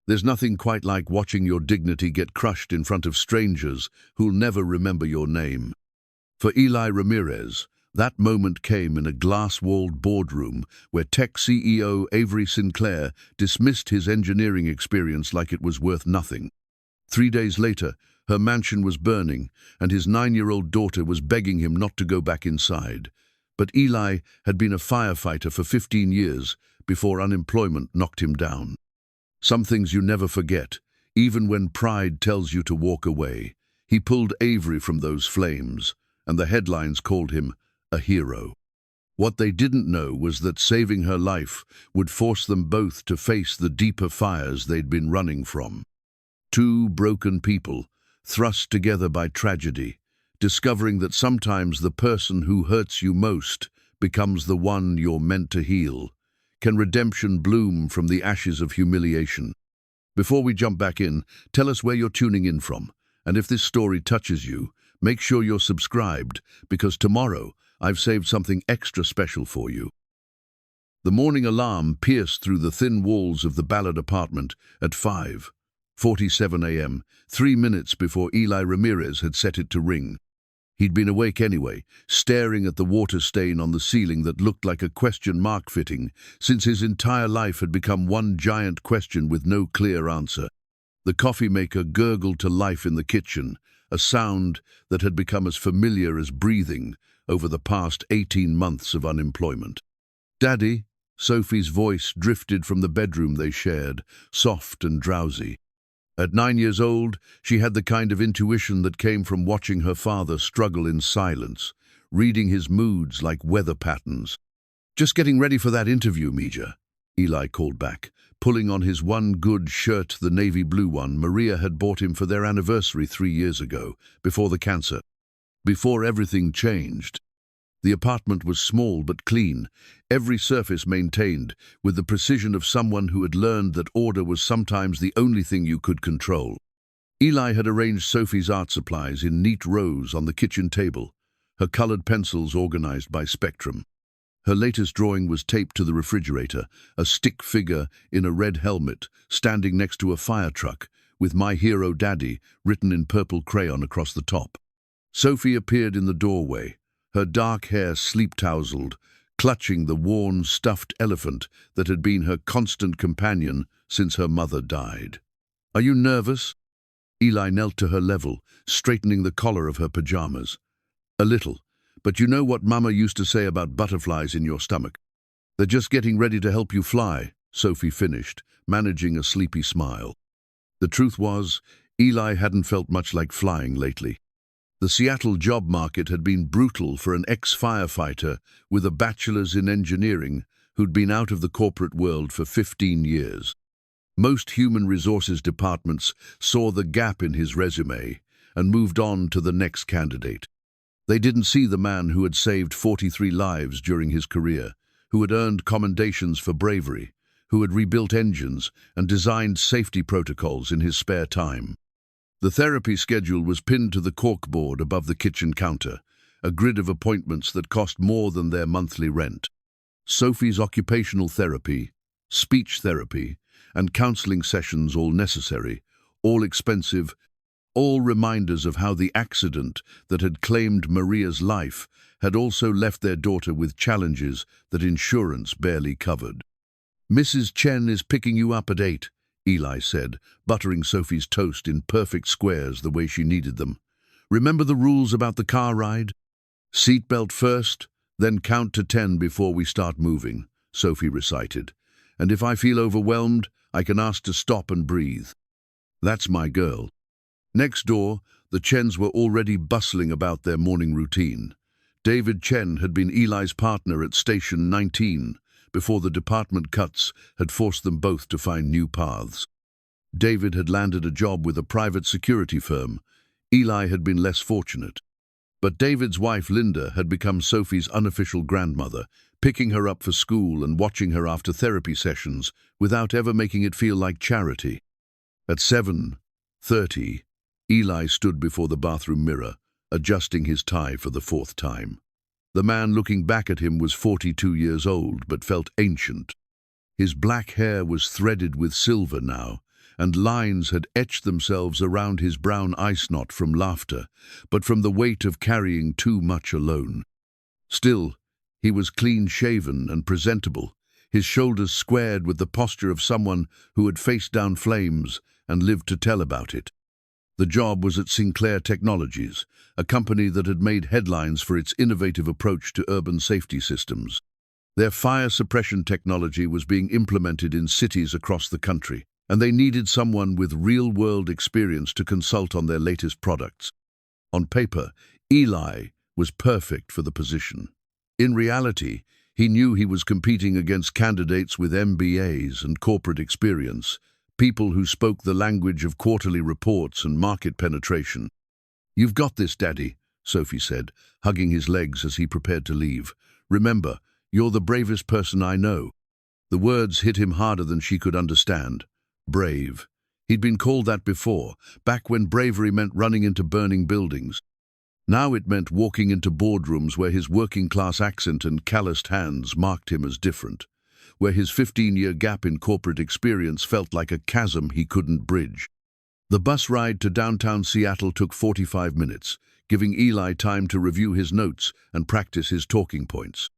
There's nothing quite like watching your dignity get crushed in front of strangers who'll never remember your name. For Eli Ramirez, that moment came in a glass-walled boardroom where tech CEO Avery Sinclair dismissed his engineering experience like it was worth nothing. 3 days later, her mansion was burning, and his 9-year-old daughter was begging him not to go back inside. But Eli had been a firefighter for 15 years before unemployment knocked him down. Some things you never forget, even when pride tells you to walk away. He pulled Avery from those flames, and the headlines called him a hero. What they didn't know was that saving her life would force them both to face the deeper fires they'd been running from. Two broken people, thrust together by tragedy, discovering that sometimes the person who hurts you most becomes the one you're meant to heal. Can redemption bloom from the ashes of humiliation? Before we jump back in, tell us where you're tuning in from. And if this story touches you, make sure you're subscribed, because tomorrow I've saved something extra special for you. The morning alarm pierced through the thin walls of the Ballard apartment at 5:47 a.m., 3 minutes before Eli Ramirez had set it to ring. He'd been awake anyway, staring at the water stain on the ceiling that looked like a question mark fitting, since his entire life had become one giant question with no clear answer. The coffee maker gurgled to life in the kitchen, a sound that had become as familiar as breathing over the past 18 months of unemployment. "Daddy," Sophie's voice drifted from the bedroom they shared, soft and drowsy. At 9 years old, she had the kind of intuition that came from watching her father struggle in silence, reading his moods like weather patterns. "Just getting ready for that interview, Mija," Eli called back, pulling on his one good shirt, the navy blue one Maria had bought him for their anniversary 3 years ago, before the cancer. Before everything changed. The apartment was small but clean, every surface maintained, with the precision of someone who had learned that order was sometimes the only thing you could control. Eli had arranged Sophie's art supplies in neat rows on the kitchen table, her colored pencils organized by spectrum. Her latest drawing was taped to the refrigerator, a stick figure in a red helmet standing next to a fire truck, with "My Hero Daddy" written in purple crayon across the top. Sophie appeared in the doorway, her dark hair sleep-tousled, clutching the worn, stuffed elephant that had been her constant companion since her mother died. "Are you nervous?" Eli knelt to her level, straightening the collar of her pajamas. "A little, but you know what Mama used to say about butterflies in your stomach. They're just getting ready to help you fly," Sophie finished, managing a sleepy smile. The truth was, Eli hadn't felt much like flying lately. The Seattle job market had been brutal for an ex-firefighter with a bachelor's in engineering who'd been out of the corporate world for 15 years. Most human resources departments saw the gap in his resume and moved on to the next candidate. They didn't see the man who had saved 43 lives during his career, who had earned commendations for bravery, who had rebuilt engines and designed safety protocols in his spare time. The therapy schedule was pinned to the corkboard above the kitchen counter, a grid of appointments that cost more than their monthly rent. Sophie's occupational therapy, speech therapy, and counseling sessions, all necessary, all expensive, all reminders of how the accident that had claimed Maria's life had also left their daughter with challenges that insurance barely covered. "Mrs. Chen is picking you up at 8, Eli said, buttering Sophie's toast in perfect squares the way she needed them. "Remember the rules about the car ride? Seatbelt first, then count to 10 before we start moving," Sophie recited. "And if I feel overwhelmed, I can ask to stop and breathe." That's my girl. Next door, the Chens were already bustling about their morning routine. David Chen had been Eli's partner at Station 19, before the department cuts had forced them both to find new paths. David had landed a job with a private security firm. Eli had been less fortunate. But David's wife, Linda, had become Sophie's unofficial grandmother, picking her up for school and watching her after therapy sessions without ever making it feel like charity. At 7:30, Eli stood before the bathroom mirror, adjusting his tie for the 4th time. The man looking back at him was 42 years old, but felt ancient. His black hair was threaded with silver now, and lines had etched themselves around his brown ice knot from laughter, but from the weight of carrying too much alone. Still, he was clean-shaven and presentable, his shoulders squared with the posture of someone who had faced down flames and lived to tell about it. The job was at Sinclair Technologies, a company that had made headlines for its innovative approach to urban safety systems. Their fire suppression technology was being implemented in cities across the country, and they needed someone with real-world experience to consult on their latest products. On paper, Eli was perfect for the position. In reality, he knew he was competing against candidates with MBAs and corporate experience, people who spoke the language of quarterly reports and market penetration. "You've got this, Daddy," Sophie said, hugging his legs as he prepared to leave. "Remember, you're the bravest person I know." The words hit him harder than she could understand. Brave. He'd been called that before, back when bravery meant running into burning buildings. Now it meant walking into boardrooms where his working-class accent and calloused hands marked him as different, where his 15-year gap in corporate experience felt like a chasm he couldn't bridge. The bus ride to downtown Seattle took 45 minutes, giving Eli time to review his notes and practice his talking points.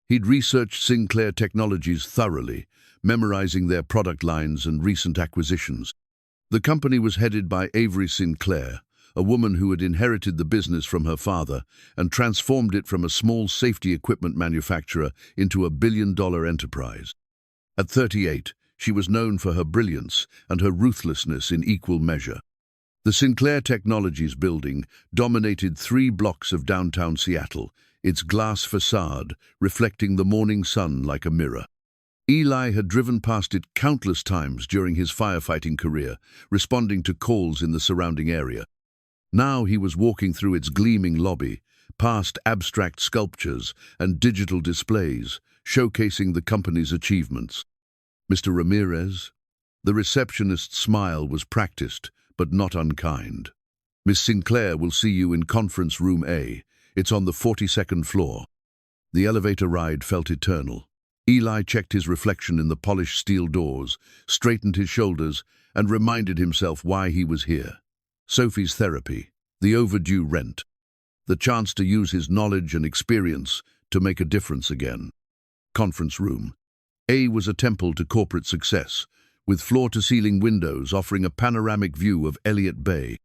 He'd researched Sinclair Technologies thoroughly, memorizing their product lines and recent acquisitions. The company was headed by Avery Sinclair, a woman who had inherited the business from her father and transformed it from a small safety equipment manufacturer into a billion-dollar enterprise. At 38, she was known for her brilliance and her ruthlessness in equal measure. The Sinclair Technologies building dominated 3 blocks of downtown Seattle, its glass facade reflecting the morning sun like a mirror. Eli had driven past it countless times during his firefighting career, responding to calls in the surrounding area. Now he was walking through its gleaming lobby, past abstract sculptures and digital displays, showcasing the company's achievements. "Mr. Ramirez?" The receptionist's smile was practiced, but not unkind. "Miss Sinclair will see you in conference room A. It's on the 42nd floor." The elevator ride felt eternal. Eli checked his reflection in the polished steel doors, straightened his shoulders, and reminded himself why he was here. Sophie's therapy, the overdue rent, the chance to use his knowledge and experience to make a difference again. Conference room. A was a temple to corporate success, with floor-to-ceiling windows offering a panoramic view of Elliott Bay.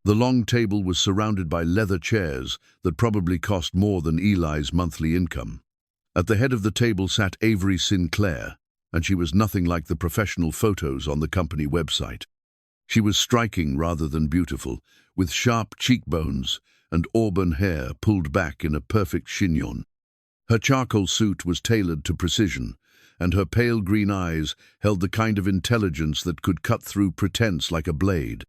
The long table was surrounded by leather chairs that probably cost more than Eli's monthly income. At the head of the table sat Avery Sinclair, and she was nothing like the professional photos on the company website. She was striking rather than beautiful, with sharp cheekbones and auburn hair pulled back in a perfect chignon. Her charcoal suit was tailored to precision, and her pale green eyes held the kind of intelligence that could cut through pretense like a blade.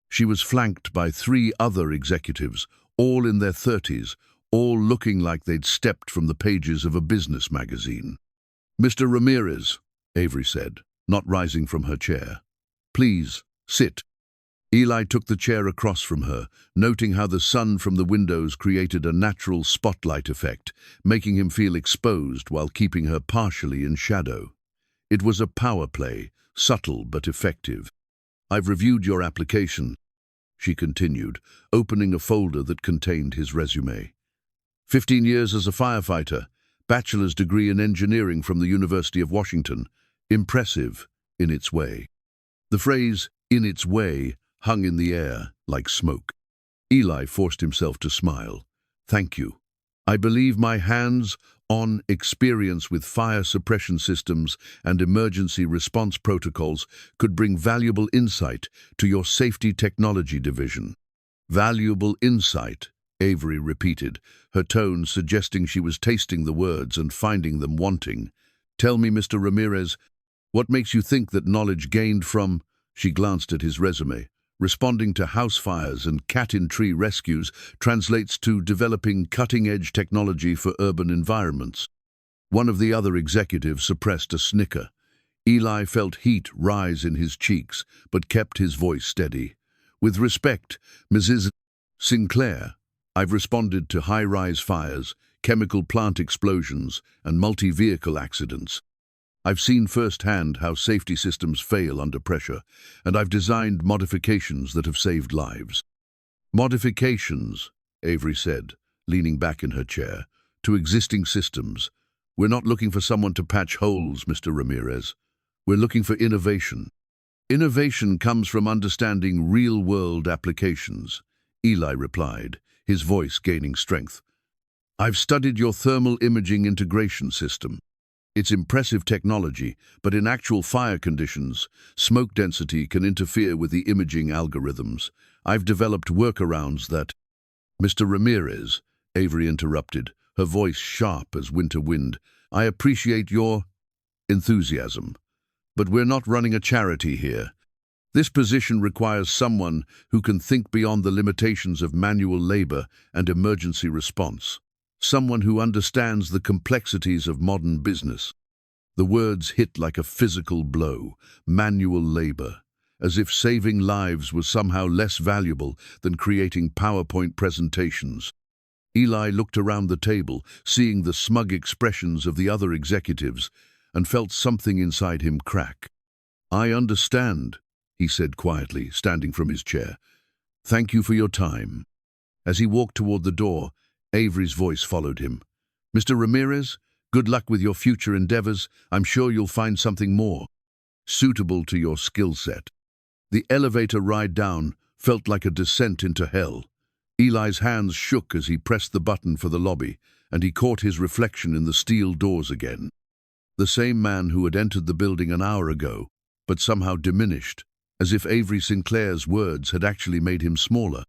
She was flanked by 3 other executives, all in their 30s, all looking like they'd stepped from the pages of a business magazine. "Mr. Ramirez," Avery said, not rising from her chair. "Please, sit." Eli took the chair across from her, noting how the sun from the windows created a natural spotlight effect, making him feel exposed while keeping her partially in shadow. It was a power play, subtle but effective. "I've reviewed your application," she continued, opening a folder that contained his resume. 15 years as a firefighter, bachelor's degree in engineering from the University of Washington. Impressive in its way. The phrase, "in its way," hung in the air like smoke. Eli forced himself to smile. "Thank you. I believe my hands-on experience with fire suppression systems and emergency response protocols could bring valuable insight to your safety technology division." "Valuable insight," Avery repeated, her tone suggesting she was tasting the words and finding them wanting. "Tell me, Mr. Ramirez, what makes you think that knowledge gained from—" She glanced at his resume. "Responding to house fires and cat-in-tree rescues translates to developing cutting-edge technology for urban environments." One of the other executives suppressed a snicker. Eli felt heat rise in his cheeks, but kept his voice steady. "With respect, Mrs. Sinclair, I've responded to high-rise fires, chemical plant explosions, and multi-vehicle accidents. I've seen firsthand how safety systems fail under pressure, and I've designed modifications that have saved lives. Modifications, Avery said, leaning back in her chair, to existing systems. We're not looking for someone to patch holes, Mr. Ramirez. We're looking for innovation. Innovation comes from understanding real-world applications, Eli replied, his voice gaining strength. I've studied your thermal imaging integration system. It's impressive technology, but in actual fire conditions, smoke density can interfere with the imaging algorithms. I've developed workarounds that— Mr. Ramirez, Avery interrupted, her voice sharp as winter wind. I appreciate your enthusiasm, but we're not running a charity here. This position requires someone who can think beyond the limitations of manual labor and emergency response. Someone who understands the complexities of modern business. The words hit like a physical blow, manual labor, as if saving lives was somehow less valuable than creating PowerPoint presentations. Eli looked around the table, seeing the smug expressions of the other executives, and felt something inside him crack. I understand, he said quietly, standing from his chair. Thank you for your time. As he walked toward the door, Avery's voice followed him. Mr. Ramirez, good luck with your future endeavors. I'm sure you'll find something more suitable to your skill set. The elevator ride down felt like a descent into hell. Eli's hands shook as he pressed the button for the lobby, and he caught his reflection in the steel doors again. The same man who had entered the building an hour ago, but somehow diminished, as if Avery Sinclair's words had actually made him smaller.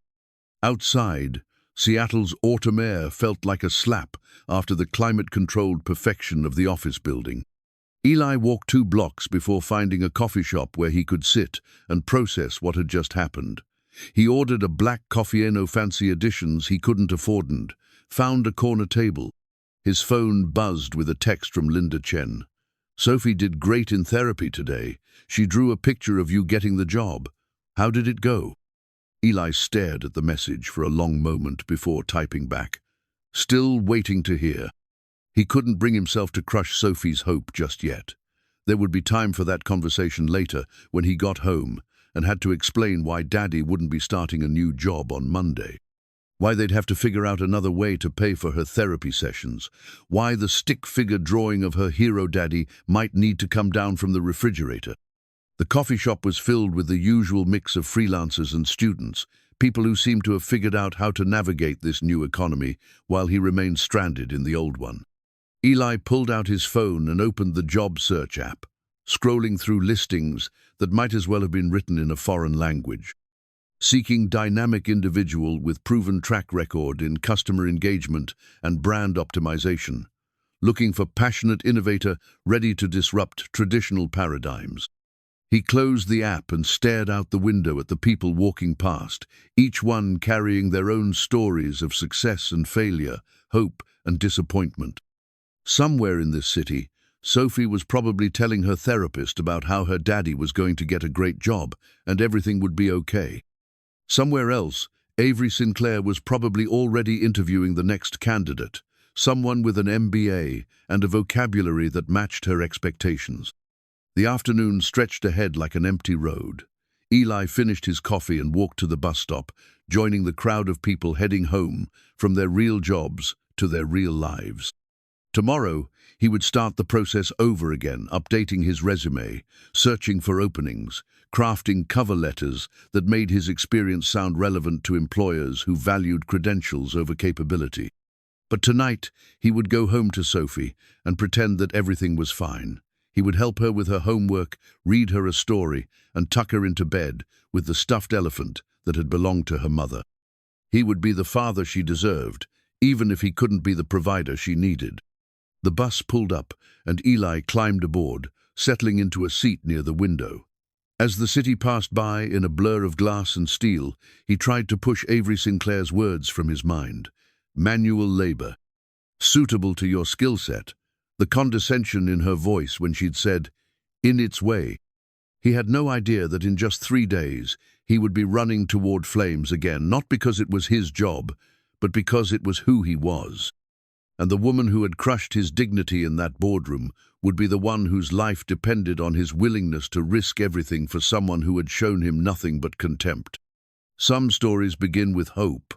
Outside, Seattle's autumn air felt like a slap after the climate-controlled perfection of the office building. Eli walked 2 blocks before finding a coffee shop where he could sit and process what had just happened. He ordered a black coffee, no fancy additions he couldn't afford, and found a corner table. His phone buzzed with a text from Linda Chen. Sophie did great in therapy today. She drew a picture of you getting the job. How did it go? Eli stared at the message for a long moment before typing back, still waiting to hear. He couldn't bring himself to crush Sophie's hope just yet. There would be time for that conversation later when he got home and had to explain why Daddy wouldn't be starting a new job on Monday. Why they'd have to figure out another way to pay for her therapy sessions. Why the stick-figure drawing of her hero daddy might need to come down from the refrigerator. The coffee shop was filled with the usual mix of freelancers and students, people who seemed to have figured out how to navigate this new economy while he remained stranded in the old one. Eli pulled out his phone and opened the job search app, scrolling through listings that might as well have been written in a foreign language. Seeking dynamic individual with proven track record in customer engagement and brand optimization. Looking for passionate innovator ready to disrupt traditional paradigms. He closed the app and stared out the window at the people walking past, each one carrying their own stories of success and failure, hope and disappointment. Somewhere in this city, Sophie was probably telling her therapist about how her daddy was going to get a great job and everything would be okay. Somewhere else, Avery Sinclair was probably already interviewing the next candidate, someone with an MBA and a vocabulary that matched her expectations. The afternoon stretched ahead like an empty road. Eli finished his coffee and walked to the bus stop, joining the crowd of people heading home from their real jobs to their real lives. Tomorrow, he would start the process over again, updating his resume, searching for openings, crafting cover letters that made his experience sound relevant to employers who valued credentials over capability. But tonight, he would go home to Sophie and pretend that everything was fine. He would help her with her homework, read her a story, and tuck her into bed with the stuffed elephant that had belonged to her mother. He would be the father she deserved, even if he couldn't be the provider she needed. The bus pulled up, and Eli climbed aboard, settling into a seat near the window. As the city passed by in a blur of glass and steel, he tried to push Avery Sinclair's words from his mind. Manual labor. Suitable to your skill set. The condescension in her voice when she'd said, in its way. He had no idea that in just 3 days he would be running toward flames again, not because it was his job, but because it was who he was. And the woman who had crushed his dignity in that boardroom would be the one whose life depended on his willingness to risk everything for someone who had shown him nothing but contempt. Some stories begin with hope.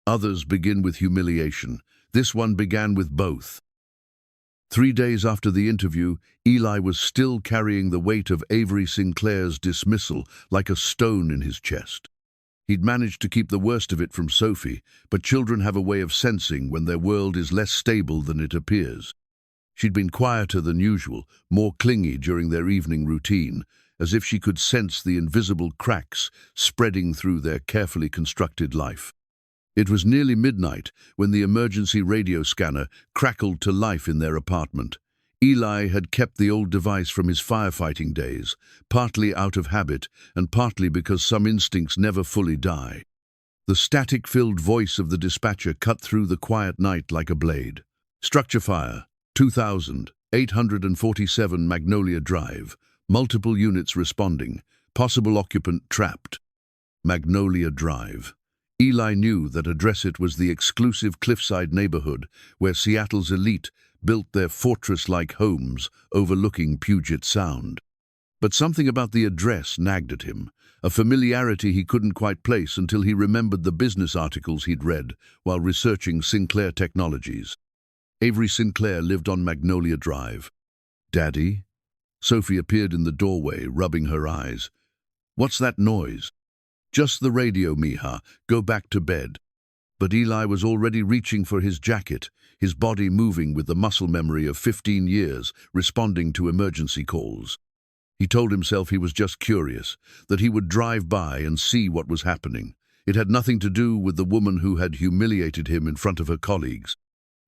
Others begin with humiliation. This one began with both. 3 days after the interview, Eli was still carrying the weight of Avery Sinclair's dismissal like a stone in his chest. He'd managed to keep the worst of it from Sophie, but children have a way of sensing when their world is less stable than it appears. She'd been quieter than usual, more clingy during their evening routine, as if she could sense the invisible cracks spreading through their carefully constructed life. It was nearly midnight when the emergency radio scanner crackled to life in their apartment. Eli had kept the old device from his firefighting days, partly out of habit and partly because some instincts never fully die. The static-filled voice of the dispatcher cut through the quiet night like a blade. Structure fire, 2,847 Magnolia Drive. Multiple units responding. Possible occupant trapped. Magnolia Drive. Eli knew that address it was the exclusive cliffside neighborhood where Seattle's elite built their fortress-like homes overlooking Puget Sound. But something about the address nagged at him, a familiarity he couldn't quite place until he remembered the business articles he'd read while researching Sinclair Technologies. Avery Sinclair lived on Magnolia Drive. "Daddy?" Sophie appeared in the doorway, rubbing her eyes. "What's that noise?" "Just the radio, Mija. Go back to bed." But Eli was already reaching for his jacket, his body moving with the muscle memory of 15 years, responding to emergency calls. He told himself he was just curious, that he would drive by and see what was happening. It had nothing to do with the woman who had humiliated him in front of her colleagues.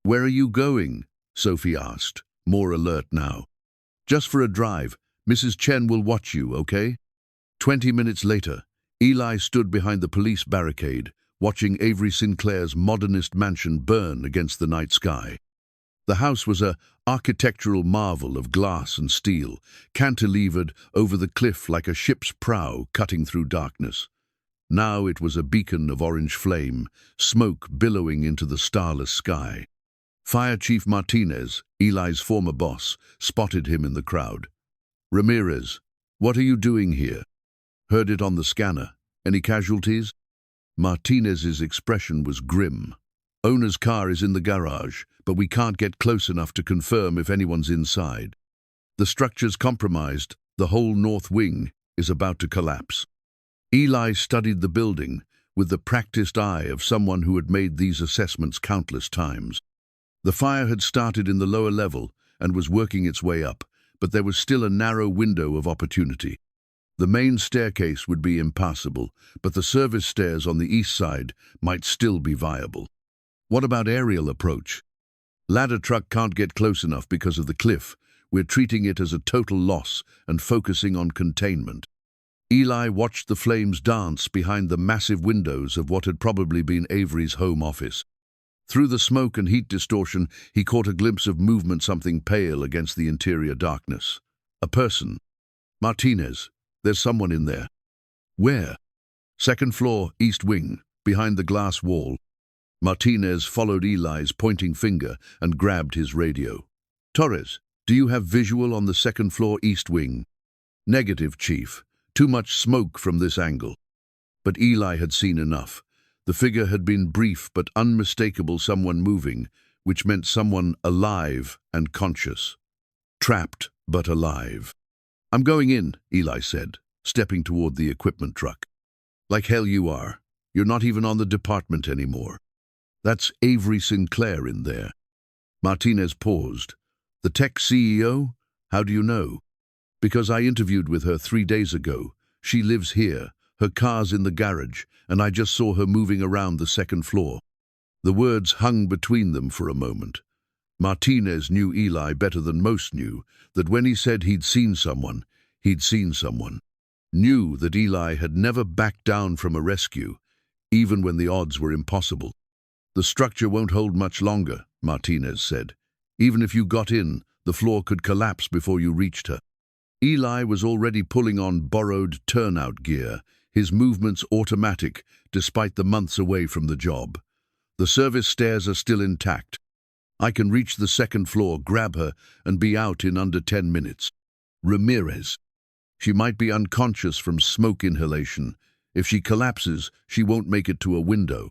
"Where are you going?" Sophie asked, more alert now. "Just for a drive. Mrs. Chen will watch you, okay?" 20 minutes later, Eli stood behind the police barricade, watching Avery Sinclair's modernist mansion burn against the night sky. The house was an architectural marvel of glass and steel, cantilevered over the cliff like a ship's prow cutting through darkness. Now it was a beacon of orange flame, smoke billowing into the starless sky. Fire Chief Martinez, Eli's former boss, spotted him in the crowd. "Ramirez, what are you doing here?" "Heard it on the scanner. Any casualties?" Martinez's expression was grim. "Owner's car is in the garage, but we can't get close enough to confirm if anyone's inside. The structure's compromised. The whole north wing is about to collapse." Eli studied the building with the practiced eye of someone who had made these assessments countless times. The fire had started in the lower level and was working its way up, but there was still a narrow window of opportunity. The main staircase would be impassable, but the service stairs on the east side might still be viable. "What about aerial approach?" "Ladder truck can't get close enough because of the cliff. We're treating it as a total loss and focusing on containment." Eli watched the flames dance behind the massive windows of what had probably been Avery's home office. Through the smoke and heat distortion, he caught a glimpse of movement, something pale against the interior darkness. A person. "Martinez, there's someone in there." "Where?" "Second floor, east wing, behind the glass wall." Martinez followed Eli's pointing finger and grabbed his radio. "Torres, do you have visual on the second floor, east wing?" "Negative, Chief. Too much smoke from this angle." But Eli had seen enough. The figure had been brief but unmistakable, someone moving, which meant someone alive and conscious. Trapped but alive. "I'm going in," Eli said, stepping toward the equipment truck. "Like hell you are. You're not even on the department anymore." "That's Avery Sinclair in there." Martinez paused. "The tech CEO? How do you know?" "Because I interviewed with her 3 days ago. She lives here. Her car's in the garage, and I just saw her moving around the second floor." The words hung between them for a moment. Martinez knew Eli better than most knew, that when he said he'd seen someone, he'd seen someone. Knew that Eli had never backed down from a rescue, even when the odds were impossible. "The structure won't hold much longer," Martinez said. "Even if you got in, the floor could collapse before you reached her." Eli was already pulling on borrowed turnout gear, his movements automatic despite the months away from the job. "The service stairs are still intact." I can reach the second floor, grab her, and be out in under 10 minutes. Ramirez. She might be unconscious from smoke inhalation. If she collapses, she won't make it to a window.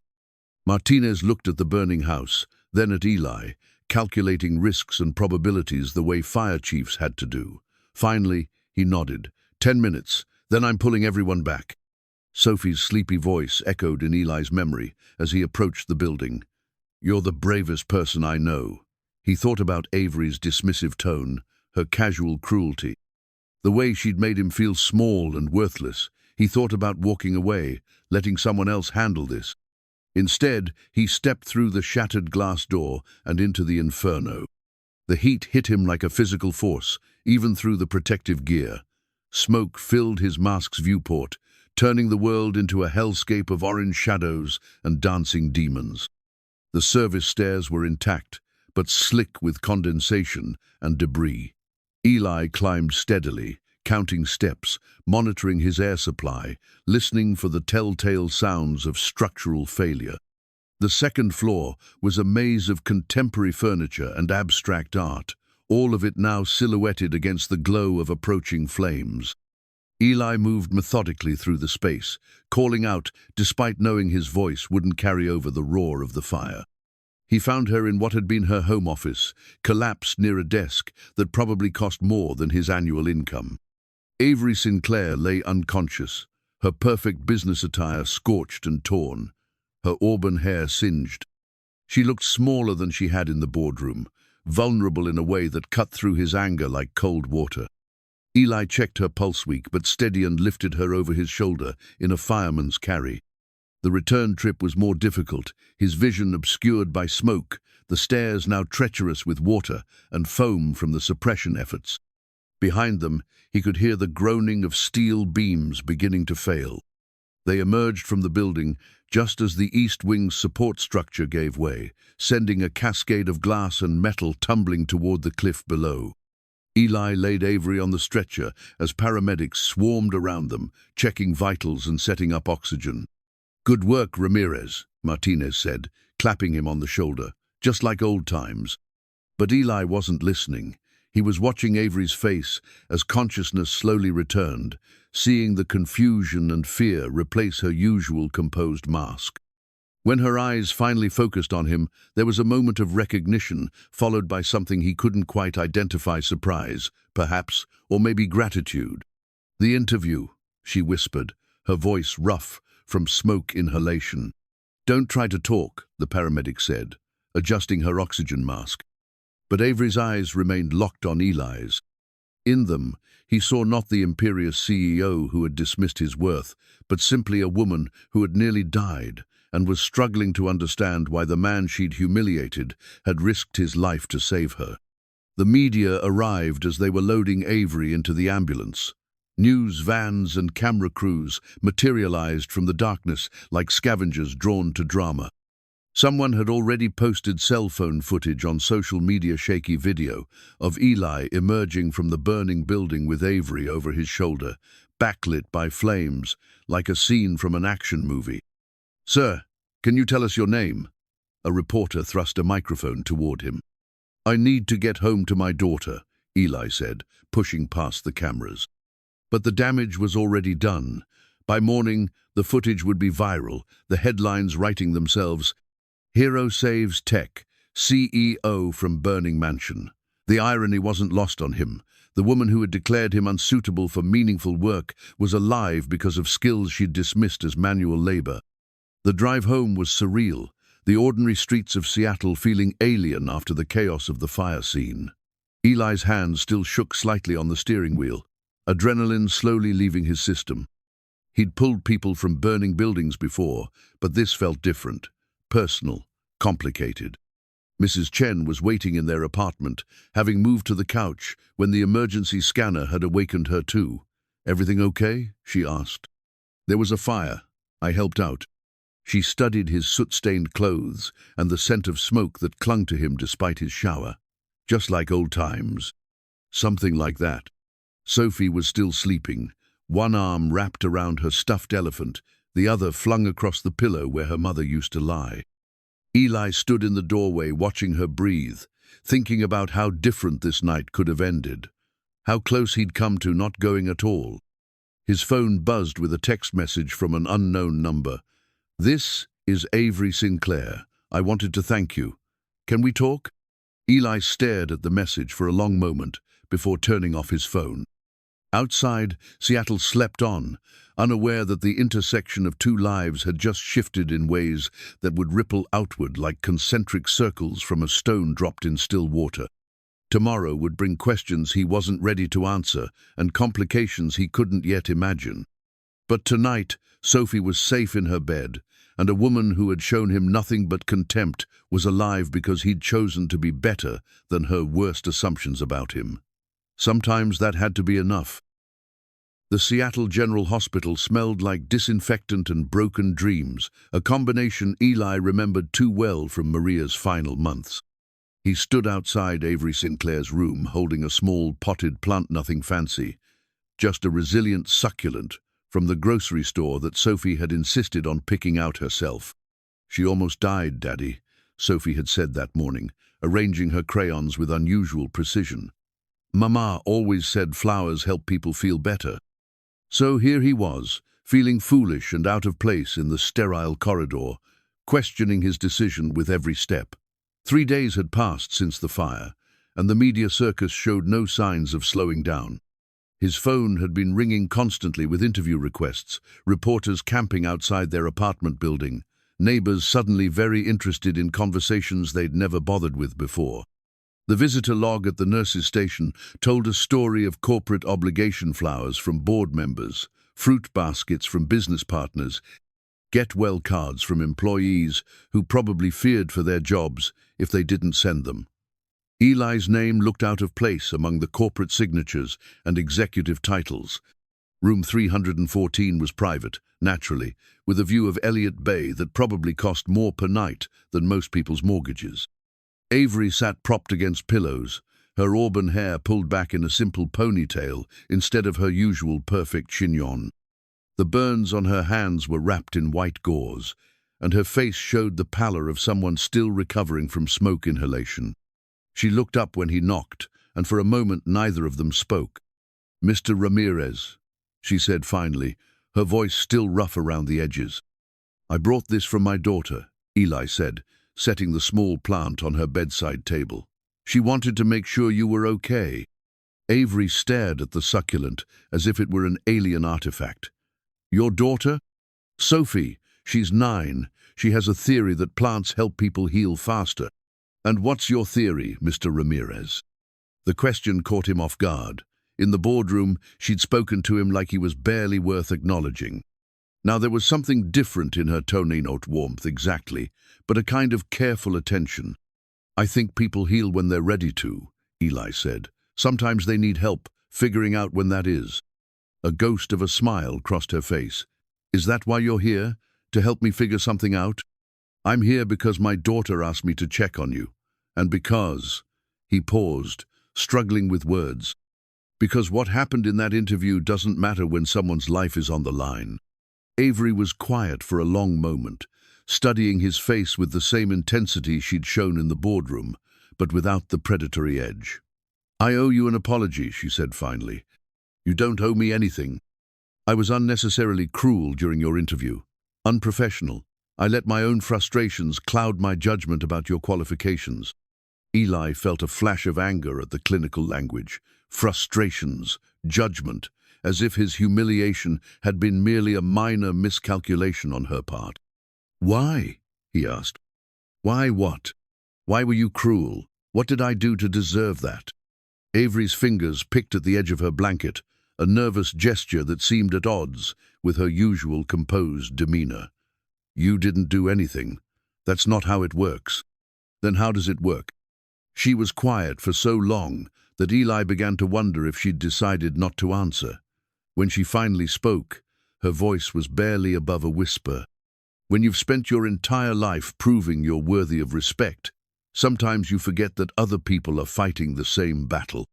Martinez looked at the burning house, then at Eli, calculating risks and probabilities the way fire chiefs had to do. Finally, he nodded. 10 minutes, then I'm pulling everyone back. Sophie's sleepy voice echoed in Eli's memory as he approached the building. You're the bravest person I know. He thought about Avery's dismissive tone, her casual cruelty. The way she'd made him feel small and worthless. He thought about walking away, letting someone else handle this. Instead, he stepped through the shattered glass door and into the inferno. The heat hit him like a physical force, even through the protective gear. Smoke filled his mask's viewport, turning the world into a hellscape of orange shadows and dancing demons. The service stairs were intact, but slick with condensation and debris. Eli climbed steadily, counting steps, monitoring his air supply, listening for the telltale sounds of structural failure. The second floor was a maze of contemporary furniture and abstract art, all of it now silhouetted against the glow of approaching flames. Eli moved methodically through the space, calling out despite knowing his voice wouldn't carry over the roar of the fire. He found her in what had been her home office, collapsed near a desk that probably cost more than his annual income. Avery Sinclair lay unconscious, her perfect business attire scorched and torn, her auburn hair singed. She looked smaller than she had in the boardroom, vulnerable in a way that cut through his anger like cold water. Eli checked her pulse weak but steady and lifted her over his shoulder in a fireman's carry. The return trip was more difficult, his vision obscured by smoke, the stairs now treacherous with water and foam from the suppression efforts. Behind them, he could hear the groaning of steel beams beginning to fail. They emerged from the building just as the east wing's support structure gave way, sending a cascade of glass and metal tumbling toward the cliff below. Eli laid Avery on the stretcher as paramedics swarmed around them, checking vitals and setting up oxygen. "Good work, Ramirez," Martinez said, clapping him on the shoulder, just like old times. But Eli wasn't listening. He was watching Avery's face as consciousness slowly returned, seeing the confusion and fear replace her usual composed mask. When her eyes finally focused on him, there was a moment of recognition, followed by something he couldn't quite identify: surprise, perhaps, or maybe gratitude. "The interview," she whispered, her voice rough from smoke inhalation. "Don't try to talk," the paramedic said, adjusting her oxygen mask. But Avery's eyes remained locked on Eli's. In them, he saw not the imperious CEO who had dismissed his worth, but simply a woman who had nearly died and was struggling to understand why the man she'd humiliated had risked his life to save her. The media arrived as they were loading Avery into the ambulance. News vans and camera crews materialized from the darkness like scavengers drawn to drama. Someone had already posted cell phone footage on social media, shaky video of Eli emerging from the burning building with Avery over his shoulder, backlit by flames, like a scene from an action movie. "Sir, can you tell us your name?" A reporter thrust a microphone toward him. "I need to get home to my daughter," Eli said, pushing past the cameras. But the damage was already done. By morning, the footage would be viral, the headlines writing themselves, "Hero saves tech, CEO from burning mansion." The irony wasn't lost on him. The woman who had declared him unsuitable for meaningful work was alive because of skills she'd dismissed as manual labor. The drive home was surreal, the ordinary streets of Seattle feeling alien after the chaos of the fire scene. Eli's hand still shook slightly on the steering wheel, adrenaline slowly leaving his system. He'd pulled people from burning buildings before, but this felt different. Personal, complicated. Mrs. Chen was waiting in their apartment, having moved to the couch when the emergency scanner had awakened her too. "Everything okay?" she asked. "There was a fire. I helped out." She studied his soot-stained clothes and the scent of smoke that clung to him despite his shower. "Just like old times." "Something like that." Sophie was still sleeping, one arm wrapped around her stuffed elephant, the other flung across the pillow where her mother used to lie. Eli stood in the doorway watching her breathe, thinking about how different this night could have ended, how close he'd come to not going at all. His phone buzzed with a text message from an unknown number. "This is Avery Sinclair. I wanted to thank you. Can we talk?" Eli stared at the message for a long moment before turning off his phone. Outside, Seattle slept on, unaware that the intersection of two lives had just shifted in ways that would ripple outward like concentric circles from a stone dropped in still water. Tomorrow would bring questions he wasn't ready to answer and complications he couldn't yet imagine. But tonight, Sophie was safe in her bed, and a woman who had shown him nothing but contempt was alive because he'd chosen to be better than her worst assumptions about him. Sometimes that had to be enough. The Seattle General Hospital smelled like disinfectant and broken dreams, a combination Eli remembered too well from Maria's final months. He stood outside Avery Sinclair's room holding a small potted plant, nothing fancy, just a resilient succulent from the grocery store that Sophie had insisted on picking out herself. "She almost died, Daddy," Sophie had said that morning, arranging her crayons with unusual precision. "Mama always said flowers help people feel better." So here he was, feeling foolish and out of place in the sterile corridor, questioning his decision with every step. 3 days had passed since the fire, and the media circus showed no signs of slowing down. His phone had been ringing constantly with interview requests, reporters camping outside their apartment building, neighbors suddenly very interested in conversations they'd never bothered with before. The visitor log at the nurse's station told a story of corporate obligation flowers from board members, fruit baskets from business partners, get-well cards from employees who probably feared for their jobs if they didn't send them. Eli's name looked out of place among the corporate signatures and executive titles. Room 314 was private, naturally, with a view of Elliott Bay that probably cost more per night than most people's mortgages. Avery sat propped against pillows, her auburn hair pulled back in a simple ponytail instead of her usual perfect chignon. The burns on her hands were wrapped in white gauze, and her face showed the pallor of someone still recovering from smoke inhalation. She looked up when he knocked, and for a moment neither of them spoke. "Mr. Ramirez," she said finally, her voice still rough around the edges. "I brought this from my daughter," Eli said, setting the small plant on her bedside table. "She wanted to make sure you were okay." Avery stared at the succulent as if it were an alien artifact. "Your daughter?" "Sophie. She's 9. She has a theory that plants help people heal faster." "And what's your theory, Mr. Ramirez?" The question caught him off guard. In the boardroom, she'd spoken to him like he was barely worth acknowledging. Now there was something different in her tone, not warmth exactly, but a kind of careful attention. "I think people heal when they're ready to," Eli said. "Sometimes they need help figuring out when that is." A ghost of a smile crossed her face. "Is that why you're here? To help me figure something out?" "I'm here because my daughter asked me to check on you. And because—" He paused, struggling with words. "Because what happened in that interview doesn't matter when someone's life is on the line." Avery was quiet for a long moment, studying his face with the same intensity she'd shown in the boardroom, but without the predatory edge. "I owe you an apology," she said finally. "You don't owe me anything. I was unnecessarily cruel during your interview. Unprofessional. I let my own frustrations cloud my judgment about your qualifications." Eli felt a flash of anger at the clinical language. Frustrations, judgment, as if his humiliation had been merely a minor miscalculation on her part. "Why?" he asked. "Why what? Why were you cruel? What did I do to deserve that?" Avery's fingers picked at the edge of her blanket, a nervous gesture that seemed at odds with her usual composed demeanor. "You didn't do anything. That's not how it works." "Then how does it work?" She was quiet for so long that Eli began to wonder if she'd decided not to answer. When she finally spoke, her voice was barely above a whisper. "When you've spent your entire life proving you're worthy of respect, sometimes you forget that other people are fighting the same battle."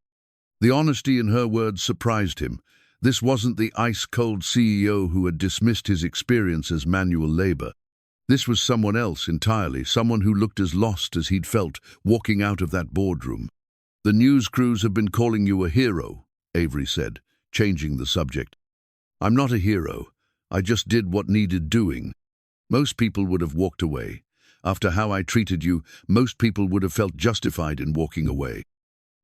The honesty in her words surprised him. This wasn't the ice-cold CEO who had dismissed his experience as manual labor. This was someone else entirely, someone who looked as lost as he'd felt walking out of that boardroom. "The news crews have been calling you a hero," Avery said, changing the subject. "I'm not a hero. I just did what needed doing. Most people would have walked away. After how I treated you, most people would have felt justified in walking away."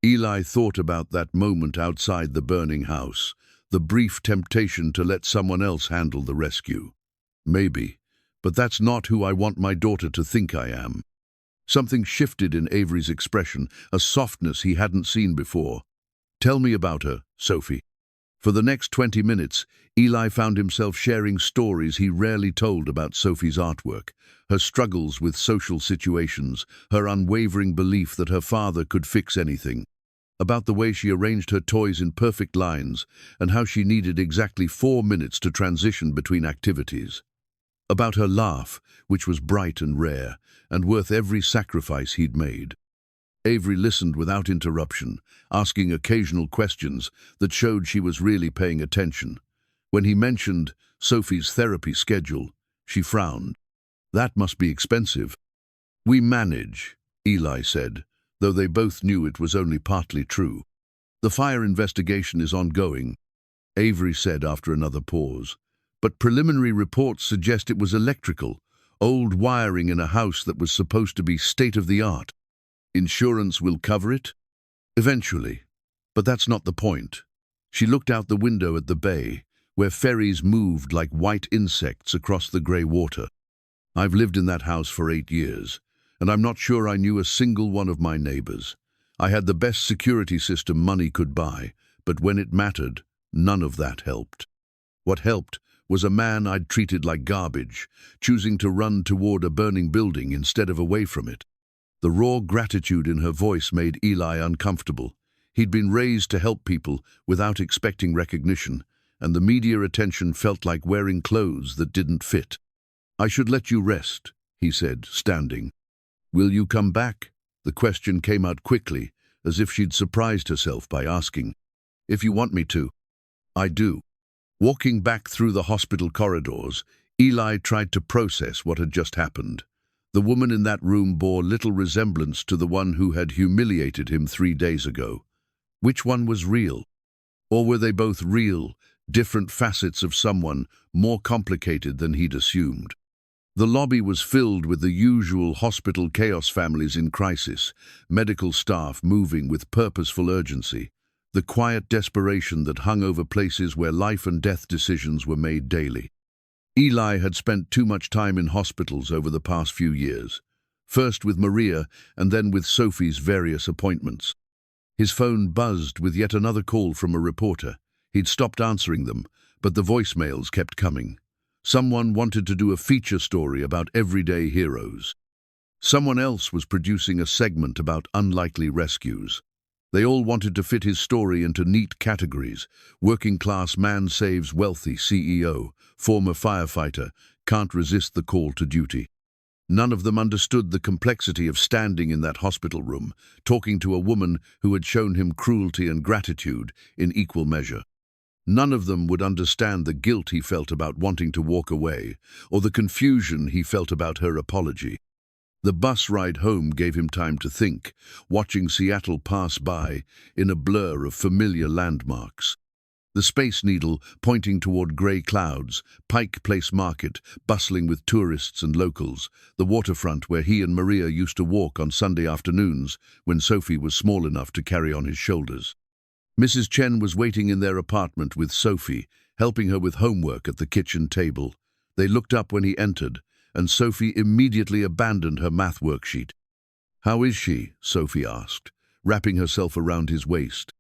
Eli thought about that moment outside the burning house, the brief temptation to let someone else handle the rescue. Maybe, but that's not who I want my daughter to think I am. Something shifted in Avery's expression, a softness he hadn't seen before. "Tell me about her, Sophie." For the next 20 minutes, Eli found himself sharing stories he rarely told about Sophie's artwork, her struggles with social situations, her unwavering belief that her father could fix anything, about the way she arranged her toys in perfect lines and how she needed exactly 4 minutes to transition between activities, about her laugh, which was bright and rare, and worth every sacrifice he'd made. Avery listened without interruption, asking occasional questions that showed she was really paying attention. When he mentioned Sophie's therapy schedule, she frowned. "That must be expensive." "We manage," Eli said, though they both knew it was only partly true. "The fire investigation is ongoing," Avery said after another pause. "But preliminary reports suggest it was electrical, old wiring in a house that was supposed to be state-of-the-art. Insurance will cover it? Eventually. But that's not the point." She looked out the window at the bay, where ferries moved like white insects across the grey water. "I've lived in that house for 8 years, and I'm not sure I knew a single one of my neighbors. I had the best security system money could buy, but when it mattered, none of that helped. What helped was a man I'd treated like garbage, choosing to run toward a burning building instead of away from it." The raw gratitude in her voice made Eli uncomfortable. He'd been raised to help people without expecting recognition, and the media attention felt like wearing clothes that didn't fit. "I should let you rest," he said, standing. "Will you come back?" The question came out quickly, as if she'd surprised herself by asking. "If you want me to." "I do." Walking back through the hospital corridors, Eli tried to process what had just happened. The woman in that room bore little resemblance to the one who had humiliated him 3 days ago. Which one was real? Or were they both real, different facets of someone more complicated than he'd assumed? The lobby was filled with the usual hospital chaos, families in crisis, medical staff moving with purposeful urgency, the quiet desperation that hung over places where life and death decisions were made daily. Eli had spent too much time in hospitals over the past few years, first with Maria and then with Sophie's various appointments. His phone buzzed with yet another call from a reporter. He'd stopped answering them, but the voicemails kept coming. Someone wanted to do a feature story about everyday heroes. Someone else was producing a segment about unlikely rescues. They all wanted to fit his story into neat categories: working-class man saves wealthy CEO, former firefighter, can't resist the call to duty. None of them understood the complexity of standing in that hospital room, talking to a woman who had shown him cruelty and gratitude in equal measure. None of them would understand the guilt he felt about wanting to walk away, or the confusion he felt about her apology. The bus ride home gave him time to think, watching Seattle pass by in a blur of familiar landmarks. The Space Needle pointing toward grey clouds, Pike Place Market bustling with tourists and locals, the waterfront where he and Maria used to walk on Sunday afternoons when Sophie was small enough to carry on his shoulders. Mrs. Chen was waiting in their apartment with Sophie, helping her with homework at the kitchen table. They looked up when he entered, and Sophie immediately abandoned her math worksheet. "How is she?" Sophie asked, wrapping herself around his waist.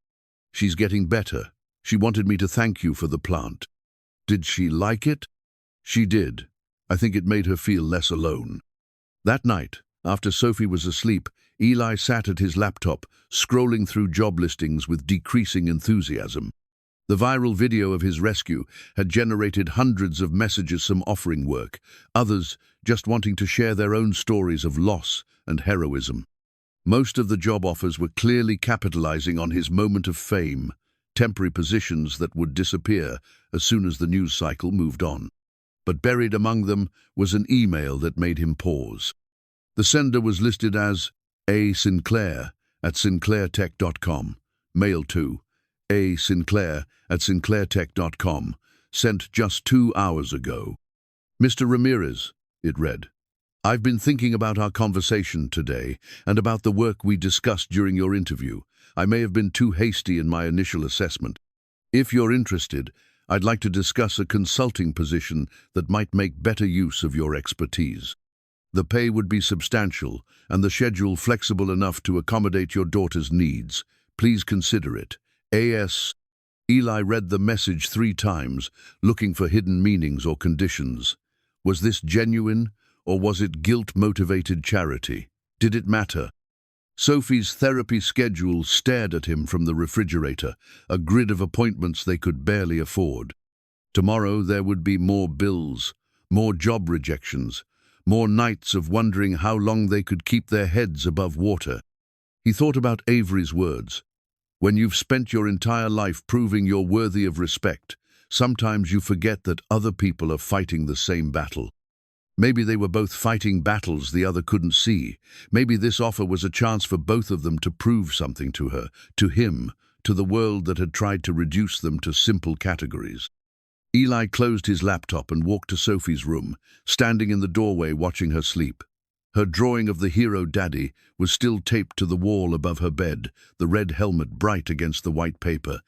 "She's getting better. She wanted me to thank you for the plant." "Did she like it?" "She did. I think it made her feel less alone." That night, after Sophie was asleep, Eli sat at his laptop, scrolling through job listings with decreasing enthusiasm. The viral video of his rescue had generated hundreds of messages, some offering work, others just wanting to share their own stories of loss and heroism. Most of the job offers were clearly capitalizing on his moment of fame, temporary positions that would disappear as soon as the news cycle moved on. But buried among them was an email that made him pause. The sender was listed as A. Sinclair at sinclairtech.com. Mail to A. Sinclair at sinclairtech.com. Sent just 2 hours ago. Mr. Ramirez, it read. I've been thinking about our conversation today and about the work we discussed during your interview. I may have been too hasty in my initial assessment. If you're interested, I'd like to discuss a consulting position that might make better use of your expertise. The pay would be substantial and the schedule flexible enough to accommodate your daughter's needs. Please consider it. A.S. Eli read the message 3 times, looking for hidden meanings or conditions. Was this genuine, or was it guilt-motivated charity? Did it matter? Sophie's therapy schedule stared at him from the refrigerator, a grid of appointments they could barely afford. Tomorrow there would be more bills, more job rejections, more nights of wondering how long they could keep their heads above water. He thought about Avery's words. When you've spent your entire life proving you're worthy of respect, sometimes you forget that other people are fighting the same battle. Maybe they were both fighting battles the other couldn't see. Maybe this offer was a chance for both of them to prove something to her, to him, to the world that had tried to reduce them to simple categories. Eli closed his laptop and walked to Sophie's room, standing in the doorway watching her sleep. Her drawing of the hero daddy was still taped to the wall above her bed, the red helmet bright against the white paper.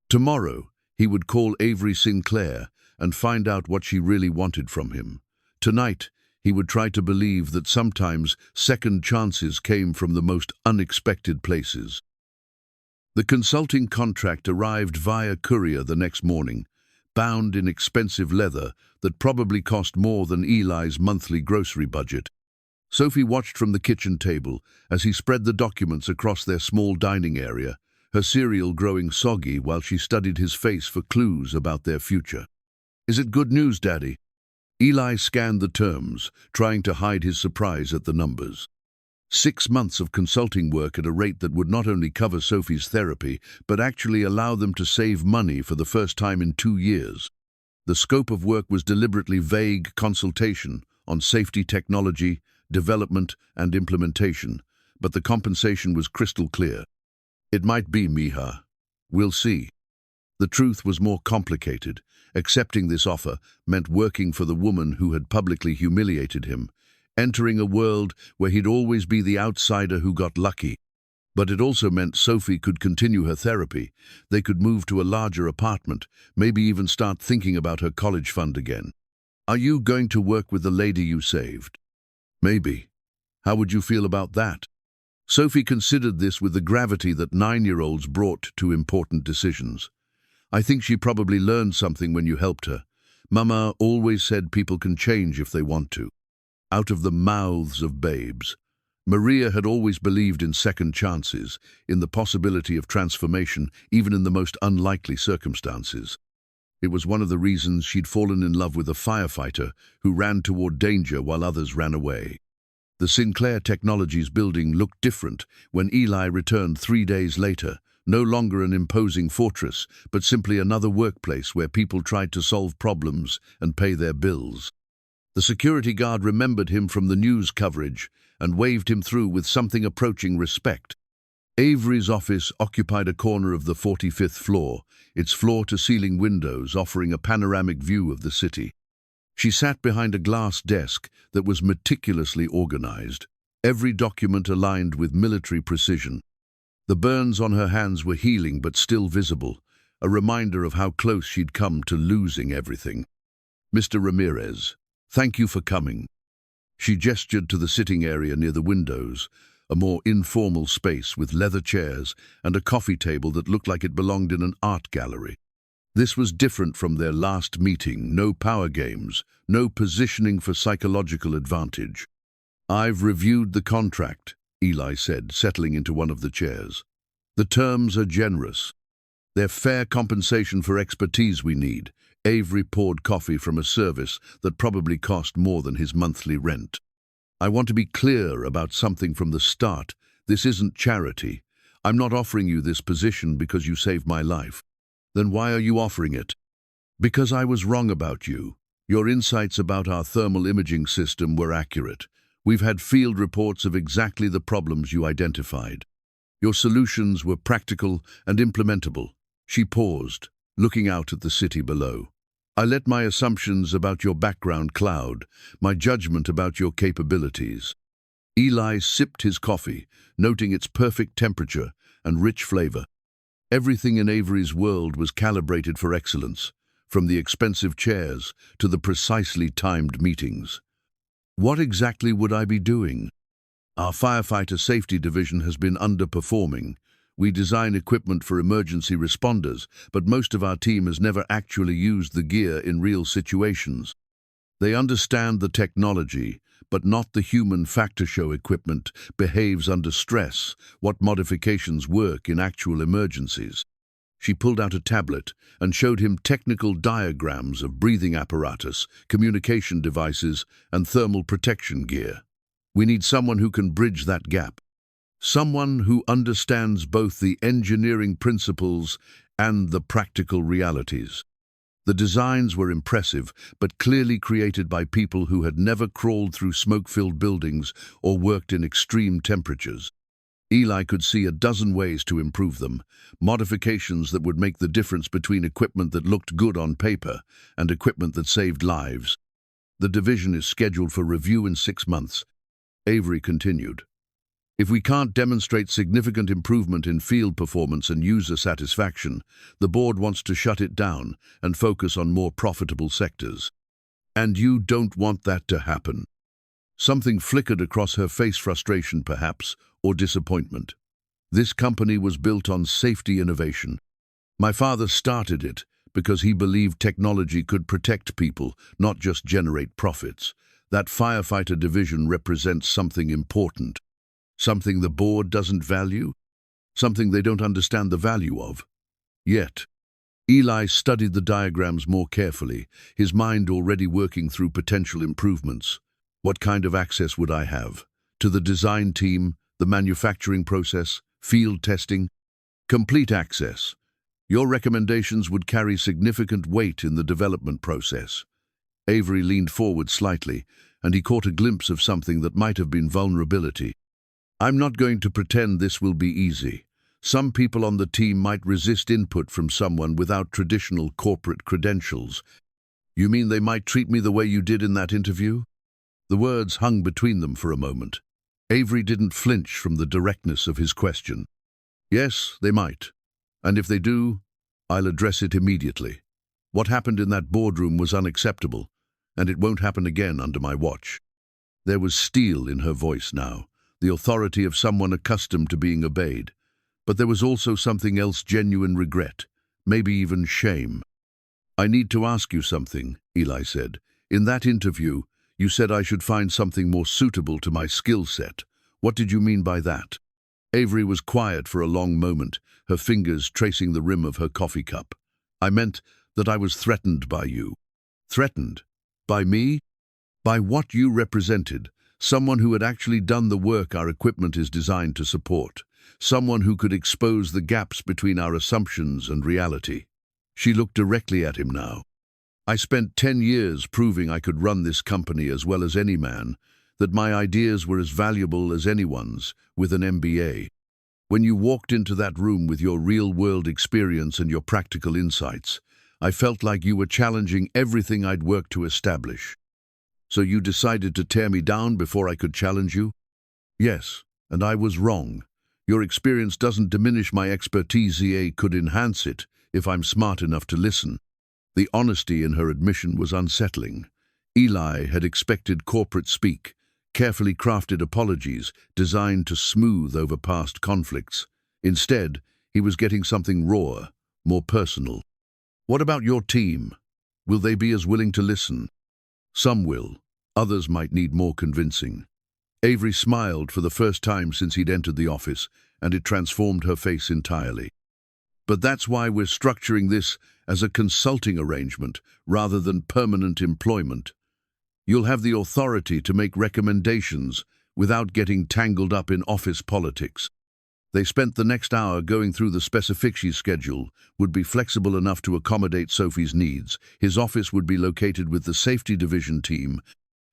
Tomorrow, he would call Avery Sinclair and find out what she really wanted from him. Tonight, he would try to believe that sometimes second chances came from the most unexpected places. The consulting contract arrived via courier the next morning, bound in expensive leather that probably cost more than Eli's monthly grocery budget. Sophie watched from the kitchen table as he spread the documents across their small dining area, her cereal growing soggy while she studied his face for clues about their future. "Is it good news, Daddy?" Eli scanned the terms, trying to hide his surprise at the numbers. 6 months of consulting work at a rate that would not only cover Sophie's therapy, but actually allow them to save money for the first time in 2 years. The scope of work was deliberately vague consultation on safety technology, development and implementation, but the compensation was crystal clear. "It might be, Mija. We'll see." The truth was more complicated. Accepting this offer meant working for the woman who had publicly humiliated him, entering a world where he'd always be the outsider who got lucky. But it also meant Sophie could continue her therapy. They could move to a larger apartment, maybe even start thinking about her college fund again. "Are you going to work with the lady you saved?" "Maybe. How would you feel about that?" Sophie considered this with the gravity that 9-year-olds brought to important decisions. "I think she probably learned something when you helped her. Mama always said people can change if they want to." Out of the mouths of babes. Maria had always believed in second chances, in the possibility of transformation, even in the most unlikely circumstances. It was one of the reasons she'd fallen in love with a firefighter who ran toward danger while others ran away. The Sinclair Technologies building looked different when Eli returned 3 days later, no longer an imposing fortress, but simply another workplace where people tried to solve problems and pay their bills. The security guard remembered him from the news coverage and waved him through with something approaching respect. Avery's office occupied a corner of the 45th floor, its floor-to-ceiling windows offering a panoramic view of the city. She sat behind a glass desk that was meticulously organized, every document aligned with military precision. The burns on her hands were healing but still visible, a reminder of how close she'd come to losing everything. "Mr. Ramirez, thank you for coming." She gestured to the sitting area near the windows, a more informal space with leather chairs and a coffee table that looked like it belonged in an art gallery. This was different from their last meeting, no power games, no positioning for psychological advantage. "I've reviewed the contract," Eli said, settling into one of the chairs. "The terms are generous. They're fair compensation for expertise we need." Avery poured coffee from a service that probably cost more than his monthly rent. "I want to be clear about something from the start. This isn't charity. I'm not offering you this position because you saved my life." "Then why are you offering it?" "Because I was wrong about you. Your insights about our thermal imaging system were accurate. We've had field reports of exactly the problems you identified. Your solutions were practical and implementable. She paused, looking out at the city below. I let my assumptions about your background cloud, my judgment about your capabilities. Eli sipped his coffee, noting its perfect temperature and rich flavor. Everything in Avery's world was calibrated for excellence, from the expensive chairs to the precisely timed meetings. What exactly would I be doing? Our firefighter safety division has been underperforming. We design equipment for emergency responders, but most of our team has never actually used the gear in real situations. They understand the technology, but not the human factor. Show equipment behaves under stress, what modifications work in actual emergencies. She pulled out a tablet and showed him technical diagrams of breathing apparatus, communication devices, and thermal protection gear. We need someone who can bridge that gap. Someone who understands both the engineering principles and the practical realities. The designs were impressive, but clearly created by people who had never crawled through smoke-filled buildings or worked in extreme temperatures. Eli could see a dozen ways to improve them, modifications that would make the difference between equipment that looked good on paper and equipment that saved lives. The division is scheduled for review in 6 months. Avery continued. If we can't demonstrate significant improvement in field performance and user satisfaction, the board wants to shut it down and focus on more profitable sectors. And you don't want that to happen. Something flickered across her face, frustration perhaps, or disappointment. This company was built on safety innovation. My father started it because he believed technology could protect people, not just generate profits. That firefighter division represents something important. Something the board doesn't value? Something they don't understand the value of? Yet. Eli studied the diagrams more carefully, his mind already working through potential improvements. What kind of access would I have? To the design team, the manufacturing process, field testing? Complete access. Your recommendations would carry significant weight in the development process. Avery leaned forward slightly, and he caught a glimpse of something that might have been vulnerability. I'm not going to pretend this will be easy. Some people on the team might resist input from someone without traditional corporate credentials. You mean they might treat me the way you did in that interview? The words hung between them for a moment. Avery didn't flinch from the directness of his question. Yes, they might. And if they do, I'll address it immediately. What happened in that boardroom was unacceptable, and it won't happen again under my watch. There was steel in her voice now, the authority of someone accustomed to being obeyed. But there was also something else, genuine regret, maybe even shame. I need to ask you something, Eli said. In that interview, you said I should find something more suitable to my skill set. What did you mean by that? Avery was quiet for a long moment, her fingers tracing the rim of her coffee cup. I meant that I was threatened by you. Threatened? By me? By what you represented. Someone who had actually done the work our equipment is designed to support. Someone who could expose the gaps between our assumptions and reality. She looked directly at him now. I spent 10 years proving I could run this company as well as any man, that my ideas were as valuable as anyone's, with an MBA. When you walked into that room with your real-world experience and your practical insights, I felt like you were challenging everything I'd worked to establish. So you decided to tear me down before I could challenge you? Yes, and I was wrong. Your experience doesn't diminish my expertise, it could enhance it if I'm smart enough to listen. The honesty in her admission was unsettling. Eli had expected corporate speak, carefully crafted apologies designed to smooth over past conflicts. Instead, he was getting something rawer, more personal. What about your team? Will they be as willing to listen? Some will. Others might need more convincing. Avery smiled for the first time since he'd entered the office, and it transformed her face entirely. But that's why we're structuring this as a consulting arrangement rather than permanent employment. You'll have the authority to make recommendations without getting tangled up in office politics. They spent the next hour going through the specifications schedule, would be flexible enough to accommodate Sophie's needs. His office would be located with the safety division team,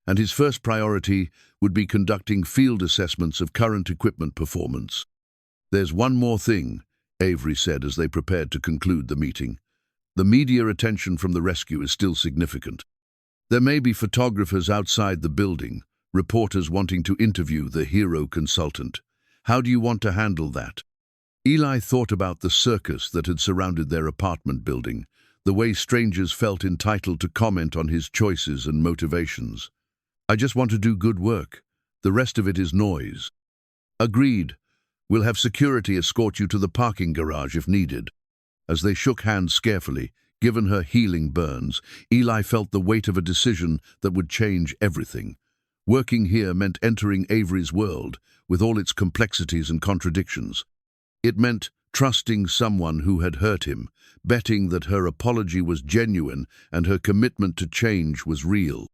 and his first priority would be conducting field assessments of current equipment performance. "There's one more thing," Avery said as they prepared to conclude the meeting. "The media attention from the rescue is still significant. There may be photographers outside the building, reporters wanting to interview the hero consultant. How do you want to handle that?" Eli thought about the circus that had surrounded their apartment building, the way strangers felt entitled to comment on his choices and motivations. "I just want to do good work. The rest of it is noise." "Agreed. We'll have security escort you to the parking garage if needed." As they shook hands carefully, given her healing burns, Eli felt the weight of a decision that would change everything. Working here meant entering Avery's world, with all its complexities and contradictions. It meant trusting someone who had hurt him, betting that her apology was genuine and her commitment to change was real.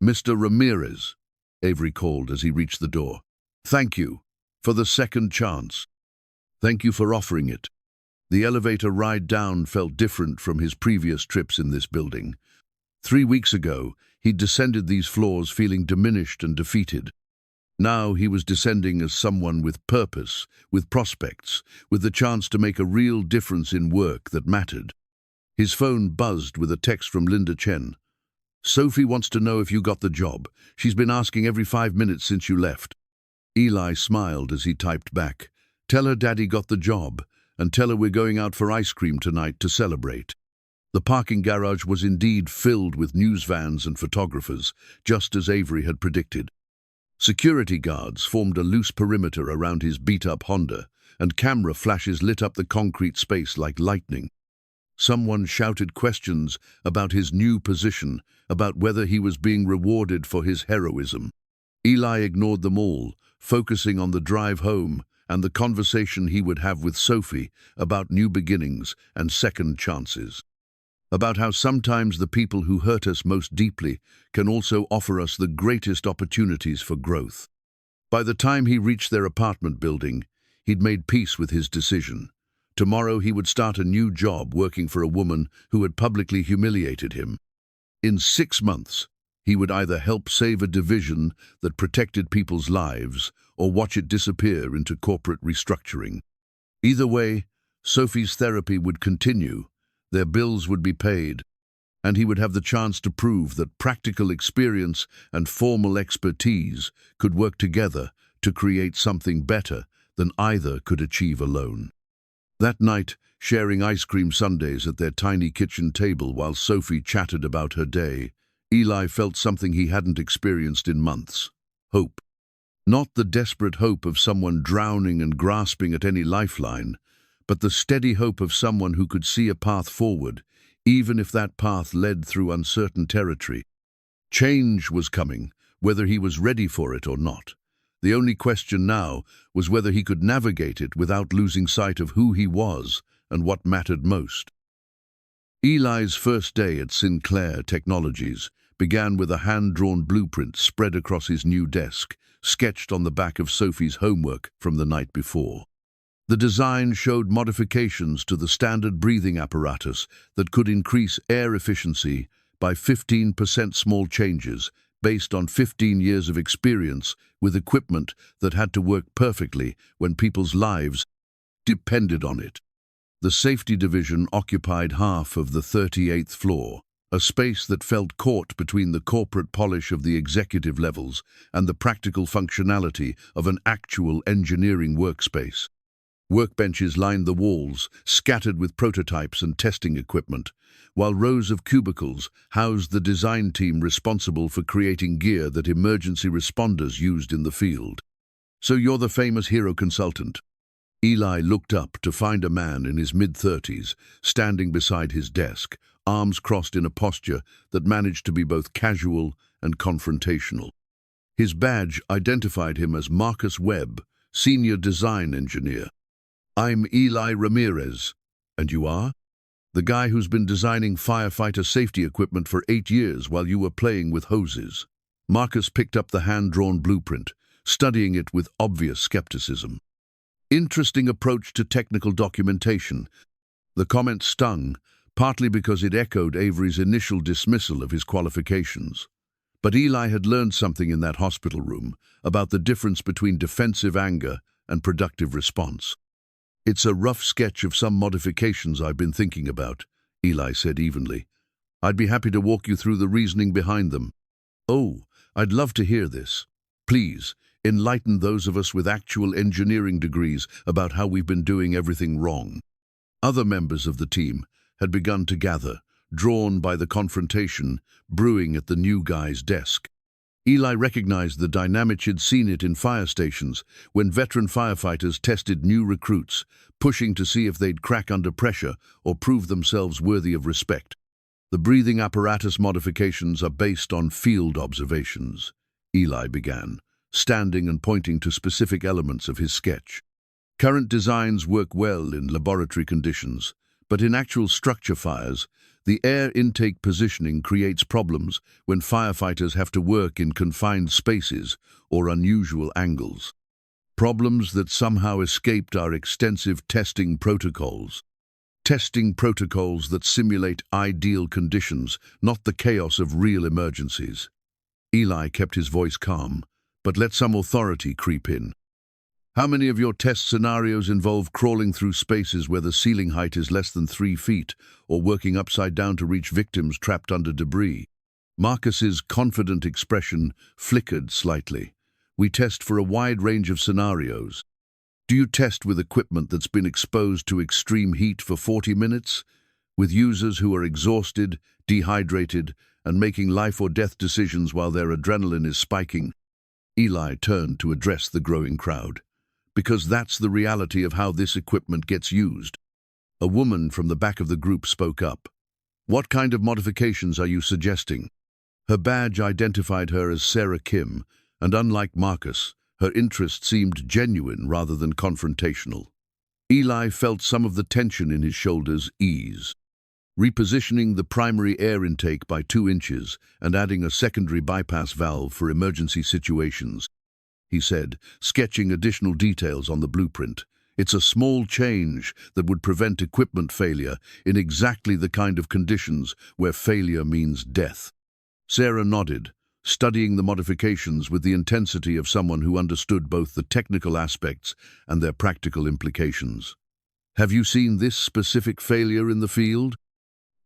"Mr. Ramirez," Avery called as he reached the door. "Thank you for the second chance. Thank you for offering it." The elevator ride down felt different from his previous trips in this building. 3 weeks ago, he'd descended these floors feeling diminished and defeated. Now he was descending as someone with purpose, with prospects, with the chance to make a real difference in work that mattered. His phone buzzed with a text from Linda Chen. "Sophie wants to know if you got the job. She's been asking every 5 minutes since you left." Eli smiled as he typed back, "Tell her Daddy got the job, and tell her we're going out for ice cream tonight to celebrate." The parking garage was indeed filled with news vans and photographers, just as Avery had predicted. Security guards formed a loose perimeter around his beat-up Honda, and camera flashes lit up the concrete space like lightning. Someone shouted questions about his new position, about whether he was being rewarded for his heroism. Eli ignored them all, focusing on the drive home and the conversation he would have with Sophie about new beginnings and second chances. About how sometimes the people who hurt us most deeply can also offer us the greatest opportunities for growth. By the time he reached their apartment building, he'd made peace with his decision. Tomorrow he would start a new job working for a woman who had publicly humiliated him. In 6 months, he would either help save a division that protected people's lives or watch it disappear into corporate restructuring. Either way, Sophie's therapy would continue, their bills would be paid, and he would have the chance to prove that practical experience and formal expertise could work together to create something better than either could achieve alone. That night, sharing ice cream sundaes at their tiny kitchen table while Sophie chatted about her day, Eli felt something he hadn't experienced in months: hope. Not the desperate hope of someone drowning and grasping at any lifeline, but the steady hope of someone who could see a path forward, even if that path led through uncertain territory. Change was coming, whether he was ready for it or not. The only question now was whether he could navigate it without losing sight of who he was and what mattered most. Eli's first day at Sinclair Technologies began with a hand-drawn blueprint spread across his new desk, sketched on the back of Sophie's homework from the night before. The design showed modifications to the standard breathing apparatus that could increase air efficiency by 15%, small changes based on 15 years of experience with equipment that had to work perfectly when people's lives depended on it. The safety division occupied half of the 38th floor, a space that felt caught between the corporate polish of the executive levels and the practical functionality of an actual engineering workspace. Workbenches lined the walls, scattered with prototypes and testing equipment, while rows of cubicles housed the design team responsible for creating gear that emergency responders used in the field. "So you're the famous hero consultant." Eli looked up to find a man in his mid-30s standing beside his desk, arms crossed in a posture that managed to be both casual and confrontational. His badge identified him as Marcus Webb, Senior Design Engineer. "I'm Eli Ramirez." "And you are?" "The guy who's been designing firefighter safety equipment for 8 years while you were playing with hoses." Marcus picked up the hand-drawn blueprint, studying it with obvious skepticism. Interesting approach to technical documentation. The comment stung, partly because it echoed Avery's initial dismissal of his qualifications. But Eli had learned something in that hospital room about the difference between defensive anger and productive response. "It's a rough sketch of some modifications I've been thinking about," Eli said evenly. "I'd be happy to walk you through the reasoning behind them." "Oh, I'd love to hear this. Please, enlighten those of us with actual engineering degrees about how we've been doing everything wrong." Other members of the team had begun to gather, drawn by the confrontation brewing at the new guy's desk. Eli recognized the dynamic he'd seen it in fire stations when veteran firefighters tested new recruits, pushing to see if they'd crack under pressure or prove themselves worthy of respect. "The breathing apparatus modifications are based on field observations," Eli began, standing and pointing to specific elements of his sketch. "Current designs work well in laboratory conditions, but in actual structure fires, the air intake positioning creates problems when firefighters have to work in confined spaces or unusual angles. Problems that somehow escaped our extensive testing protocols. Testing protocols that simulate ideal conditions, not the chaos of real emergencies." Eli kept his voice calm, but let some authority creep in. "How many of your test scenarios involve crawling through spaces where the ceiling height is less than 3 feet or working upside down to reach victims trapped under debris?" Marcus's confident expression flickered slightly. "We test for a wide range of scenarios." "Do you test with equipment that's been exposed to extreme heat for 40 minutes? With users who are exhausted, dehydrated, and making life or death decisions while their adrenaline is spiking?" Eli turned to address the growing crowd. "Because that's the reality of how this equipment gets used." A woman from the back of the group spoke up. "What kind of modifications are you suggesting?" Her badge identified her as Sarah Kim, and unlike Marcus, her interest seemed genuine rather than confrontational. Eli felt some of the tension in his shoulders ease. "Repositioning the primary air intake by 2 inches and adding a secondary bypass valve for emergency situations," he said, sketching additional details on the blueprint. "It's a small change that would prevent equipment failure in exactly the kind of conditions where failure means death." Sarah nodded, studying the modifications with the intensity of someone who understood both the technical aspects and their practical implications. "Have you seen this specific failure in the field?"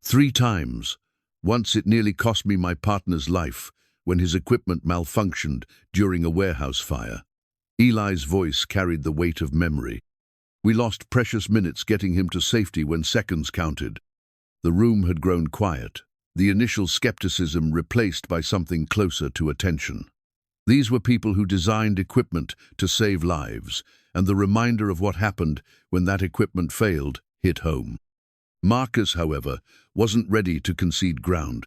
"3 times. Once it nearly cost me my partner's life when his equipment malfunctioned during a warehouse fire." Eli's voice carried the weight of memory. "We lost precious minutes getting him to safety when seconds counted." The room had grown quiet, the initial skepticism replaced by something closer to attention. These were people who designed equipment to save lives, and the reminder of what happened when that equipment failed hit home. Marcus, however, wasn't ready to concede ground.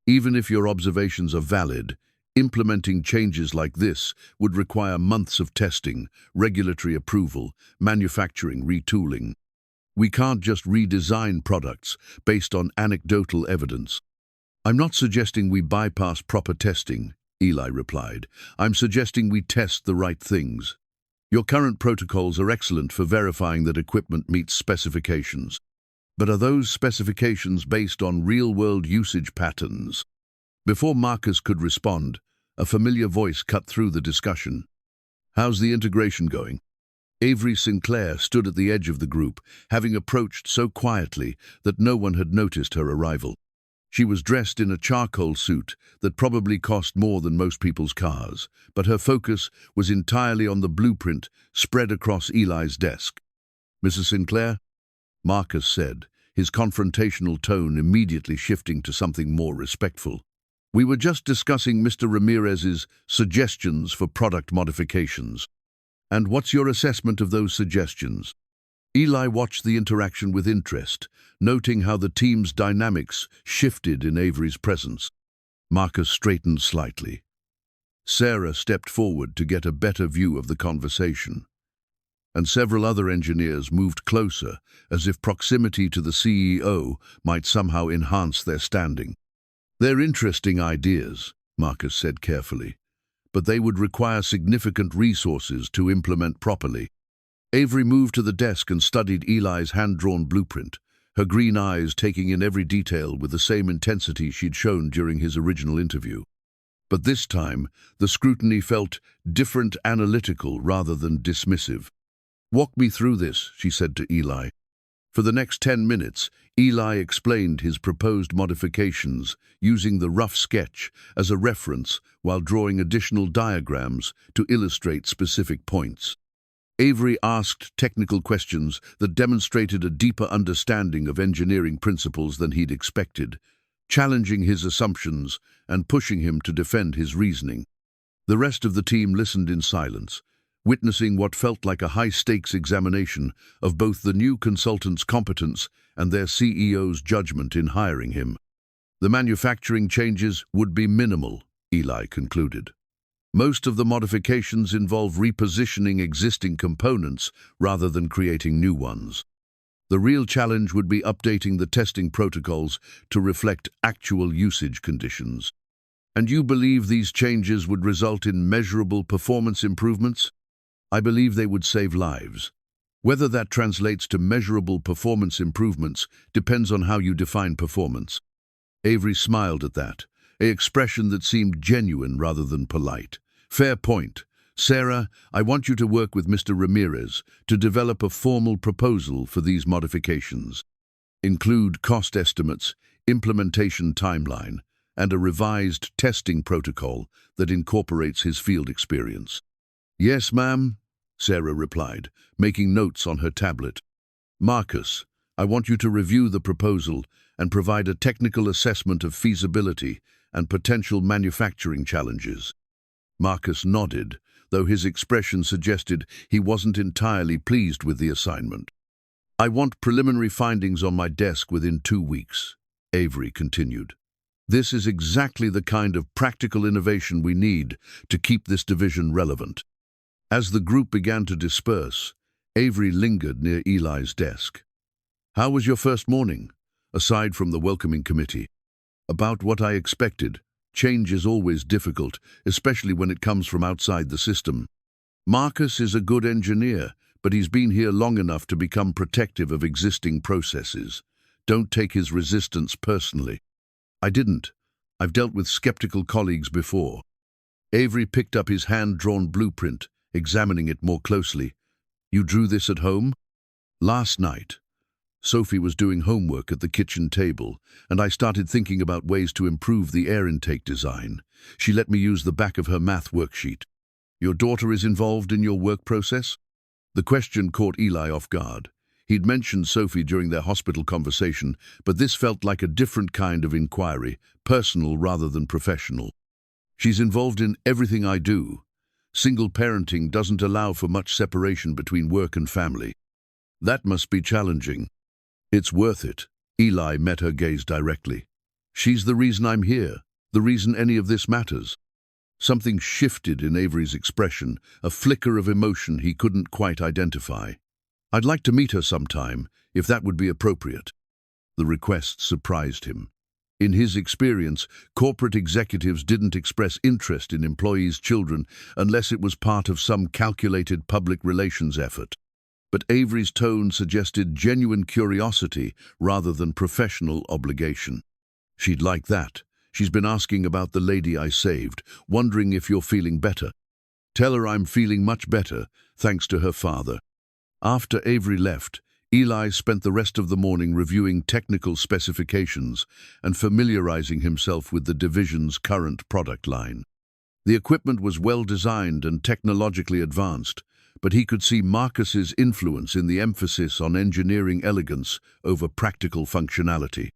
"Even if your observations are valid, implementing changes like this would require months of testing, regulatory approval, manufacturing retooling. We can't just redesign products based on anecdotal evidence." "I'm not suggesting we bypass proper testing," Eli replied. "I'm suggesting we test the right things. Your current protocols are excellent for verifying that equipment meets specifications. But are those specifications based on real-world usage patterns?" Before Marcus could respond, a familiar voice cut through the discussion. "How's the integration going?" Avery Sinclair stood at the edge of the group, having approached so quietly that no one had noticed her arrival. She was dressed in a charcoal suit that probably cost more than most people's cars, but her focus was entirely on the blueprint spread across Eli's desk. "Mrs. Sinclair?" Marcus said, his confrontational tone immediately shifting to something more respectful. "We were just discussing Mr. Ramirez's suggestions for product modifications. And what's your assessment of those suggestions?" Eli watched the interaction with interest, noting how the team's dynamics shifted in Avery's presence. Marcus straightened slightly. Sarah stepped forward to get a better view of the conversation, and several other engineers moved closer, as if proximity to the CEO might somehow enhance their standing. "They're interesting ideas," Marcus said carefully, "but they would require significant resources to implement properly." Avery moved to the desk and studied Eli's hand-drawn blueprint, her green eyes taking in every detail with the same intensity she'd shown during his original interview. But this time, the scrutiny felt different, analytical rather than dismissive. "Walk me through this," she said to Eli. For the next 10 minutes, Eli explained his proposed modifications, using the rough sketch as a reference while drawing additional diagrams to illustrate specific points. Avery asked technical questions that demonstrated a deeper understanding of engineering principles than he'd expected, challenging his assumptions and pushing him to defend his reasoning. The rest of the team listened in silence, witnessing what felt like a high-stakes examination of both the new consultant's competence and their CEO's judgment in hiring him. The manufacturing changes would be minimal, Eli concluded. Most of the modifications involve repositioning existing components rather than creating new ones. The real challenge would be updating the testing protocols to reflect actual usage conditions. And you believe these changes would result in measurable performance improvements? I believe they would save lives. Whether that translates to measurable performance improvements depends on how you define performance. Avery smiled at that, an expression that seemed genuine rather than polite. Fair point. Sarah, I want you to work with Mr. Ramirez to develop a formal proposal for these modifications. Include cost estimates, implementation timeline, and a revised testing protocol that incorporates his field experience. Yes, ma'am, Sarah replied, making notes on her tablet. Marcus, I want you to review the proposal and provide a technical assessment of feasibility and potential manufacturing challenges. Marcus nodded, though his expression suggested he wasn't entirely pleased with the assignment. I want preliminary findings on my desk within 2 weeks, Avery continued. This is exactly the kind of practical innovation we need to keep this division relevant. As the group began to disperse, Avery lingered near Eli's desk. How was your first morning, aside from the welcoming committee? About what I expected. Change is always difficult, especially when it comes from outside the system. Marcus is a good engineer, but he's been here long enough to become protective of existing processes. Don't take his resistance personally. I didn't. I've dealt with skeptical colleagues before. Avery picked up his hand-drawn blueprint, examining it more closely. You drew this at home? Last night. Sophie was doing homework at the kitchen table, and I started thinking about ways to improve the air intake design. She let me use the back of her math worksheet. Your daughter is involved in your work process? The question caught Eli off guard. He'd mentioned Sophie during their hospital conversation, but this felt like a different kind of inquiry, personal rather than professional. She's involved in everything I do. Single parenting doesn't allow for much separation between work and family. That must be challenging. It's worth it. Eli met her gaze directly. She's the reason I'm here, the reason any of this matters. Something shifted in Avery's expression, a flicker of emotion he couldn't quite identify. I'd like to meet her sometime, if that would be appropriate. The request surprised him. In his experience, corporate executives didn't express interest in employees' children unless it was part of some calculated public relations effort. But Avery's tone suggested genuine curiosity rather than professional obligation. She'd like that. She's been asking about the lady I saved, wondering if you're feeling better. Tell her I'm feeling much better, thanks to her father. After Avery left, Eli spent the rest of the morning reviewing technical specifications and familiarizing himself with the division's current product line. The equipment was well designed and technologically advanced, but he could see Marcus's influence in the emphasis on engineering elegance over practical functionality.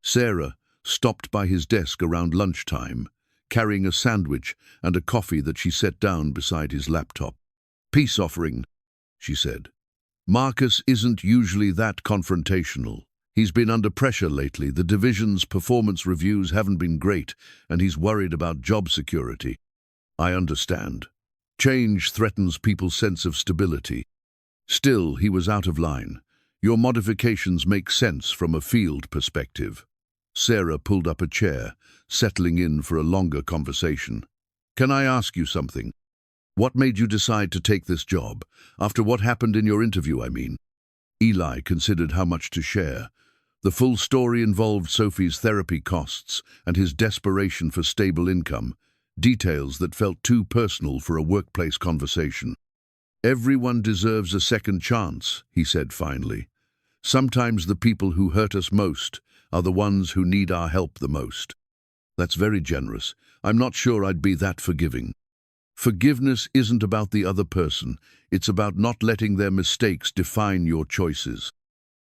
Sarah stopped by his desk around lunchtime, carrying a sandwich and a coffee that she set down beside his laptop. Peace offering, she said. Marcus isn't usually that confrontational. He's been under pressure lately. The division's performance reviews haven't been great, and he's worried about job security. I understand. Change threatens people's sense of stability. Still, he was out of line. Your modifications make sense from a field perspective. Sarah pulled up a chair, settling in for a longer conversation. Can I ask you something? What made you decide to take this job? After what happened in your interview, I mean. Eli considered how much to share. The full story involved Sophie's therapy costs and his desperation for stable income, details that felt too personal for a workplace conversation. "Everyone deserves a second chance," he said finally. "Sometimes the people who hurt us most are the ones who need our help the most." That's very generous. I'm not sure I'd be that forgiving. Forgiveness isn't about the other person. It's about not letting their mistakes define your choices.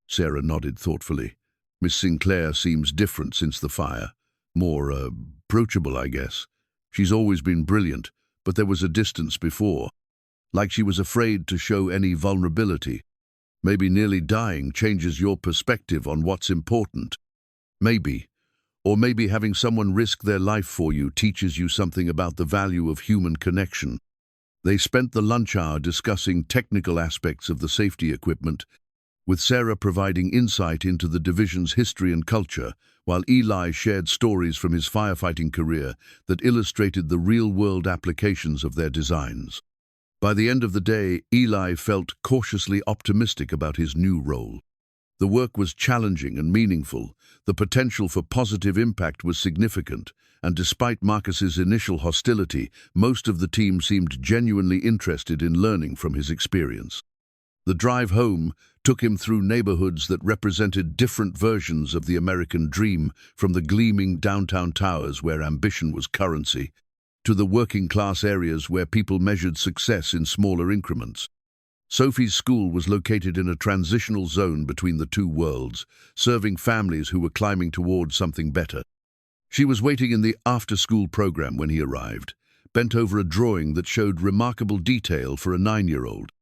Sarah nodded thoughtfully. Miss Sinclair seems different since the fire. More, approachable, I guess. She's always been brilliant, but there was a distance before. Like she was afraid to show any vulnerability. Maybe nearly dying changes your perspective on what's important. Maybe. Or maybe having someone risk their life for you teaches you something about the value of human connection. They spent the lunch hour discussing technical aspects of the safety equipment, with Sarah providing insight into the division's history and culture, while Eli shared stories from his firefighting career that illustrated the real-world applications of their designs. By the end of the day, Eli felt cautiously optimistic about his new role. The work was challenging and meaningful, the potential for positive impact was significant, and despite Marcus's initial hostility, most of the team seemed genuinely interested in learning from his experience. The drive home took him through neighborhoods that represented different versions of the American dream, from the gleaming downtown towers where ambition was currency, to the working-class areas where people measured success in smaller increments. Sophie's school was located in a transitional zone between the two worlds, serving families who were climbing towards something better. She was waiting in the after-school program when he arrived, bent over a drawing that showed remarkable detail for a 9-year-old.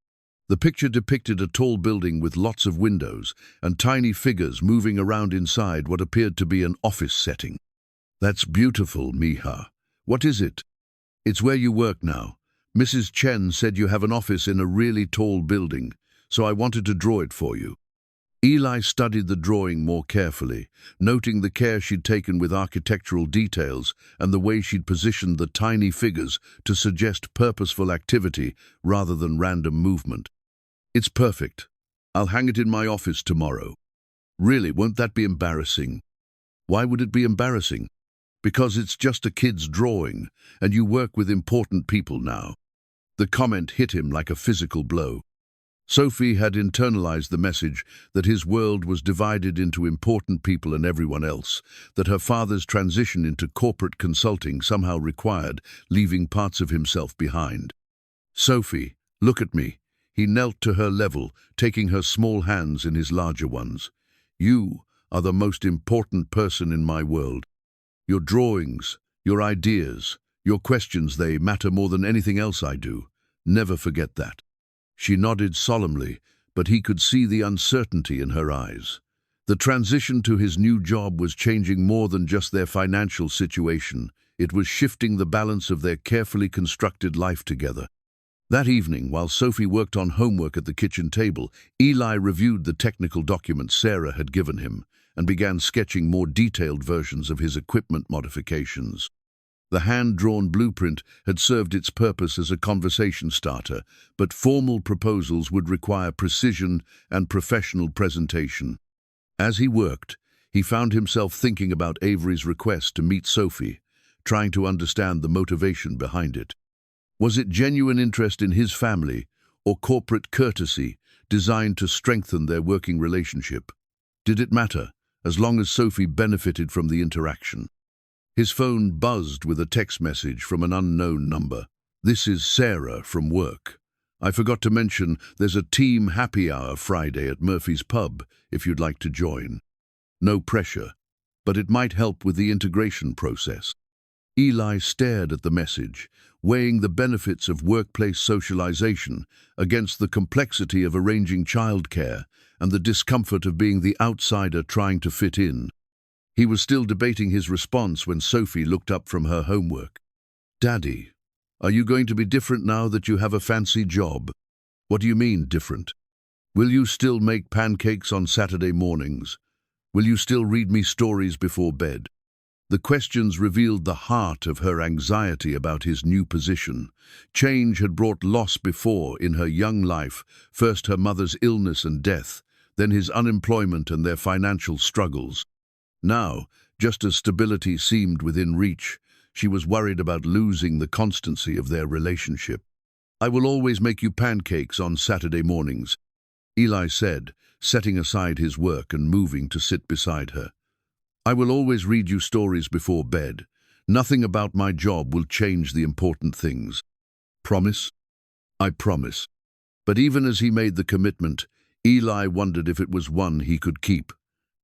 The picture depicted a tall building with lots of windows and tiny figures moving around inside what appeared to be an office setting. "That's beautiful, Mija. What is it?" "It's where you work now. Mrs. Chen said you have an office in a really tall building, so I wanted to draw it for you." Eli studied the drawing more carefully, noting the care she'd taken with architectural details and the way she'd positioned the tiny figures to suggest purposeful activity rather than random movement. "It's perfect. I'll hang it in my office tomorrow." "Really, won't that be embarrassing?" "Why would it be embarrassing?" "Because it's just a kid's drawing, and you work with important people now." The comment hit him like a physical blow. Sophie had internalized the message that his world was divided into important people and everyone else, that her father's transition into corporate consulting somehow required leaving parts of himself behind. "Sophie, look at me." He knelt to her level, taking her small hands in his larger ones. "You are the most important person in my world. Your drawings, your ideas, your questions, they matter more than anything else I do. Never forget that." She nodded solemnly, but he could see the uncertainty in her eyes. The transition to his new job was changing more than just their financial situation. It was shifting the balance of their carefully constructed life together. That evening, while Sophie worked on homework at the kitchen table, Eli reviewed the technical documents Sarah had given him and began sketching more detailed versions of his equipment modifications. The hand-drawn blueprint had served its purpose as a conversation starter, but formal proposals would require precision and professional presentation. As he worked, he found himself thinking about Avery's request to meet Sophie, trying to understand the motivation behind it. Was it genuine interest in his family, or corporate courtesy designed to strengthen their working relationship? Did it matter, as long as Sophie benefited from the interaction? His phone buzzed with a text message from an unknown number. "This is Sarah from work. I forgot to mention there's a team happy hour Friday at Murphy's Pub if you'd like to join. No pressure, but it might help with the integration process." Eli stared at the message, weighing the benefits of workplace socialization against the complexity of arranging childcare and the discomfort of being the outsider trying to fit in. He was still debating his response when Sophie looked up from her homework. "Daddy, are you going to be different now that you have a fancy job?" "What do you mean, different?" "Will you still make pancakes on Saturday mornings? Will you still read me stories before bed?" The questions revealed the heart of her anxiety about his new position. Change had brought loss before in her young life, first her mother's illness and death, then his unemployment and their financial struggles. Now, just as stability seemed within reach, she was worried about losing the constancy of their relationship. "I will always make you pancakes on Saturday mornings," Eli said, setting aside his work and moving to sit beside her. "I will always read you stories before bed. Nothing about my job will change the important things." "Promise?" "I promise." But even as he made the commitment, Eli wondered if it was one he could keep.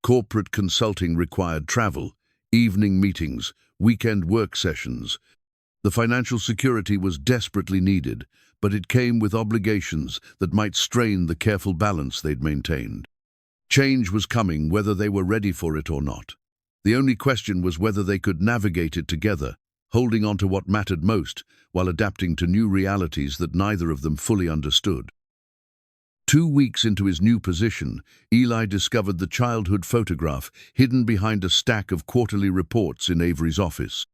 Corporate consulting required travel, evening meetings, weekend work sessions. The financial security was desperately needed, but it came with obligations that might strain the careful balance they'd maintained. Change was coming, whether they were ready for it or not. The only question was whether they could navigate it together, holding on to what mattered most while adapting to new realities that neither of them fully understood. 2 weeks into his new position, Eli discovered the childhood photograph hidden behind a stack of quarterly reports in Avery's office.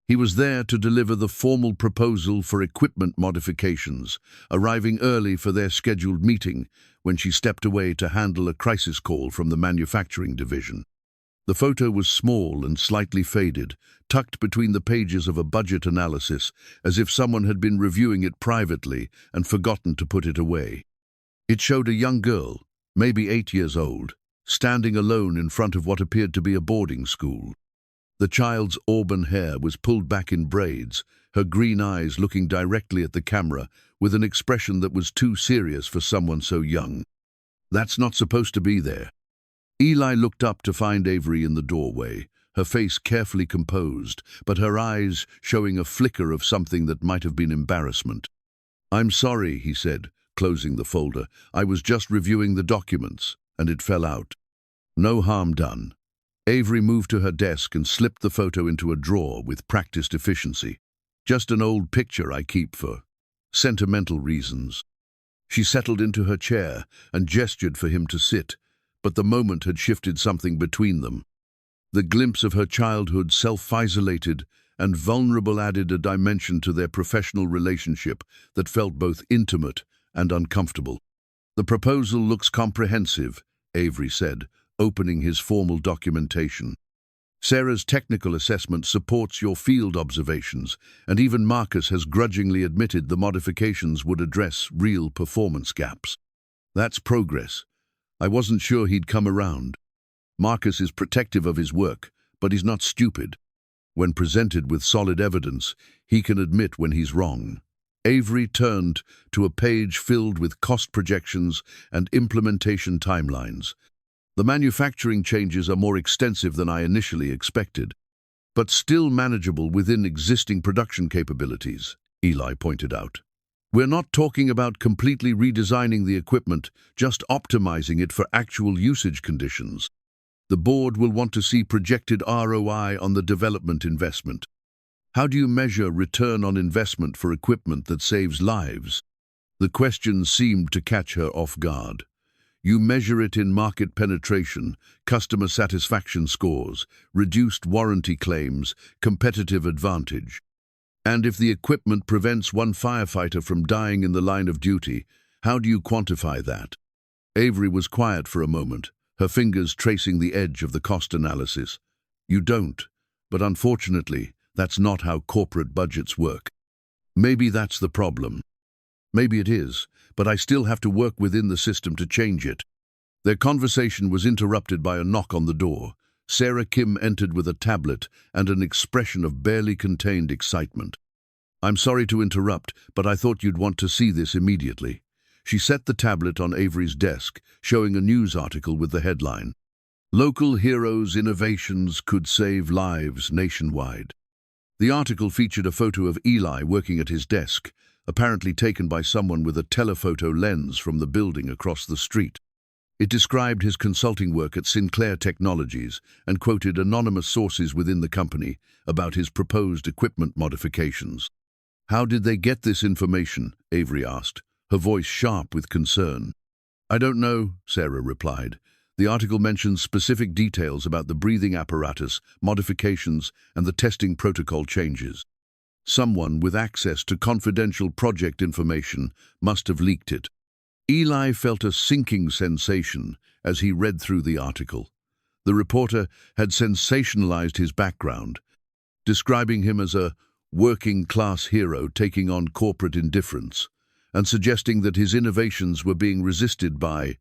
He was there to deliver the formal proposal for equipment modifications, arriving early for their scheduled meeting when she stepped away to handle a crisis call from the manufacturing division. The photo was small and slightly faded, tucked between the pages of a budget analysis, as if someone had been reviewing it privately and forgotten to put it away. It showed a young girl, maybe 8 years old, standing alone in front of what appeared to be a boarding school. The child's auburn hair was pulled back in braids, her green eyes looking directly at the camera with an expression that was too serious for someone so young. "That's not supposed to be there." Eli looked up to find Avery in the doorway, her face carefully composed, but her eyes showing a flicker of something that might have been embarrassment. "I'm sorry," he said, closing the folder. "I was just reviewing the documents, and it fell out." "No harm done." Avery moved to her desk and slipped the photo into a drawer with practiced efficiency. "Just an old picture I keep for sentimental reasons." She settled into her chair and gestured for him to sit, but the moment had shifted something between them. The glimpse of her childhood, self-isolated and vulnerable, added a dimension to their professional relationship that felt both intimate and uncomfortable. "The proposal looks comprehensive," Avery said, opening his formal documentation. "Sarah's technical assessment supports your field observations, and even Marcus has grudgingly admitted the modifications would address real performance gaps." "That's progress. I wasn't sure he'd come around." "Marcus is protective of his work, but he's not stupid. When presented with solid evidence, he can admit when he's wrong." Avery turned to a page filled with cost projections and implementation timelines. "The manufacturing changes are more extensive than I initially expected, but still manageable within existing production capabilities," Eli pointed out. "We're not talking about completely redesigning the equipment, just optimizing it for actual usage conditions. The board will want to see projected ROI on the development investment. How do you measure return on investment for equipment that saves lives?" The question seemed to catch her off guard. "You measure it in market penetration, customer satisfaction scores, reduced warranty claims, competitive advantage. And if the equipment prevents one firefighter from dying in the line of duty, how do you quantify that?" Avery was quiet for a moment, her fingers tracing the edge of the cost analysis. "You don't, but unfortunately, that's not how corporate budgets work." "Maybe that's the problem." "Maybe it is, but I still have to work within the system to change it." Their conversation was interrupted by a knock on the door. Sarah Kim entered with a tablet and an expression of barely contained excitement. "I'm sorry to interrupt, but I thought you'd want to see this immediately." She set the tablet on Avery's desk, showing a news article with the headline, "Local Heroes' Innovations Could Save Lives Nationwide." The article featured a photo of Eli working at his desk, apparently taken by someone with a telephoto lens from the building across the street. It described his consulting work at Sinclair Technologies and quoted anonymous sources within the company about his proposed equipment modifications. "How did they get this information?" Avery asked, her voice sharp with concern. "I don't know," Sarah replied. The article mentions specific details about the breathing apparatus, modifications, and the testing protocol changes. Someone with access to confidential project information must have leaked it. Eli felt a sinking sensation as he read through the article. The reporter had sensationalized his background, describing him as a working-class hero taking on corporate indifference, and suggesting that his innovations were being resisted by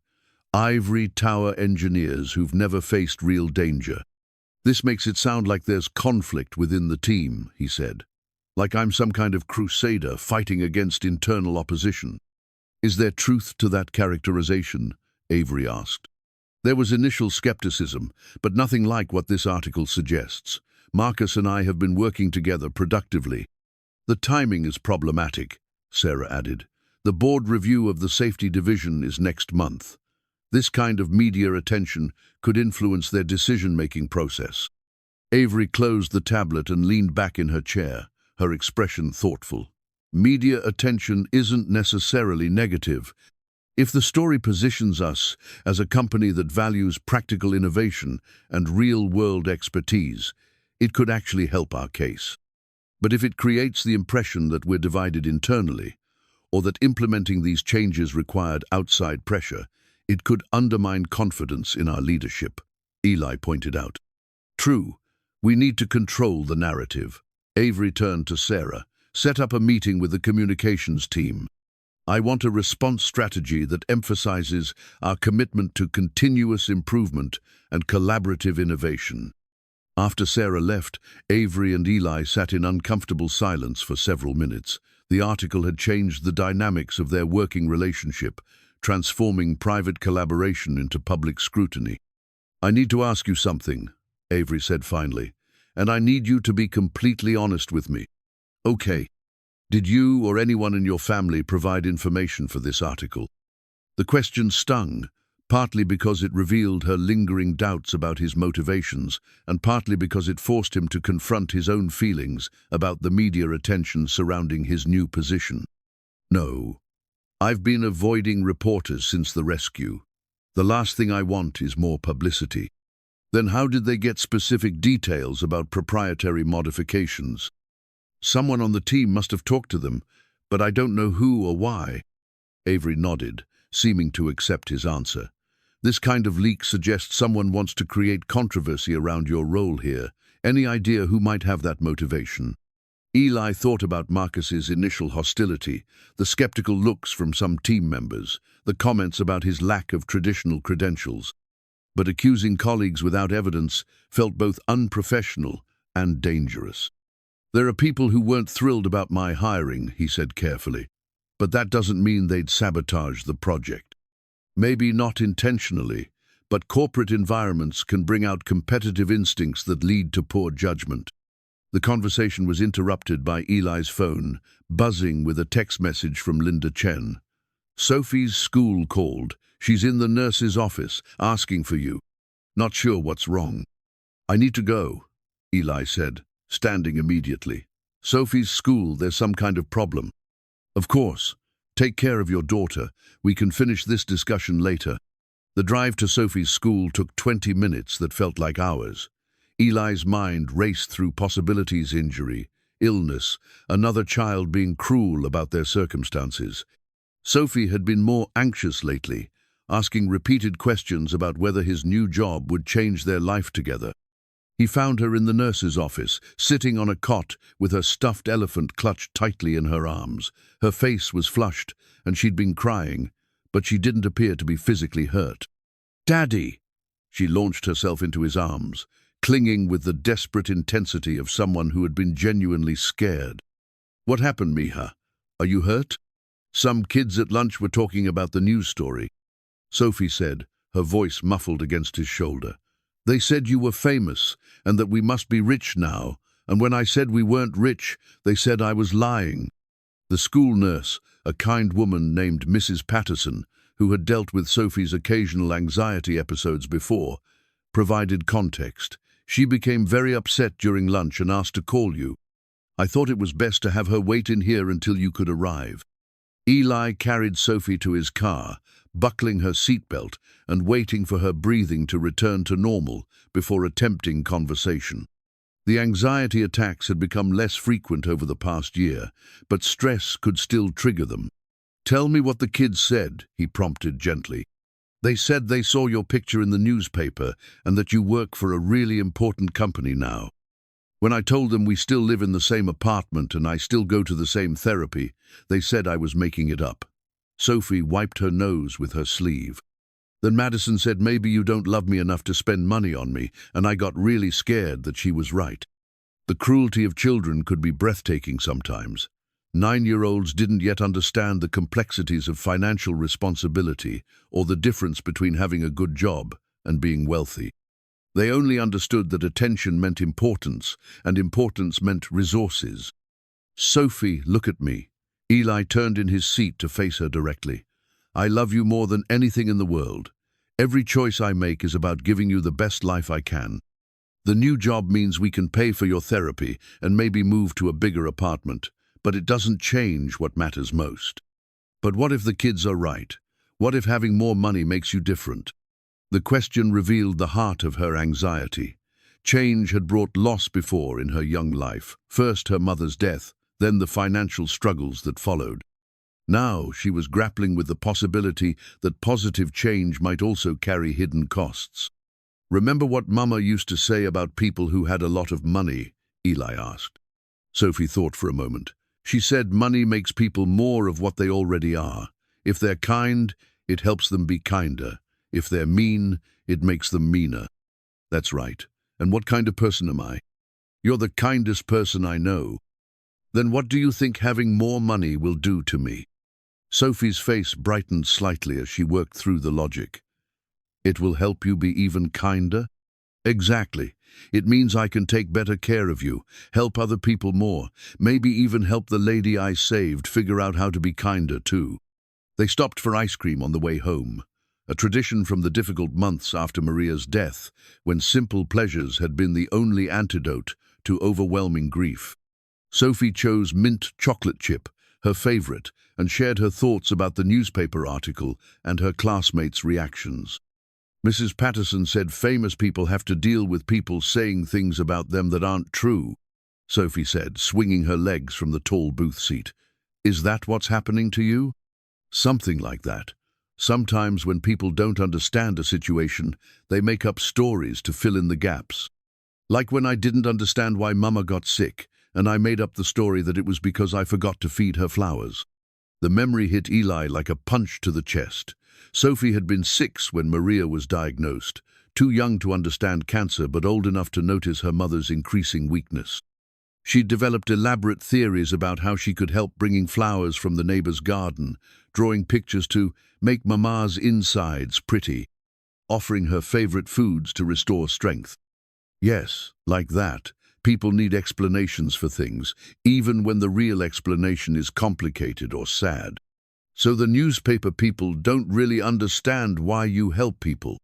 ivory tower engineers who've never faced real danger. "This makes it sound like there's conflict within the team," he said. "Like I'm some kind of crusader fighting against internal opposition." "Is there truth to that characterization?" Avery asked. There was initial skepticism, but nothing like what this article suggests. "Marcus and I have been working together productively." "The timing is problematic," Sarah added. "The board review of the safety division is next month. This kind of media attention could influence their decision-making process." Avery closed the tablet and leaned back in her chair, her expression thoughtful. "Media attention isn't necessarily negative. If the story positions us as a company that values practical innovation and real-world expertise, it could actually help our case. But if it creates the impression that we're divided internally, or that implementing these changes required outside pressure, it could undermine confidence in our leadership," Eli pointed out. "True, we need to control the narrative." Avery turned to Sarah. "Set up a meeting with the communications team. I want a response strategy that emphasizes our commitment to continuous improvement and collaborative innovation." After Sarah left, Avery and Eli sat in uncomfortable silence for several minutes. The article had changed the dynamics of their working relationship, transforming private collaboration into public scrutiny. "I need to ask you something," Avery said finally, "and I need you to be completely honest with me." "Okay. Did you or anyone in your family provide information for this article?" The question stung, partly because it revealed her lingering doubts about his motivations, and partly because it forced him to confront his own feelings about the media attention surrounding his new position. "No. I've been avoiding reporters since the rescue. The last thing I want is more publicity." "Then how did they get specific details about proprietary modifications?" "Someone on the team must have talked to them, but I don't know who or why." Avery nodded, seeming to accept his answer. "This kind of leak suggests someone wants to create controversy around your role here. Any idea who might have that motivation?" Eli thought about Marcus's initial hostility, the skeptical looks from some team members, the comments about his lack of traditional credentials. But accusing colleagues without evidence felt both unprofessional and dangerous. "There are people who weren't thrilled about my hiring," he said carefully, "but that doesn't mean they'd sabotage the project. Maybe not intentionally, but corporate environments can bring out competitive instincts that lead to poor judgment." The conversation was interrupted by Eli's phone, buzzing with a text message from Linda Chen. "Sophie's school called. She's in the nurse's office, asking for you. Not sure what's wrong." "I need to go," Eli said, standing immediately. "Sophie's school, there's some kind of problem." "Of course. Take care of your daughter. We can finish this discussion later." The drive to Sophie's school took 20 minutes that felt like hours. Eli's mind raced through possibilities: injury, illness, another child being cruel about their circumstances. Sophie had been more anxious lately, asking repeated questions about whether his new job would change their life together. He found her in the nurse's office, sitting on a cot with her stuffed elephant clutched tightly in her arms. Her face was flushed, and she'd been crying, but she didn't appear to be physically hurt. "Daddy!" She launched herself into his arms, clinging with the desperate intensity of someone who had been genuinely scared. "What happened, Miha? Are you hurt?" "Some kids at lunch were talking about the news story," Sophie said, her voice muffled against his shoulder. "They said you were famous and that we must be rich now, and when I said we weren't rich, they said I was lying." The school nurse, a kind woman named Mrs. Patterson, who had dealt with Sophie's occasional anxiety episodes before, provided context. "She became very upset during lunch and asked to call you. I thought it was best to have her wait in here until you could arrive." Eli carried Sophie to his car, buckling her seatbelt and waiting for her breathing to return to normal before attempting conversation. The anxiety attacks had become less frequent over the past year, but stress could still trigger them. "Tell me what the kids said," he prompted gently. "They said they saw your picture in the newspaper and that you work for a really important company now. When I told them we still live in the same apartment and I still go to the same therapy, they said I was making it up." Sophie wiped her nose with her sleeve. "Then Madison said maybe you don't love me enough to spend money on me, and I got really scared that she was right." The cruelty of children could be breathtaking sometimes. 9-year-olds didn't yet understand the complexities of financial responsibility or the difference between having a good job and being wealthy. They only understood that attention meant importance, and importance meant resources. "Sophie, look at me." Eli turned in his seat to face her directly. "I love you more than anything in the world. Every choice I make is about giving you the best life I can. The new job means we can pay for your therapy and maybe move to a bigger apartment, but it doesn't change what matters most." "But what if the kids are right? What if having more money makes you different?" The question revealed the heart of her anxiety. Change had brought loss before in her young life, first her mother's death, then the financial struggles that followed. Now she was grappling with the possibility that positive change might also carry hidden costs. "Remember what Mama used to say about people who had a lot of money?" Eli asked. Sophie thought for a moment. "She said money makes people more of what they already are. If they're kind, it helps them be kinder. If they're mean, it makes them meaner." "That's right. And what kind of person am I?" "You're the kindest person I know." "Then what do you think having more money will do to me?" Sophie's face brightened slightly as she worked through the logic. "It will help you be even kinder?" "Exactly. It means I can take better care of you, help other people more, maybe even help the lady I saved figure out how to be kinder too." They stopped for ice cream on the way home, a tradition from the difficult months after Maria's death, when simple pleasures had been the only antidote to overwhelming grief. Sophie chose mint chocolate chip, her favorite, and shared her thoughts about the newspaper article and her classmates' reactions. "Mrs. Patterson said famous people have to deal with people saying things about them that aren't true," Sophie said, swinging her legs from the tall booth seat. "Is that what's happening to you?" "Something like that. Sometimes when people don't understand a situation, they make up stories to fill in the gaps. Like when I didn't understand why Mama got sick, and I made up the story that it was because I forgot to feed her flowers." The memory hit Eli like a punch to the chest. Sophie had been 6 when Maria was diagnosed, too young to understand cancer but old enough to notice her mother's increasing weakness. She'd developed elaborate theories about how she could help, bringing flowers from the neighbor's garden, drawing pictures to make Mama's insides pretty, offering her favorite foods to restore strength. Yes, like that. People need explanations for things, even when the real explanation is complicated or sad. So the newspaper people don't really understand why you help people.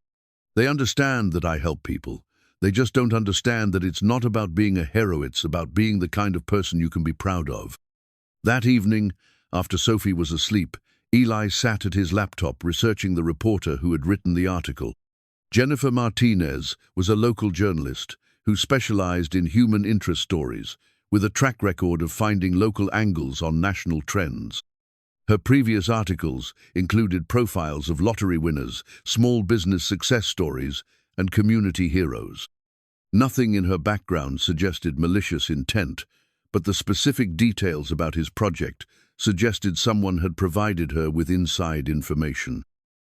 They understand that I help people. They just don't understand that it's not about being a hero, it's about being the kind of person you can be proud of. That evening, after Sophie was asleep, Eli sat at his laptop researching the reporter who had written the article. Jennifer Martinez was a local journalist who specialized in human interest stories, with a track record of finding local angles on national trends. Her previous articles included profiles of lottery winners, small business success stories, and community heroes. Nothing in her background suggested malicious intent, but the specific details about his project suggested someone had provided her with inside information.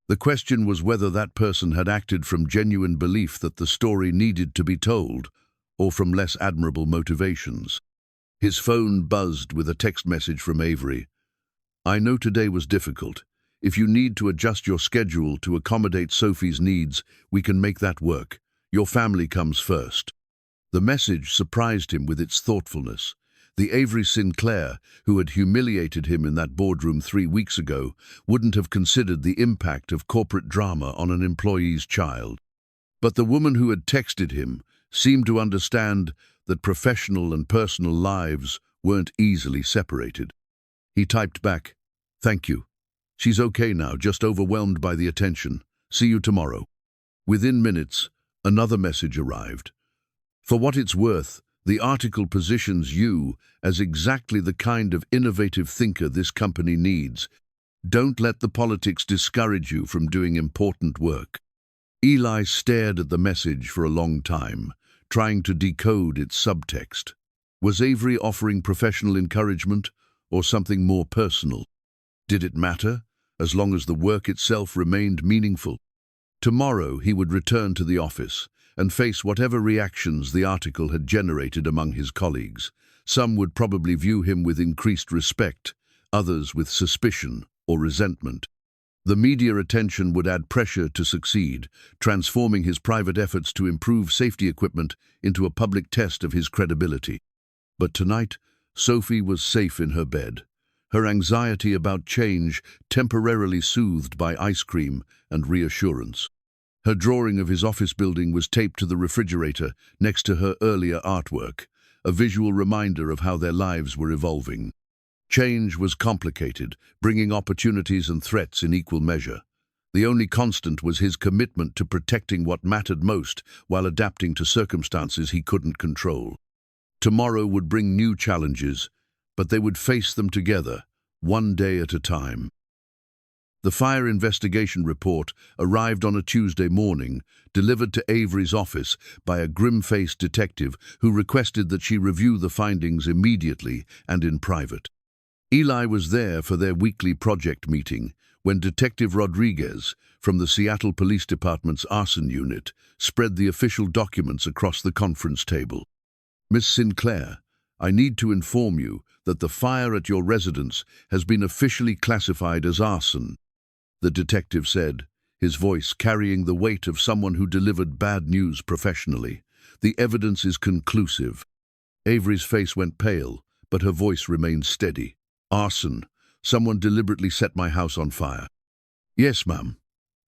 The question was whether that person had acted from genuine belief that the story needed to be told, or from less admirable motivations. His phone buzzed with a text message from Avery. "I know today was difficult. If you need to adjust your schedule to accommodate Sophie's needs, we can make that work. Your family comes first." The message surprised him with its thoughtfulness. The Avery Sinclair, who had humiliated him in that boardroom 3 weeks ago, wouldn't have considered the impact of corporate drama on an employee's child. But the woman who had texted him seemed to understand that professional and personal lives weren't easily separated. He typed back, "Thank you." She's okay now, just overwhelmed by the attention. See you tomorrow. Within minutes, another message arrived. For what it's worth, the article positions you as exactly the kind of innovative thinker this company needs. Don't let the politics discourage you from doing important work. Eli stared at the message for a long time, trying to decode its subtext. Was Avery offering professional encouragement or something more personal? Did it matter, as long as the work itself remained meaningful? Tomorrow he would return to the office and face whatever reactions the article had generated among his colleagues. Some would probably view him with increased respect, others with suspicion or resentment. The media attention would add pressure to succeed, transforming his private efforts to improve safety equipment into a public test of his credibility. But tonight, Sophie was safe in her bed, her anxiety about change temporarily soothed by ice cream and reassurance. Her drawing of his office building was taped to the refrigerator next to her earlier artwork, a visual reminder of how their lives were evolving. Change was complicated, bringing opportunities and threats in equal measure. The only constant was his commitment to protecting what mattered most while adapting to circumstances he couldn't control. Tomorrow would bring new challenges, but they would face them together, one day at a time. The fire investigation report arrived on a Tuesday morning, delivered to Avery's office by a grim-faced detective who requested that she review the findings immediately and in private. Eli was there for their weekly project meeting when Detective Rodriguez, from the Seattle Police Department's arson unit, spread the official documents across the conference table. Miss Sinclair, I need to inform you that the fire at your residence has been officially classified as arson, the detective said, his voice carrying the weight of someone who delivered bad news professionally. The evidence is conclusive. Avery's face went pale, but her voice remained steady. Arson. Someone deliberately set my house on fire. Yes, ma'am.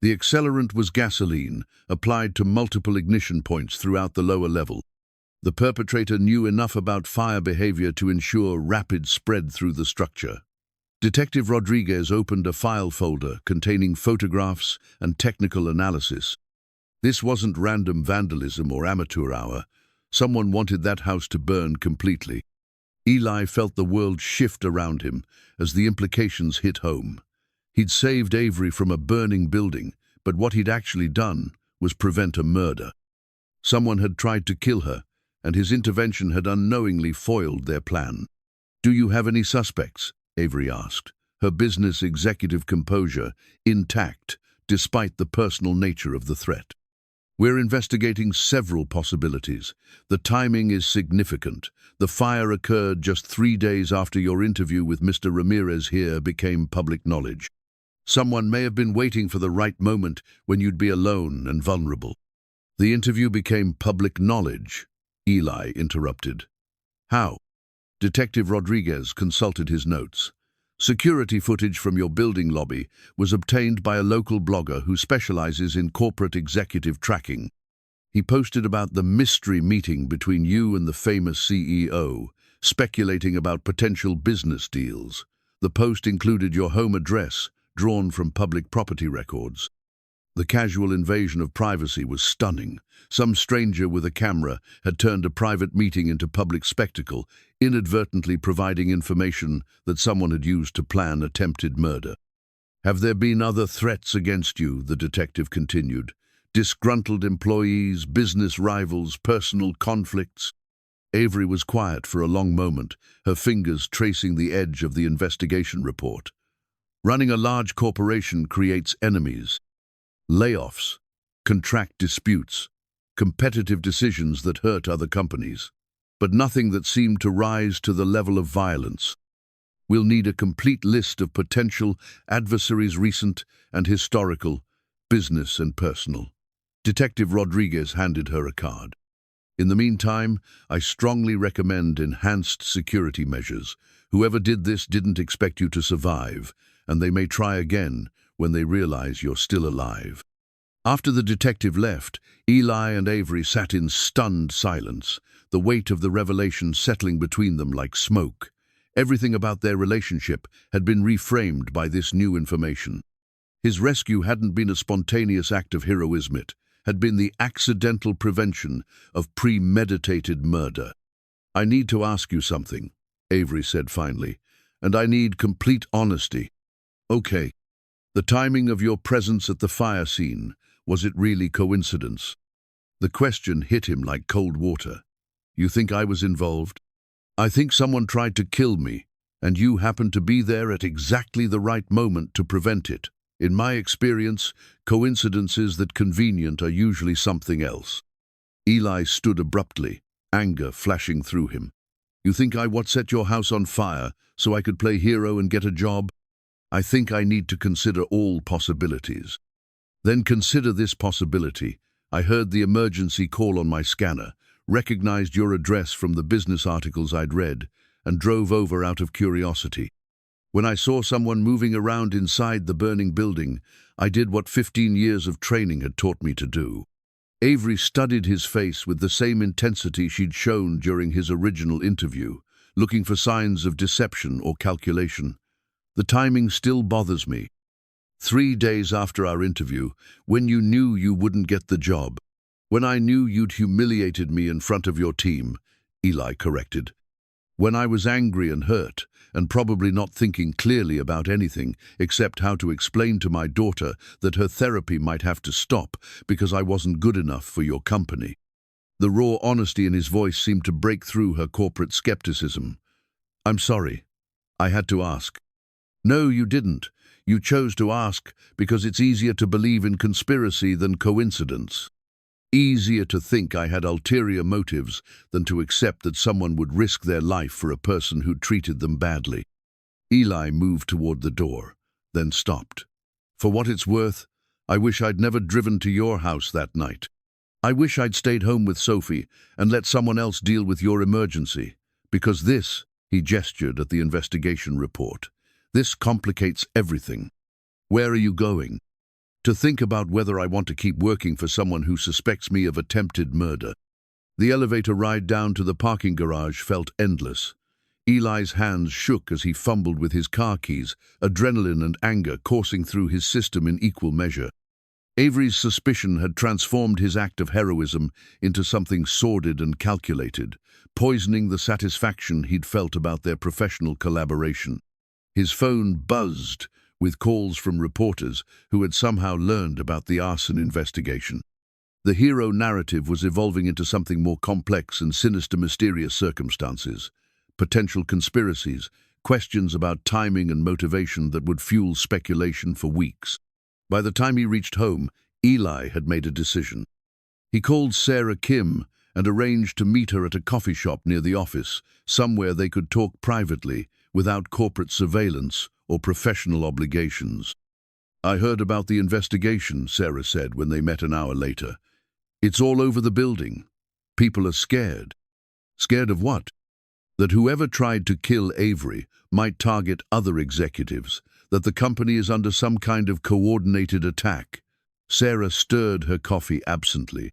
The accelerant was gasoline, applied to multiple ignition points throughout the lower level. The perpetrator knew enough about fire behavior to ensure rapid spread through the structure. Detective Rodriguez opened a file folder containing photographs and technical analysis. This wasn't random vandalism or amateur hour. Someone wanted that house to burn completely. Eli felt the world shift around him as the implications hit home. He'd saved Avery from a burning building, but what he'd actually done was prevent a murder. Someone had tried to kill her, and his intervention had unknowingly foiled their plan. Do you have any suspects? Avery asked, her business executive composure intact despite the personal nature of the threat. We're investigating several possibilities. The timing is significant. The fire occurred just 3 days after your interview with Mr. Ramirez here became public knowledge. Someone may have been waiting for the right moment when you'd be alone and vulnerable. The interview became public knowledge, Eli interrupted. How? Detective Rodriguez consulted his notes. Security footage from your building lobby was obtained by a local blogger who specializes in corporate executive tracking. He posted about the mystery meeting between you and the famous CEO, speculating about potential business deals. The post included your home address, drawn from public property records. The casual invasion of privacy was stunning. Some stranger with a camera had turned a private meeting into public spectacle, inadvertently providing information that someone had used to plan attempted murder. Have there been other threats against you? The detective continued. Disgruntled employees, business rivals, personal conflicts? Avery was quiet for a long moment, her fingers tracing the edge of the investigation report. Running a large corporation creates enemies. Layoffs, contract disputes, competitive decisions that hurt other companies, but nothing that seemed to rise to the level of violence. We'll need a complete list of potential adversaries, recent and historical, business and personal. Detective Rodriguez handed her a card. In the meantime, I strongly recommend enhanced security measures. Whoever did this didn't expect you to survive, and they may try again when they realize you're still alive. After the detective left, Eli and Avery sat in stunned silence, the weight of the revelation settling between them like smoke. Everything about their relationship had been reframed by this new information. His rescue hadn't been a spontaneous act of heroism, it had been the accidental prevention of premeditated murder. "I need to ask you something," Avery said finally, "and I need complete honesty." "Okay. The timing of your presence at the fire scene, was it really coincidence?" The question hit him like cold water. "You think I was involved?" "I think someone tried to kill me, and you happened to be there at exactly the right moment to prevent it. In my experience, coincidences that convenient are usually something else." Eli stood abruptly, anger flashing through him. "You think I set your house on fire so I could play hero and get a job? I think I need to consider all possibilities." "Then consider this possibility. I heard the emergency call on my scanner, recognized your address from the business articles I'd read, and drove over out of curiosity. When I saw someone moving around inside the burning building, I did what 15 years of training had taught me to do." Avery studied his face with the same intensity she'd shown during his original interview, looking for signs of deception or calculation. "The timing still bothers me. 3 days after our interview, when you knew you wouldn't get the job. When I knew you'd humiliated me in front of your team," Eli corrected. "When I was angry and hurt, and probably not thinking clearly about anything except how to explain to my daughter that her therapy might have to stop because I wasn't good enough for your company." The raw honesty in his voice seemed to break through her corporate skepticism. "I'm sorry. I had to ask." "No, you didn't. You chose to ask because it's easier to believe in conspiracy than coincidence. Easier to think I had ulterior motives than to accept that someone would risk their life for a person who treated them badly." Eli moved toward the door, then stopped. "For what it's worth, I wish I'd never driven to your house that night. I wish I'd stayed home with Sophie and let someone else deal with your emergency, because this," he gestured at the investigation report, "this complicates everything. Where are you going?" "To think about whether I want to keep working for someone who suspects me of attempted murder." The elevator ride down to the parking garage felt endless. Eli's hands shook as he fumbled with his car keys, adrenaline and anger coursing through his system in equal measure. Avery's suspicion had transformed his act of heroism into something sordid and calculated, poisoning the satisfaction he'd felt about their professional collaboration. His phone buzzed with calls from reporters who had somehow learned about the arson investigation. The hero narrative was evolving into something more complex and sinister, mysterious circumstances, potential conspiracies, questions about timing and motivation that would fuel speculation for weeks. By the time he reached home, Eli had made a decision. He called Sarah Kim and arranged to meet her at a coffee shop near the office, somewhere they could talk privately, without corporate surveillance or professional obligations. "I heard about the investigation," Sarah said when they met an hour later. "It's all over the building. People are scared." "Scared of what?" "That whoever tried to kill Avery might target other executives, that the company is under some kind of coordinated attack." Sarah stirred her coffee absently.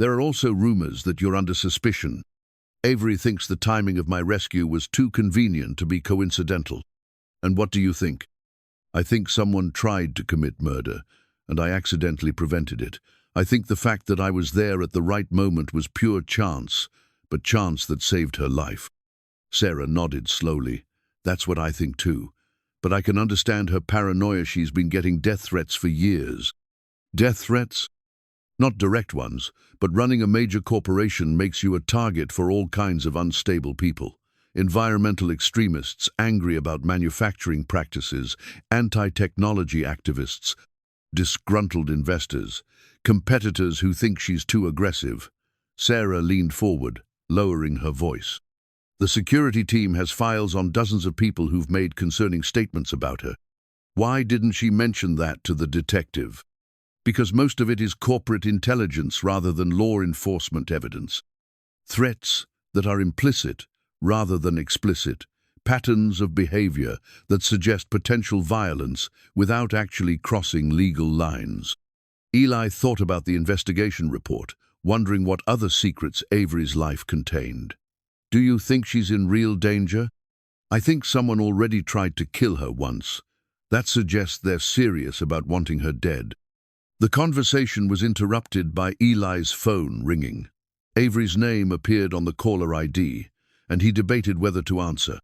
"There are also rumors that you're under suspicion. Avery thinks the timing of my rescue was too convenient to be coincidental." "And what do you think?" "I think someone tried to commit murder, and I accidentally prevented it. I think the fact that I was there at the right moment was pure chance, but chance that saved her life." Sarah nodded slowly. "That's what I think too. But I can understand her paranoia. She's been getting death threats for years." "Death threats?" "Not direct ones, but running a major corporation makes you a target for all kinds of unstable people. Environmental extremists angry about manufacturing practices, anti-technology activists, disgruntled investors, competitors who think she's too aggressive." Sarah leaned forward, lowering her voice. "The security team has files on dozens of people who've made concerning statements about her. Why didn't she mention that to the detective?" "Because most of it is corporate intelligence rather than law enforcement evidence. Threats that are implicit rather than explicit, patterns of behavior that suggest potential violence without actually crossing legal lines." Eli thought about the investigation report, wondering what other secrets Avery's life contained. "Do you think she's in real danger?" I think someone already tried to kill her once. That suggests they're serious about wanting her dead. The conversation was interrupted by Eli's phone ringing. Avery's name appeared on the caller ID, and he debated whether to answer.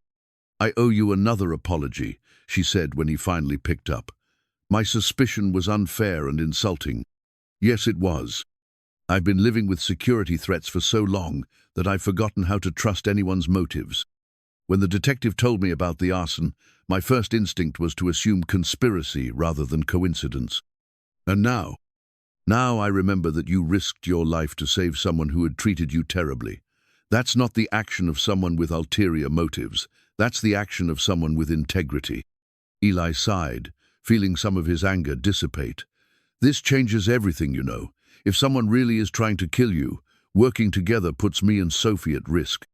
"I owe you another apology," she said when he finally picked up. "My suspicion was unfair and insulting." "Yes, it was. I've been living with security threats for so long that I've forgotten how to trust anyone's motives. When the detective told me about the arson, my first instinct was to assume conspiracy rather than coincidence. And now I remember that you risked your life to save someone who had treated you terribly. That's not the action of someone with ulterior motives. That's the action of someone with integrity." Eli sighed, feeling some of his anger dissipate. "This changes everything, you know. If someone really is trying to kill you, working together puts me and Sophie at risk."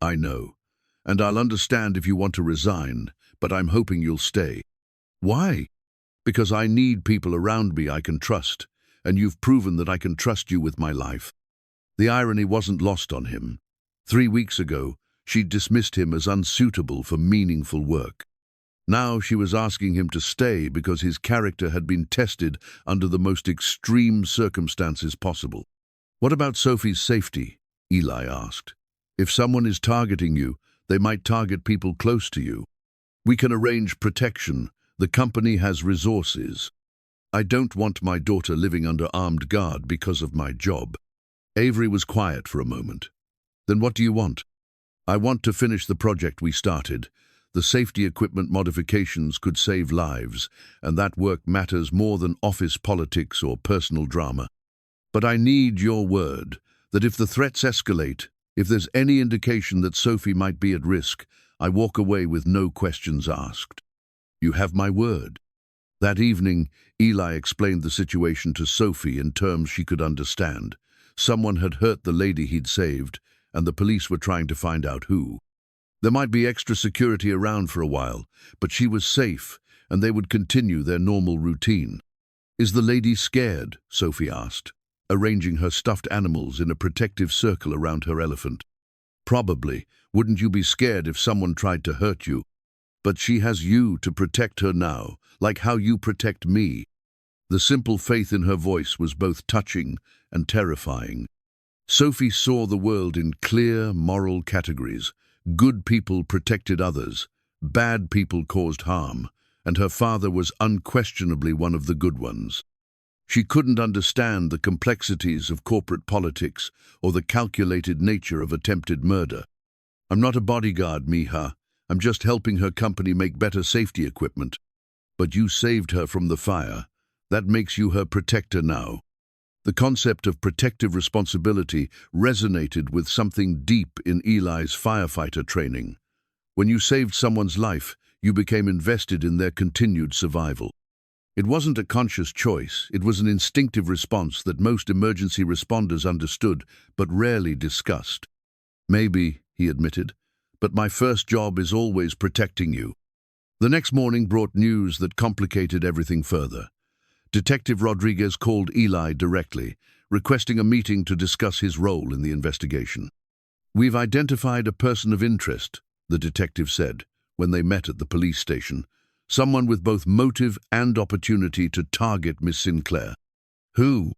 "I know. And I'll understand if you want to resign, but I'm hoping you'll stay." "Why?" "Because I need people around me I can trust, and you've proven that I can trust you with my life." The irony wasn't lost on him. 3 weeks ago, she'd dismissed him as unsuitable for meaningful work. Now she was asking him to stay because his character had been tested under the most extreme circumstances possible. "What about Sophie's safety?" Eli asked. "If someone is targeting you, they might target people close to you. We can arrange protection. The company has resources." "I don't want my daughter living under armed guard because of my job." Avery was quiet for a moment. "Then what do you want?" "I want to finish the project we started. The safety equipment modifications could save lives, and that work matters more than office politics or personal drama. But I need your word that if the threats escalate, if there's any indication that Sophie might be at risk, I walk away with no questions asked." "You have my word." That evening, Eli explained the situation to Sophie in terms she could understand. Someone had hurt the lady he'd saved, and the police were trying to find out who. There might be extra security around for a while, but she was safe, and they would continue their normal routine. "Is the lady scared?" Sophie asked, arranging her stuffed animals in a protective circle around her elephant. "Probably. Wouldn't you be scared if someone tried to hurt you? But she has you to protect her now, like how you protect me." The simple faith in her voice was both touching and terrifying. Sophie saw the world in clear, moral categories. Good people protected others, bad people caused harm, and her father was unquestionably one of the good ones. She couldn't understand the complexities of corporate politics or the calculated nature of attempted murder. "I'm not a bodyguard, Miha. I'm just helping her company make better safety equipment." "But you saved her from the fire. That makes you her protector now." The concept of protective responsibility resonated with something deep in Eli's firefighter training. When you saved someone's life, you became invested in their continued survival. It wasn't a conscious choice, it was an instinctive response that most emergency responders understood but rarely discussed. "Maybe," he admitted, "but my first job is always protecting you." The next morning brought news that complicated everything further. Detective Rodriguez called Eli directly, requesting a meeting to discuss his role in the investigation. "We've identified a person of interest," the detective said, when they met at the police station. "Someone with both motive and opportunity to target Miss Sinclair." "Who?"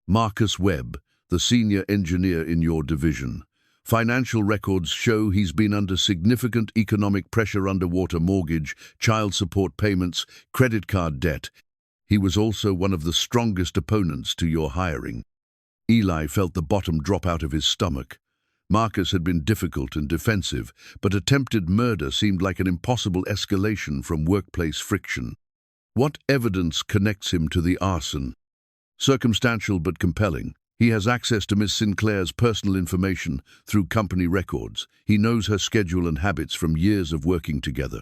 "Marcus Webb, the senior engineer in your division. Financial records show he's been under significant economic pressure: underwater mortgage, child support payments, credit card debt. He was also one of the strongest opponents to your hiring." Eli felt the bottom drop out of his stomach. Marcus had been difficult and defensive, but attempted murder seemed like an impossible escalation from workplace friction. "What evidence connects him to the arson?" "Circumstantial but compelling. He has access to Miss Sinclair's personal information through company records. He knows her schedule and habits from years of working together.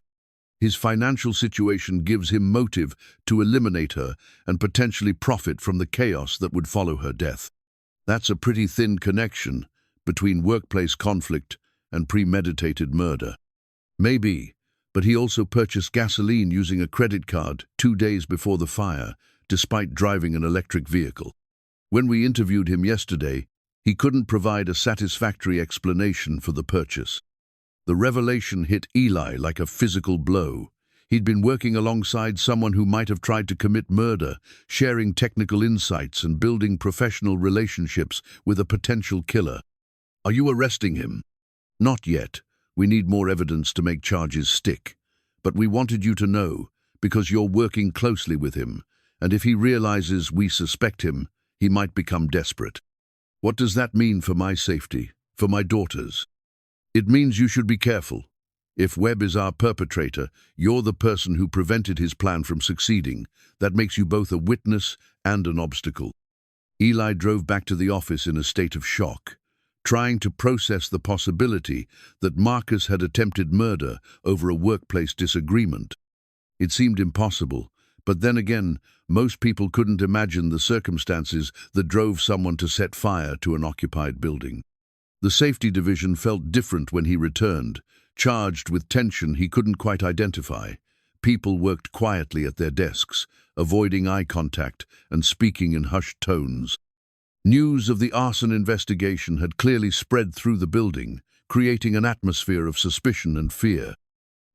His financial situation gives him motive to eliminate her and potentially profit from the chaos that would follow her death. That's a pretty thin connection between workplace conflict and premeditated murder." "Maybe, but he also purchased gasoline using a credit card 2 days before the fire, despite driving an electric vehicle. When we interviewed him yesterday, he couldn't provide a satisfactory explanation for the purchase." The revelation hit Eli like a physical blow. He'd been working alongside someone who might have tried to commit murder, sharing technical insights and building professional relationships with a potential killer. Are you arresting him? Not yet. We need more evidence to make charges stick. But we wanted you to know, because you're working closely with him, and if he realizes we suspect him, he might become desperate. What does that mean for my safety, for my daughter's? It means you should be careful. If Webb is our perpetrator, you're the person who prevented his plan from succeeding. That makes you both a witness and an obstacle. Eli drove back to the office in a state of shock, trying to process the possibility that Marcus had attempted murder over a workplace disagreement. It seemed impossible, but then again, most people couldn't imagine the circumstances that drove someone to set fire to an occupied building. The safety division felt different when he returned, charged with tension he couldn't quite identify. People worked quietly at their desks, avoiding eye contact and speaking in hushed tones. News of the arson investigation had clearly spread through the building, creating an atmosphere of suspicion and fear.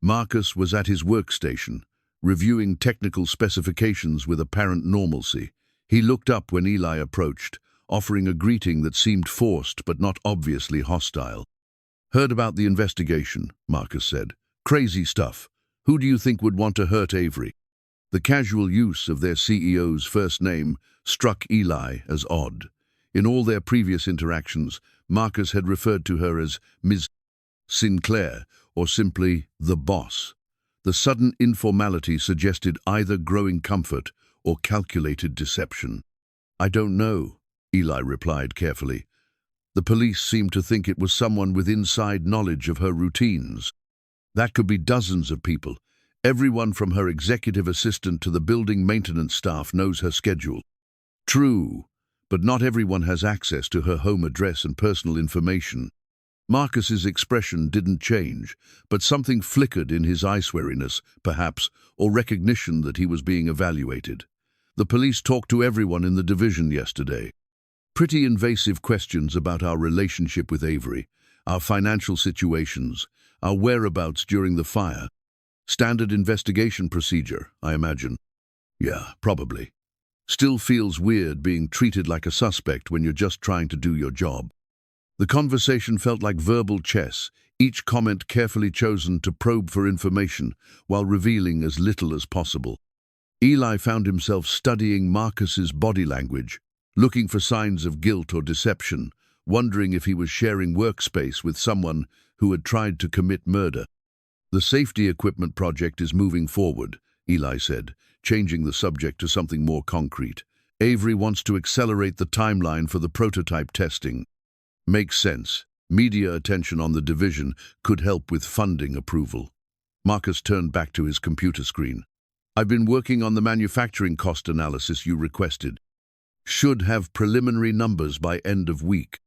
Marcus was at his workstation, reviewing technical specifications with apparent normalcy. He looked up when Eli approached, offering a greeting that seemed forced but not obviously hostile. "Heard about the investigation," Marcus said. "Crazy stuff. Who do you think would want to hurt Avery?" The casual use of their CEO's first name struck Eli as odd. In all their previous interactions, Marcus had referred to her as Ms. Sinclair, or simply the boss. The sudden informality suggested either growing comfort or calculated deception. "I don't know," Eli replied carefully. "The police seem to think it was someone with inside knowledge of her routines. That could be dozens of people. Everyone from her executive assistant to the building maintenance staff knows her schedule." "True, but not everyone has access to her home address and personal information." Marcus's expression didn't change, but something flickered in his eye-sweariness, perhaps, or recognition that he was being evaluated. "The police talked to everyone in the division yesterday. Pretty invasive questions about our relationship with Avery, our financial situations, our whereabouts during the fire. Standard investigation procedure, I imagine." "Yeah, probably. Still feels weird being treated like a suspect when you're just trying to do your job." The conversation felt like verbal chess, each comment carefully chosen to probe for information while revealing as little as possible. Eli found himself studying Marcus's body language, looking for signs of guilt or deception, wondering if he was sharing workspace with someone who had tried to commit murder. "The safety equipment project is moving forward," Eli said, changing the subject to something more concrete. "Avery wants to accelerate the timeline for the prototype testing." "Makes sense. Media attention on the division could help with funding approval." Marcus turned back to his computer screen. "I've been working on the manufacturing cost analysis you requested. Should have preliminary numbers by end of week."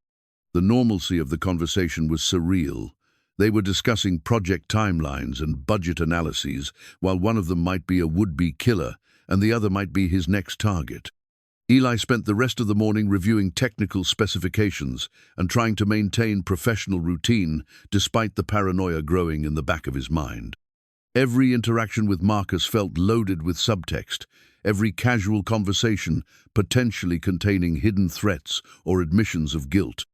The normalcy of the conversation was surreal. They were discussing project timelines and budget analyses, while one of them might be a would-be killer and the other might be his next target. Eli spent the rest of the morning reviewing technical specifications and trying to maintain professional routine despite the paranoia growing in the back of his mind. Every interaction with Marcus felt loaded with subtext, every casual conversation potentially containing hidden threats or admissions of guilt.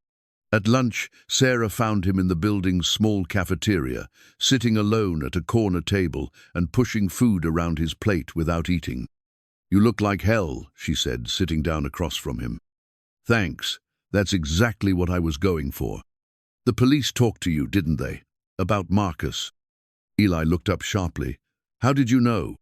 At lunch, Sarah found him in the building's small cafeteria, sitting alone at a corner table and pushing food around his plate without eating. "You look like hell," she said, sitting down across from him. "Thanks. That's exactly what I was going for." "The police talked to you, didn't they? About Marcus?" Eli looked up sharply. "How did you know?"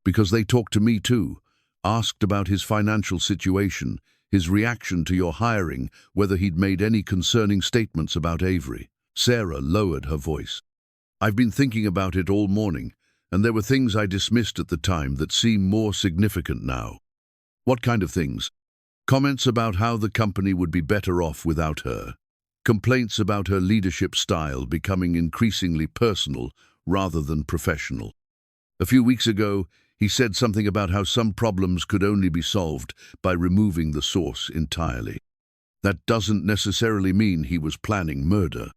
"Because they talked to me too. Asked about his financial situation, his reaction to your hiring, whether he'd made any concerning statements about Avery." Sarah lowered her voice. "I've been thinking about it all morning, and there were things I dismissed at the time that seem more significant now." "What kind of things?" "Comments about how the company would be better off without her. Complaints about her leadership style becoming increasingly personal rather than professional. A few weeks ago, he said something about how some problems could only be solved by removing the source entirely. That doesn't necessarily mean he was planning murder."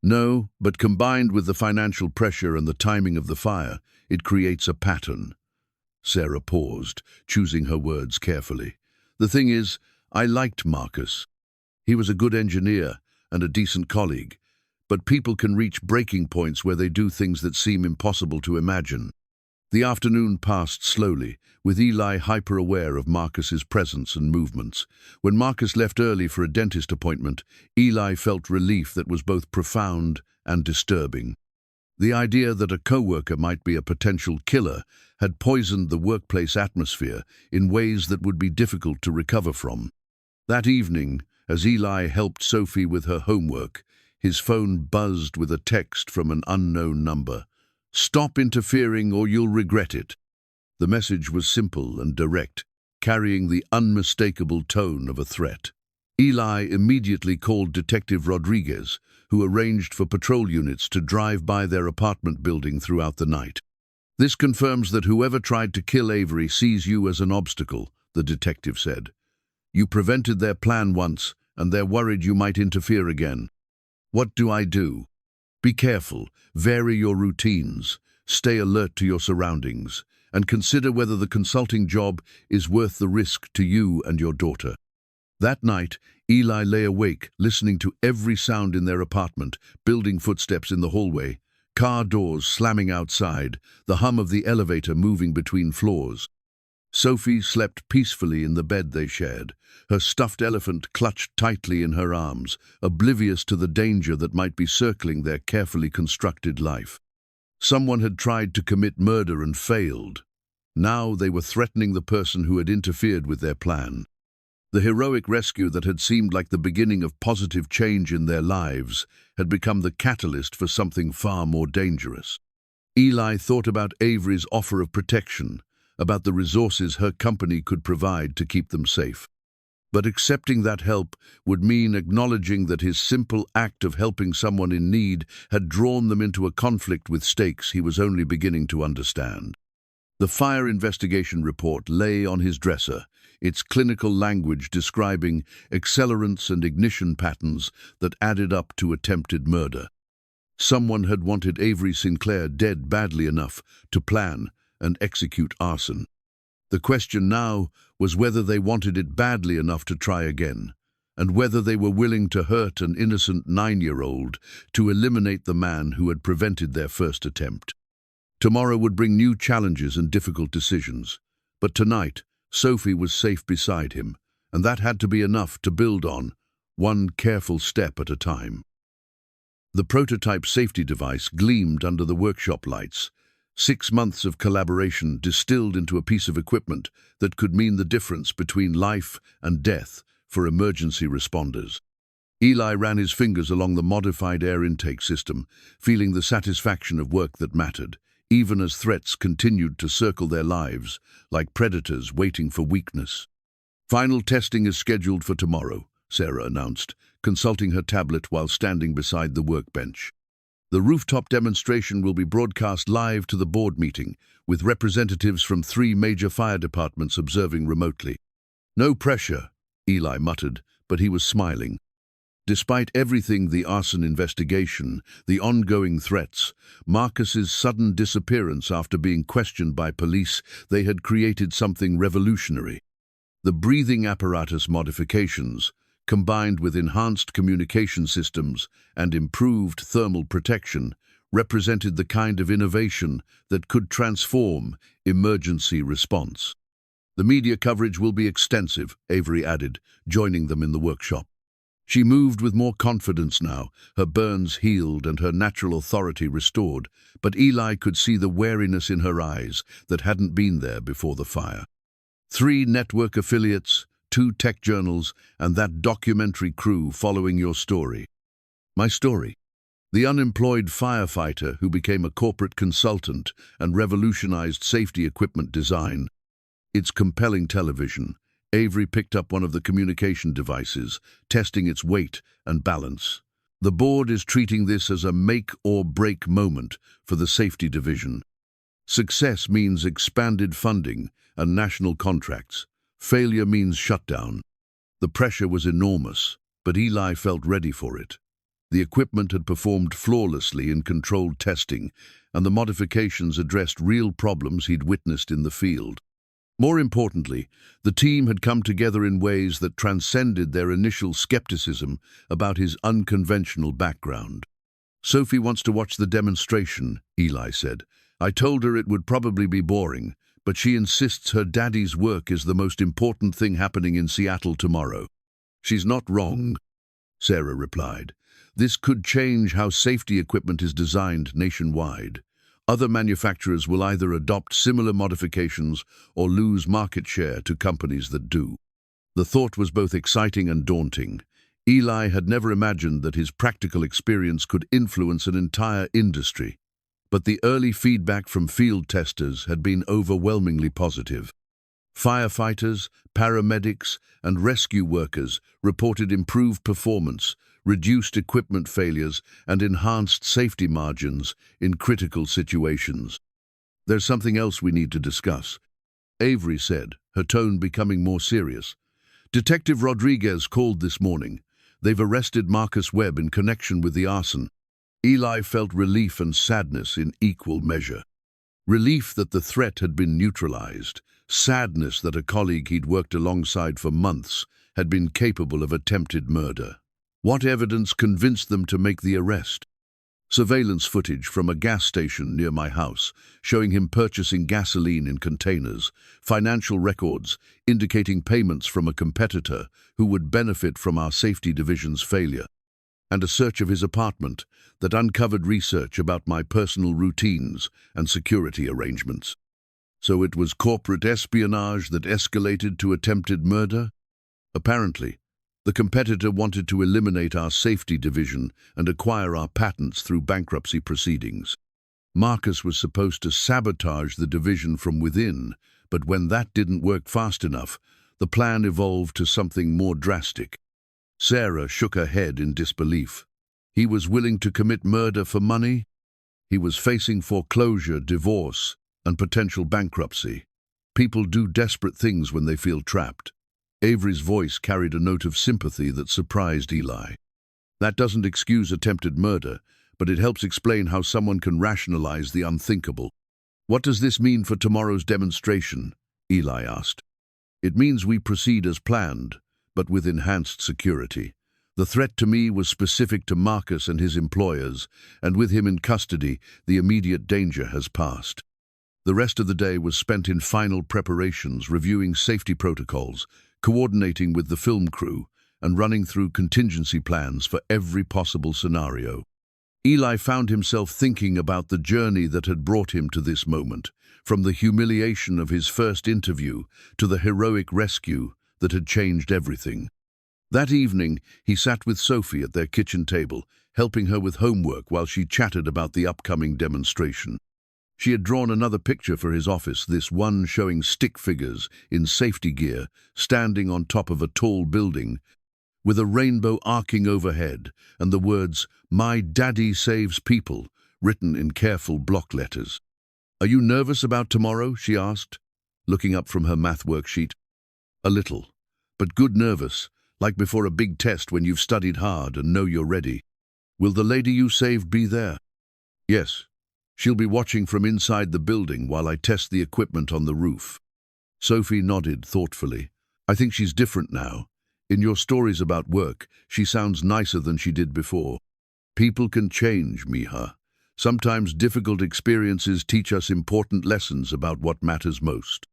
No, but combined with the financial pressure and the timing of the fire, it creates a pattern. Sarah paused, choosing her words carefully. The thing is, I liked Marcus. He was a good engineer and a decent colleague, but people can reach breaking points where they do things that seem impossible to imagine. The afternoon passed slowly, with Eli hyper-aware of Marcus's presence and movements. When Marcus left early for a dentist appointment, Eli felt relief that was both profound and disturbing. The idea that a co-worker might be a potential killer had poisoned the workplace atmosphere in ways that would be difficult to recover from. That evening, as Eli helped Sophie with her homework, his phone buzzed with a text from an unknown number. "Stop interfering or you'll regret it." The message was simple and direct, carrying the unmistakable tone of a threat. Eli immediately called Detective Rodriguez, who arranged for patrol units to drive by their apartment building throughout the night. "This confirms that whoever tried to kill Avery sees you as an obstacle," the detective said. "You prevented their plan once, and they're worried you might interfere again. What do I do?" "Be careful, vary your routines, stay alert to your surroundings, and consider whether the consulting job is worth the risk to you and your daughter." That night, Eli lay awake, listening to every sound in their apartment, building footsteps in the hallway, car doors slamming outside, the hum of the elevator moving between floors. Sophie slept peacefully in the bed they shared, her stuffed elephant clutched tightly in her arms, oblivious to the danger that might be circling their carefully constructed life. Someone had tried to commit murder and failed. Now they were threatening the person who had interfered with their plan. The heroic rescue that had seemed like the beginning of positive change in their lives had become the catalyst for something far more dangerous. Eli thought about Avery's offer of protection, about the resources her company could provide to keep them safe. But accepting that help would mean acknowledging that his simple act of helping someone in need had drawn them into a conflict with stakes he was only beginning to understand. The fire investigation report lay on his dresser, its clinical language describing accelerants and ignition patterns that added up to attempted murder. Someone had wanted Avery Sinclair dead badly enough to plan and execute arson. The question now was whether they wanted it badly enough to try again, and whether they were willing to hurt an innocent 9-year-old to eliminate the man who had prevented their first attempt. Tomorrow would bring new challenges and difficult decisions, but tonight Sophie was safe beside him, and that had to be enough to build on, one careful step at a time. The prototype safety device gleamed under the workshop lights, 6 months of collaboration distilled into a piece of equipment that could mean the difference between life and death for emergency responders. Eli ran his fingers along the modified air intake system, feeling the satisfaction of work that mattered, even as threats continued to circle their lives, like predators waiting for weakness. "Final testing is scheduled for tomorrow," Sarah announced, consulting her tablet while standing beside the workbench. "The rooftop demonstration will be broadcast live to the board meeting, with representatives from 3 major fire departments observing remotely." "No pressure," Eli muttered, but he was smiling. Despite everything, the arson investigation, the ongoing threats, Marcus's sudden disappearance after being questioned by police, they had created something revolutionary. The breathing apparatus modifications, combined with enhanced communication systems and improved thermal protection, represented the kind of innovation that could transform emergency response. "The media coverage will be extensive," Avery added, joining them in the workshop. She moved with more confidence now, her burns healed and her natural authority restored, but Eli could see the wariness in her eyes that hadn't been there before the fire. 3 network affiliates, 2 tech journals, and that documentary crew following your story. My story. The unemployed firefighter who became a corporate consultant and revolutionized safety equipment design. It's compelling television. Avery picked up one of the communication devices, testing its weight and balance. The board is treating this as a make-or-break moment for the safety division. Success means expanded funding and national contracts. Failure means shutdown. The pressure was enormous, but Eli felt ready for it. The equipment had performed flawlessly in controlled testing, and the modifications addressed real problems he'd witnessed in the field. More importantly, the team had come together in ways that transcended their initial skepticism about his unconventional background. "Sophie wants to watch the demonstration," Eli said. "I told her it would probably be boring, but she insists her daddy's work is the most important thing happening in Seattle tomorrow." "She's not wrong," Sarah replied. "This could change how safety equipment is designed nationwide. Other manufacturers will either adopt similar modifications or lose market share to companies that do." The thought was both exciting and daunting. Eli had never imagined that his practical experience could influence an entire industry. But the early feedback from field testers had been overwhelmingly positive. Firefighters, paramedics, and rescue workers reported improved performance, reduced equipment failures, and enhanced safety margins in critical situations. "There's something else we need to discuss," Avery said, her tone becoming more serious. "Detective Rodriguez called this morning. They've arrested Marcus Webb in connection with the arson." Eli felt relief and sadness in equal measure. Relief that the threat had been neutralized, sadness that a colleague he'd worked alongside for months had been capable of attempted murder. What evidence convinced them to make the arrest? "Surveillance footage from a gas station near my house, showing him purchasing gasoline in containers, financial records indicating payments from a competitor who would benefit from our safety division's failure, and a search of his apartment that uncovered research about my personal routines and security arrangements." So it was corporate espionage that escalated to attempted murder? Apparently. The competitor wanted to eliminate our safety division and acquire our patents through bankruptcy proceedings. Marcus was supposed to sabotage the division from within, but when that didn't work fast enough, the plan evolved to something more drastic. Sarah shook her head in disbelief. He was willing to commit murder for money? He was facing foreclosure, divorce, and potential bankruptcy. People do desperate things when they feel trapped. Avery's voice carried a note of sympathy that surprised Eli. "That doesn't excuse attempted murder, but it helps explain how someone can rationalize the unthinkable." "What does this mean for tomorrow's demonstration?" Eli asked. "It means we proceed as planned, but with enhanced security. The threat to me was specific to Marcus and his employers, and with him in custody, the immediate danger has passed." The rest of the day was spent in final preparations, reviewing safety protocols, coordinating with the film crew, and running through contingency plans for every possible scenario. Eli found himself thinking about the journey that had brought him to this moment, from the humiliation of his first interview to the heroic rescue that had changed everything. That evening, he sat with Sophie at their kitchen table, helping her with homework while she chatted about the upcoming demonstration. She had drawn another picture for his office, this one showing stick figures in safety gear standing on top of a tall building, with a rainbow arcing overhead and the words, "My Daddy Saves People," written in careful block letters. "Are you nervous about tomorrow?" she asked, looking up from her math worksheet. "A little, but good nervous, like before a big test when you've studied hard and know you're ready." "Will the lady you saved be there?" "Yes. She'll be watching from inside the building while I test the equipment on the roof." Sophie nodded thoughtfully. "I think she's different now. In your stories about work, she sounds nicer than she did before." "People can change, Miha. Sometimes difficult experiences teach us important lessons about what matters most.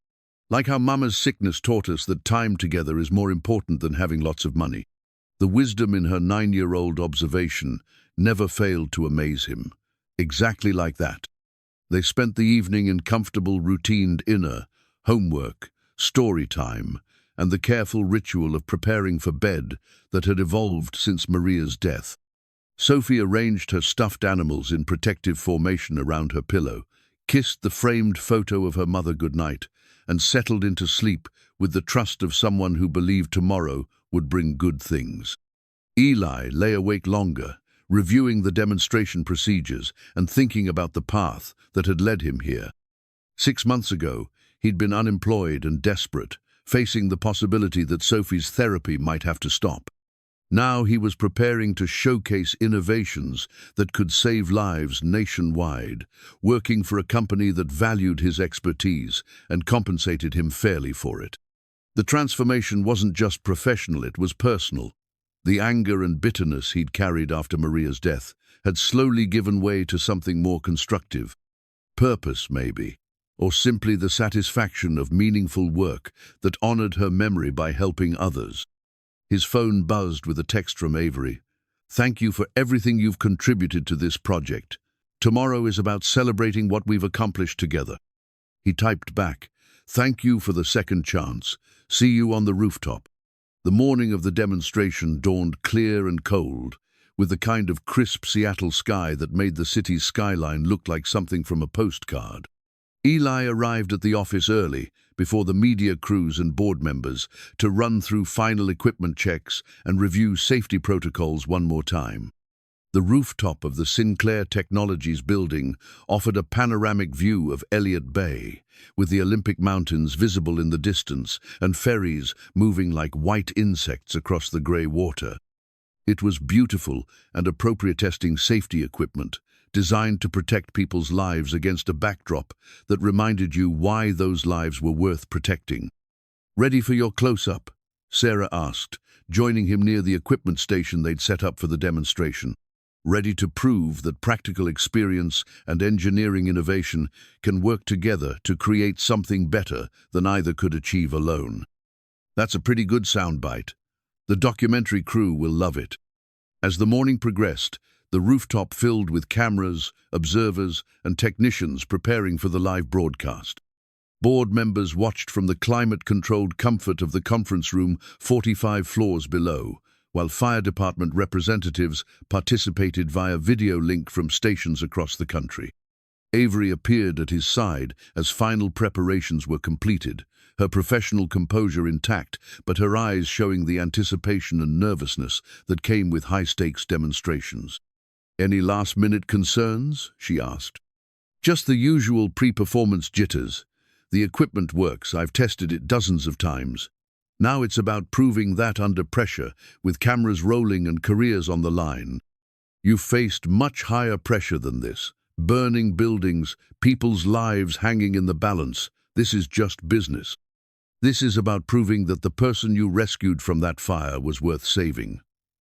Like how Mama's sickness taught us that time together is more important than having lots of money." The wisdom in her 9-year-old observation never failed to amaze him. Exactly like that. They spent the evening in comfortable, routine dinner, homework, story time, and the careful ritual of preparing for bed that had evolved since Maria's death. Sophie arranged her stuffed animals in protective formation around her pillow, kissed the framed photo of her mother goodnight, and settled into sleep with the trust of someone who believed tomorrow would bring good things. Eli lay awake longer, reviewing the demonstration procedures and thinking about the path that had led him here. 6 months ago, he'd been unemployed and desperate, facing the possibility that Sophie's therapy might have to stop. Now he was preparing to showcase innovations that could save lives nationwide, working for a company that valued his expertise and compensated him fairly for it. The transformation wasn't just professional, it was personal. The anger and bitterness he'd carried after Maria's death had slowly given way to something more constructive. Purpose, maybe, or simply the satisfaction of meaningful work that honored her memory by helping others. His phone buzzed with a text from Avery. "Thank you for everything you've contributed to this project. Tomorrow is about celebrating what we've accomplished together." He typed back, "Thank you for the second chance. See you on the rooftop." The morning of the demonstration dawned clear and cold, with the kind of crisp Seattle sky that made the city's skyline look like something from a postcard. Eli arrived at the office early, before the media crews and board members, to run through final equipment checks and review safety protocols one more time. The rooftop of the Sinclair Technologies building offered a panoramic view of Elliott Bay, with the Olympic Mountains visible in the distance and ferries moving like white insects across the grey water. It was beautiful and appropriate testing safety equipment, designed to protect people's lives against a backdrop that reminded you why those lives were worth protecting. "Ready for your close-up?" Sarah asked, joining him near the equipment station they'd set up for the demonstration. Ready to prove that practical experience and engineering innovation can work together to create something better than either could achieve alone. That's a pretty good soundbite. The documentary crew will love it. As the morning progressed, the rooftop filled with cameras, observers, and technicians preparing for the live broadcast. Board members watched from the climate-controlled comfort of the conference room 45 floors below, while fire department representatives participated via video link from stations across the country. Avery appeared at his side as final preparations were completed, her professional composure intact, but her eyes showing the anticipation and nervousness that came with high-stakes demonstrations. "Any last-minute concerns?" she asked. "Just the usual pre-performance jitters. The equipment works, I've tested it dozens of times. Now it's about proving that under pressure, with cameras rolling and careers on the line. You've faced much higher pressure than this. Burning buildings, people's lives hanging in the balance. This is just business. This is about proving that the person you rescued from that fire was worth saving.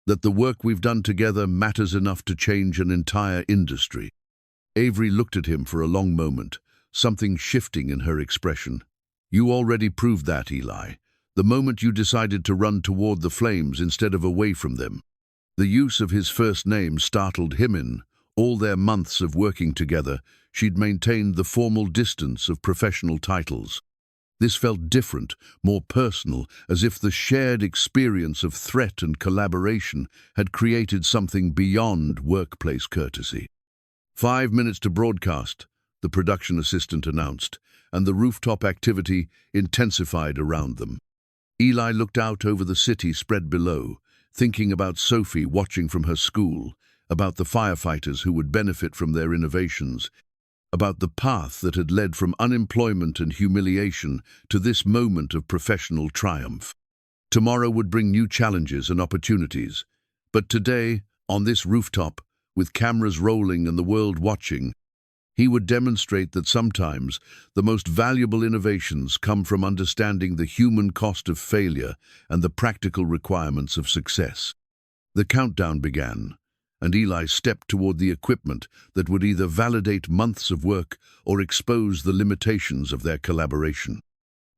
That the work we've done together matters enough to change an entire industry." Avery looked at him for a long moment, something shifting in her expression. "You already proved that, Eli. The moment you decided to run toward the flames instead of away from them." The use of his first name startled him in. All their months of working together, she'd maintained the formal distance of professional titles. This felt different, more personal, as if the shared experience of threat and collaboration had created something beyond workplace courtesy. 5 minutes to broadcast, the production assistant announced, and the rooftop activity intensified around them. Eli looked out over the city spread below, thinking about Sophie watching from her school, about the firefighters who would benefit from their innovations, about the path that had led from unemployment and humiliation to this moment of professional triumph. Tomorrow would bring new challenges and opportunities, but today, on this rooftop, with cameras rolling and the world watching, he would demonstrate that sometimes the most valuable innovations come from understanding the human cost of failure and the practical requirements of success. The countdown began, and Eli stepped toward the equipment that would either validate months of work or expose the limitations of their collaboration.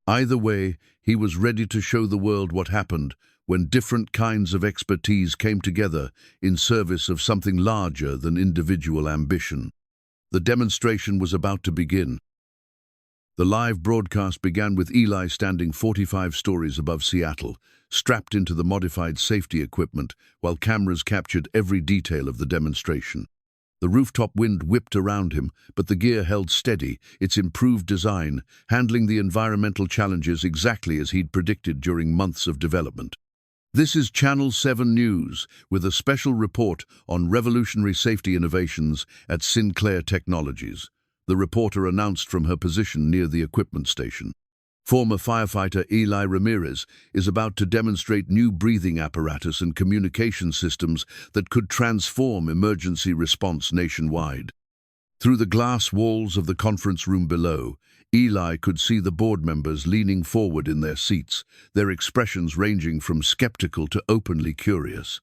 Either way, he was ready to show the world what happened when different kinds of expertise came together in service of something larger than individual ambition. The demonstration was about to begin. The live broadcast began with Eli standing 45 stories above Seattle, strapped into the modified safety equipment, while cameras captured every detail of the demonstration. The rooftop wind whipped around him, but the gear held steady, its improved design, handling the environmental challenges exactly as he'd predicted during months of development. This is Channel 7 News, with a special report on revolutionary safety innovations at Sinclair Technologies, the reporter announced from her position near the equipment station. Former firefighter Eli Ramirez is about to demonstrate new breathing apparatus and communication systems that could transform emergency response nationwide. Through the glass walls of the conference room below, Eli could see the board members leaning forward in their seats, their expressions ranging from skeptical to openly curious.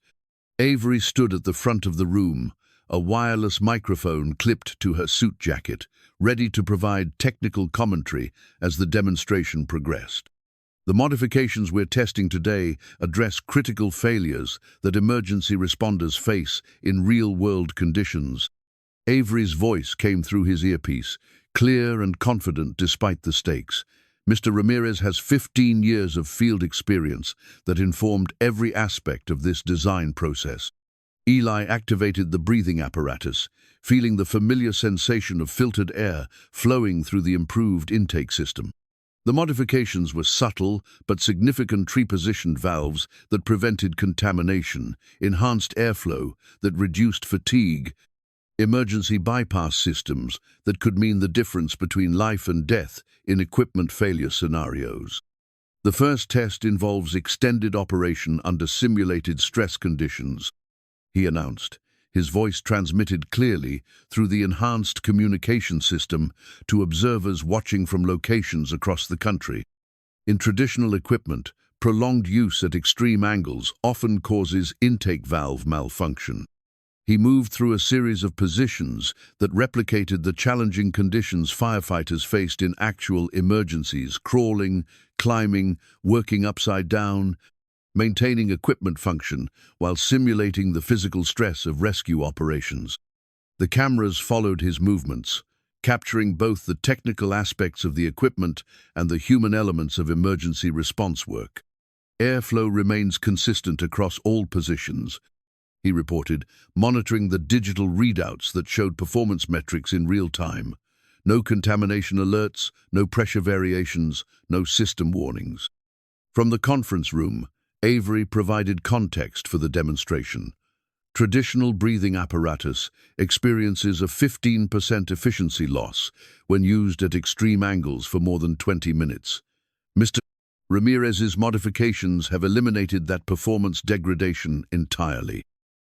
Avery stood at the front of the room, a wireless microphone clipped to her suit jacket, ready to provide technical commentary as the demonstration progressed. The modifications we're testing today address critical failures that emergency responders face in real-world conditions. Avery's voice came through his earpiece, clear and confident despite the stakes. Mr. Ramirez has 15 years of field experience that informed every aspect of this design process. Eli activated the breathing apparatus, feeling the familiar sensation of filtered air flowing through the improved intake system. The modifications were subtle but significant tree-positioned valves that prevented contamination, enhanced airflow that reduced fatigue, emergency bypass systems that could mean the difference between life and death in equipment failure scenarios. The first test involves extended operation under simulated stress conditions, he announced, his voice transmitted clearly through the enhanced communication system to observers watching from locations across the country. In traditional equipment, prolonged use at extreme angles often causes intake valve malfunction. He moved through a series of positions that replicated the challenging conditions firefighters faced in actual emergencies: crawling, climbing, working upside down, maintaining equipment function while simulating the physical stress of rescue operations. The cameras followed his movements, capturing both the technical aspects of the equipment and the human elements of emergency response work. Airflow remains consistent across all positions, he reported, monitoring the digital readouts that showed performance metrics in real time. No contamination alerts, no pressure variations, no system warnings. From the conference room, Avery provided context for the demonstration. Traditional breathing apparatus experiences a 15% efficiency loss when used at extreme angles for more than 20 minutes. Mr. Ramirez's modifications have eliminated that performance degradation entirely.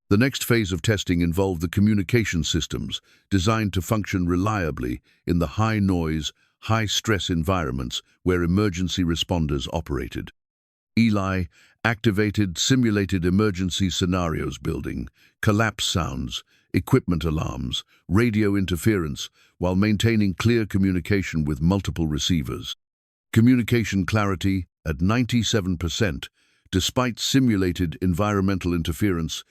The next phase of testing involved the communication systems designed to function reliably in the high-noise, high-stress environments where emergency responders operated. Eli activated simulated emergency scenarios building, collapse sounds, equipment alarms, radio interference, while maintaining clear communication with multiple receivers. Communication clarity at 97%, despite simulated environmental interference.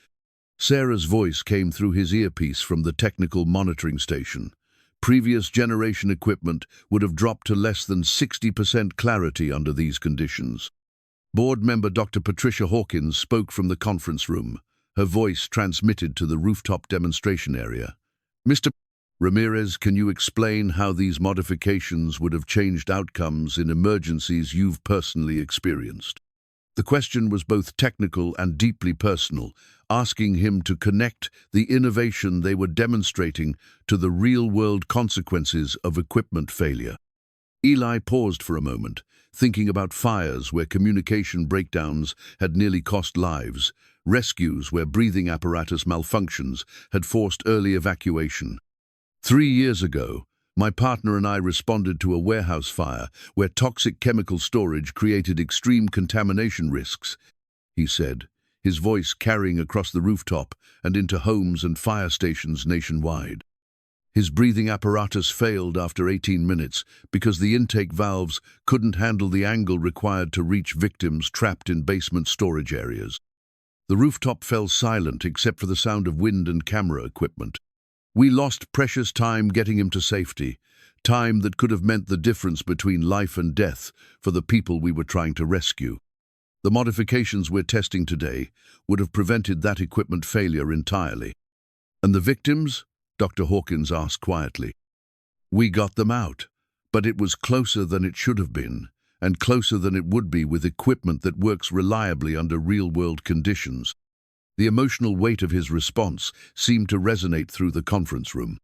Sarah's voice came through his earpiece from the technical monitoring station. Previous generation equipment would have dropped to less than 60% clarity under these conditions. Board member Dr. Patricia Hawkins spoke from the conference room, her voice transmitted to the rooftop demonstration area. Mr. Ramirez, can you explain how these modifications would have changed outcomes in emergencies you've personally experienced? The question was both technical and deeply personal, asking him to connect the innovation they were demonstrating to the real-world consequences of equipment failure. Eli paused for a moment, thinking about fires where communication breakdowns had nearly cost lives, rescues where breathing apparatus malfunctions had forced early evacuation. 3 years ago, my partner and I responded to a warehouse fire where toxic chemical storage created extreme contamination risks, he said, his voice carrying across the rooftop and into homes and fire stations nationwide. His breathing apparatus failed after 18 minutes because the intake valves couldn't handle the angle required to reach victims trapped in basement storage areas. The rooftop fell silent except for the sound of wind and camera equipment. We lost precious time getting him to safety, time that could have meant the difference between life and death for the people we were trying to rescue. The modifications we're testing today would have prevented that equipment failure entirely. And the victims? Dr. Hawkins asked quietly. We got them out, but it was closer than it should have been, and closer than it would be with equipment that works reliably under real-world conditions. The emotional weight of his response seemed to resonate through the conference room.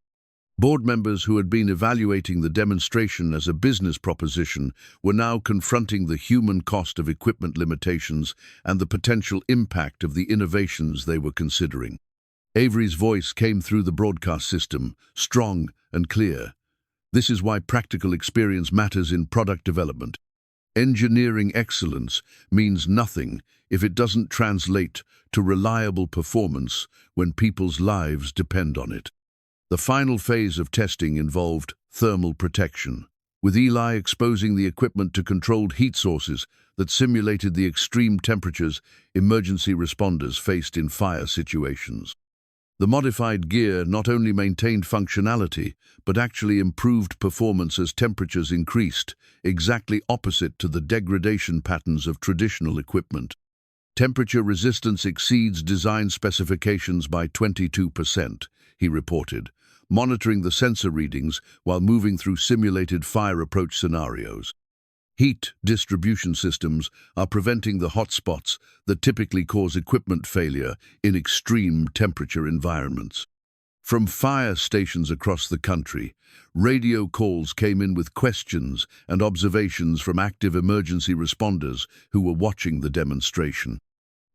Board members who had been evaluating the demonstration as a business proposition were now confronting the human cost of equipment limitations and the potential impact of the innovations they were considering. Avery's voice came through the broadcast system, strong and clear. This is why practical experience matters in product development. Engineering excellence means nothing if it doesn't translate to reliable performance when people's lives depend on it. The final phase of testing involved thermal protection, with Eli exposing the equipment to controlled heat sources that simulated the extreme temperatures emergency responders faced in fire situations. The modified gear not only maintained functionality, but actually improved performance as temperatures increased, exactly opposite to the degradation patterns of traditional equipment. Temperature resistance exceeds design specifications by 22%, he reported, monitoring the sensor readings while moving through simulated fire approach scenarios. Heat distribution systems are preventing the hotspots that typically cause equipment failure in extreme temperature environments. From fire stations across the country, radio calls came in with questions and observations from active emergency responders who were watching the demonstration.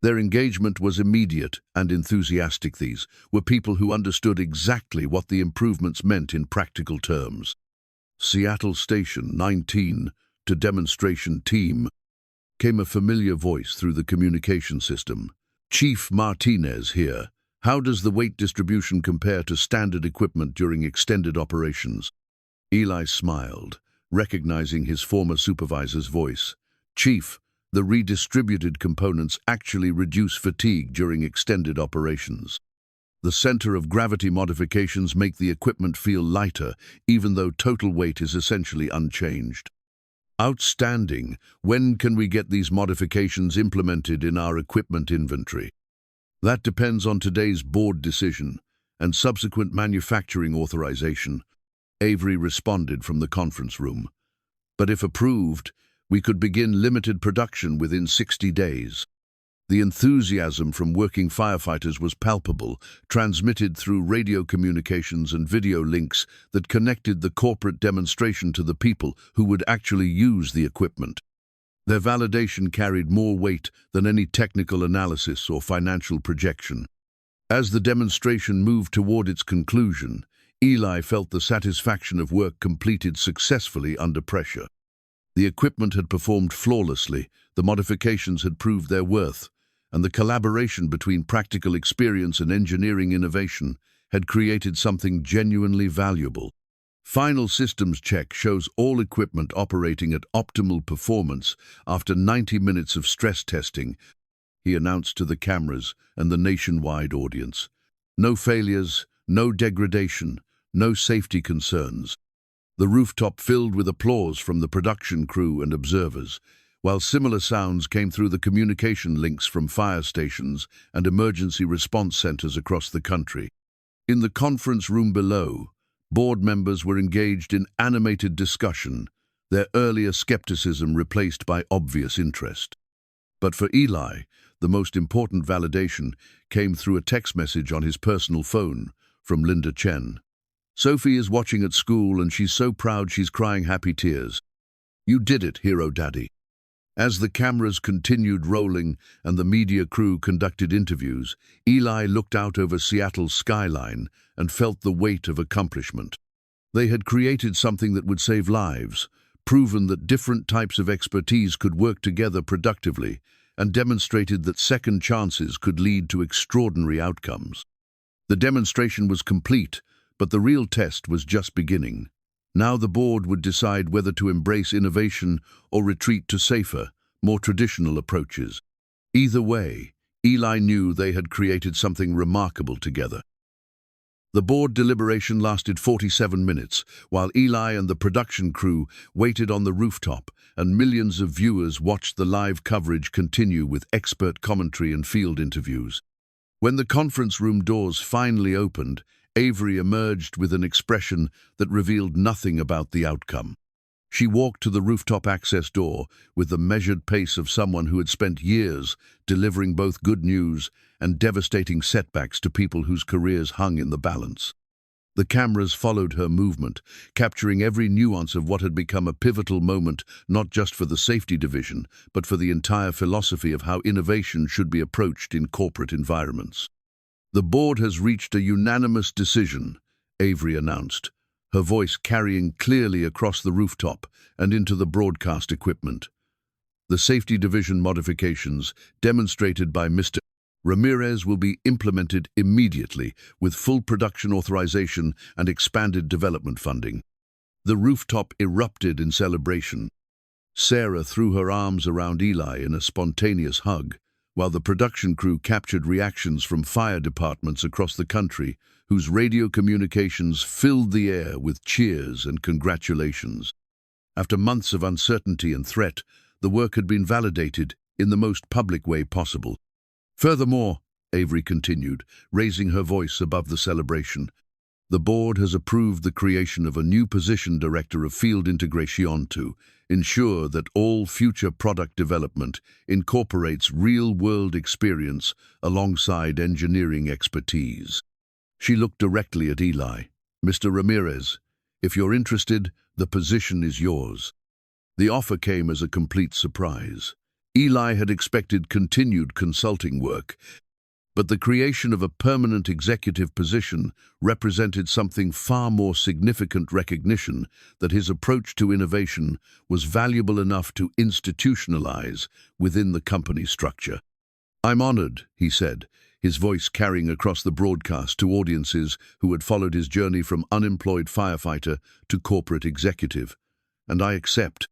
Their engagement was immediate and enthusiastic. These were people who understood exactly what the improvements meant in practical terms. Seattle Station 19 to demonstration team, came a familiar voice through the communication system. Chief Martinez here. How does the weight distribution compare to standard equipment during extended operations? Eli smiled, recognizing his former supervisor's voice. Chief, the redistributed components actually reduce fatigue during extended operations. The center of gravity modifications make the equipment feel lighter, even though total weight is essentially unchanged. Outstanding. When can we get these modifications implemented in our equipment inventory? That depends on today's board decision and subsequent manufacturing authorization, Avery responded from the conference room. But if approved, we could begin limited production within 60 days. The enthusiasm from working firefighters was palpable, transmitted through radio communications and video links that connected the corporate demonstration to the people who would actually use the equipment. Their validation carried more weight than any technical analysis or financial projection. As the demonstration moved toward its conclusion, Eli felt the satisfaction of work completed successfully under pressure. The equipment had performed flawlessly, the modifications had proved their worth, and the collaboration between practical experience and engineering innovation had created something genuinely valuable. Final systems check shows all equipment operating at optimal performance after 90 minutes of stress testing, he announced to the cameras and the nationwide audience. No failures, no degradation, no safety concerns. The rooftop filled with applause from the production crew and observers, while similar sounds came through the communication links from fire stations and emergency response centers across the country. In the conference room below, board members were engaged in animated discussion, their earlier skepticism replaced by obvious interest. But for Eli, the most important validation came through a text message on his personal phone from Linda Chen. Sophie is watching at school and she's so proud she's crying happy tears. You did it, Hero Daddy. As the cameras continued rolling and the media crew conducted interviews, Eli looked out over Seattle's skyline and felt the weight of accomplishment. They had created something that would save lives, proven that different types of expertise could work together productively, and demonstrated that second chances could lead to extraordinary outcomes. The demonstration was complete, but the real test was just beginning. Now the board would decide whether to embrace innovation or retreat to safer, more traditional approaches. Either way, Eli knew they had created something remarkable together. The board deliberation lasted 47 minutes, while Eli and the production crew waited on the rooftop, and millions of viewers watched the live coverage continue with expert commentary and field interviews. When the conference room doors finally opened, Avery emerged with an expression that revealed nothing about the outcome. She walked to the rooftop access door with the measured pace of someone who had spent years delivering both good news and devastating setbacks to people whose careers hung in the balance. The cameras followed her movement, capturing every nuance of what had become a pivotal moment not just for the safety division, but for the entire philosophy of how innovation should be approached in corporate environments. "The board has reached a unanimous decision," Avery announced, her voice carrying clearly across the rooftop and into the broadcast equipment. The safety division modifications, demonstrated by Mr. Ramirez, will be implemented immediately with full production authorization and expanded development funding. The rooftop erupted in celebration. Sarah threw her arms around Eli in a spontaneous hug, while the production crew captured reactions from fire departments across the country, whose radio communications filled the air with cheers and congratulations. After months of uncertainty and threat, the work had been validated in the most public way possible. "Furthermore," Avery continued, raising her voice above the celebration, "the board has approved the creation of a new position, Director of Field Integration, to ensure that all future product development incorporates real-world experience alongside engineering expertise." She looked directly at Eli. "Mr. Ramirez, if you're interested, the position is yours." The offer came as a complete surprise. Eli had expected continued consulting work, but the creation of a permanent executive position represented something far more significant: recognition that his approach to innovation was valuable enough to institutionalize within the company structure. "I'm honored," he said, his voice carrying across the broadcast to audiences who had followed his journey from unemployed firefighter to corporate executive. "And I accept."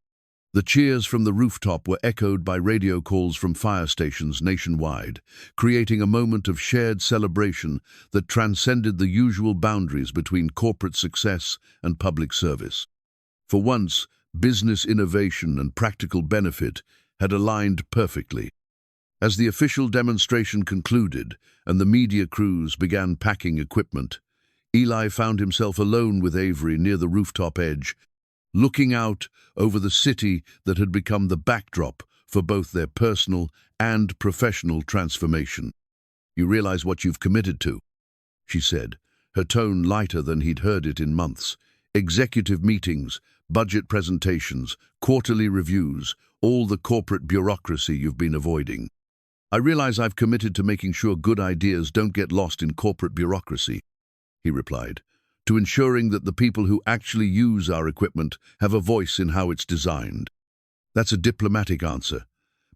The cheers from the rooftop were echoed by radio calls from fire stations nationwide, creating a moment of shared celebration that transcended the usual boundaries between corporate success and public service. For once, business innovation and practical benefit had aligned perfectly. As the official demonstration concluded and the media crews began packing equipment, Eli found himself alone with Avery near the rooftop edge, looking out over the city that had become the backdrop for both their personal and professional transformation. "You realize what you've committed to," she said, her tone lighter than he'd heard it in months. "Executive meetings, budget presentations, quarterly reviews, all the corporate bureaucracy you've been avoiding." "I realize I've committed to making sure good ideas don't get lost in corporate bureaucracy," he replied, "to ensuring that the people who actually use our equipment have a voice in how it's designed." "That's a diplomatic answer,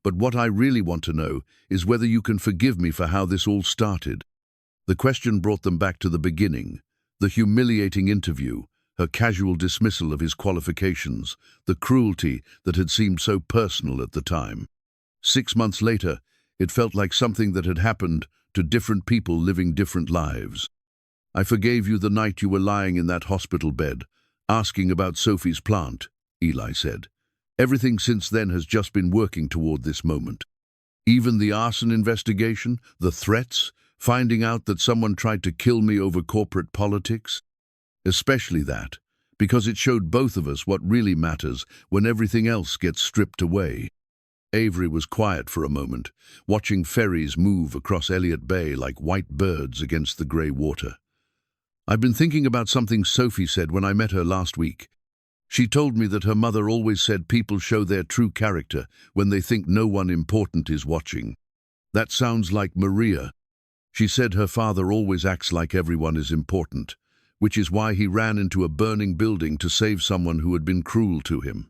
but what I really want to know is whether you can forgive me for how this all started." The question brought them back to the beginning, the humiliating interview, her casual dismissal of his qualifications, the cruelty that had seemed so personal at the time. 6 months later, it felt like something that had happened to different people living different lives. "I forgave you the night you were lying in that hospital bed, asking about Sophie's plant," Eli said. "Everything since then has just been working toward this moment. Even the arson investigation, the threats, finding out that someone tried to kill me over corporate politics. Especially that, because it showed both of us what really matters when everything else gets stripped away." Avery was quiet for a moment, watching ferries move across Elliott Bay like white birds against the grey water. "I've been thinking about something Sophie said when I met her last week. She told me that her mother always said people show their true character when they think no one important is watching. That sounds like Maria. She said her father always acts like everyone is important, which is why he ran into a burning building to save someone who had been cruel to him."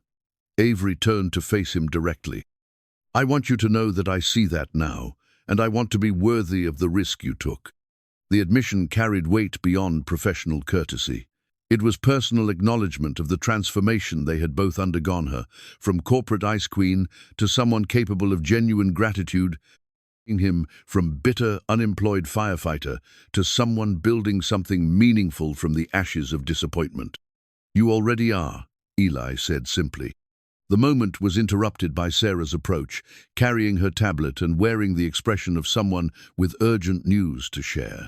Avery turned to face him directly. "I want you to know that I see that now, and I want to be worthy of the risk you took." The admission carried weight beyond professional courtesy. It was personal acknowledgement of the transformation they had both undergone, her from corporate ice queen to someone capable of genuine gratitude, him from bitter, unemployed firefighter to someone building something meaningful from the ashes of disappointment. "You already are," Eli said simply. The moment was interrupted by Sarah's approach, carrying her tablet and wearing the expression of someone with urgent news to share.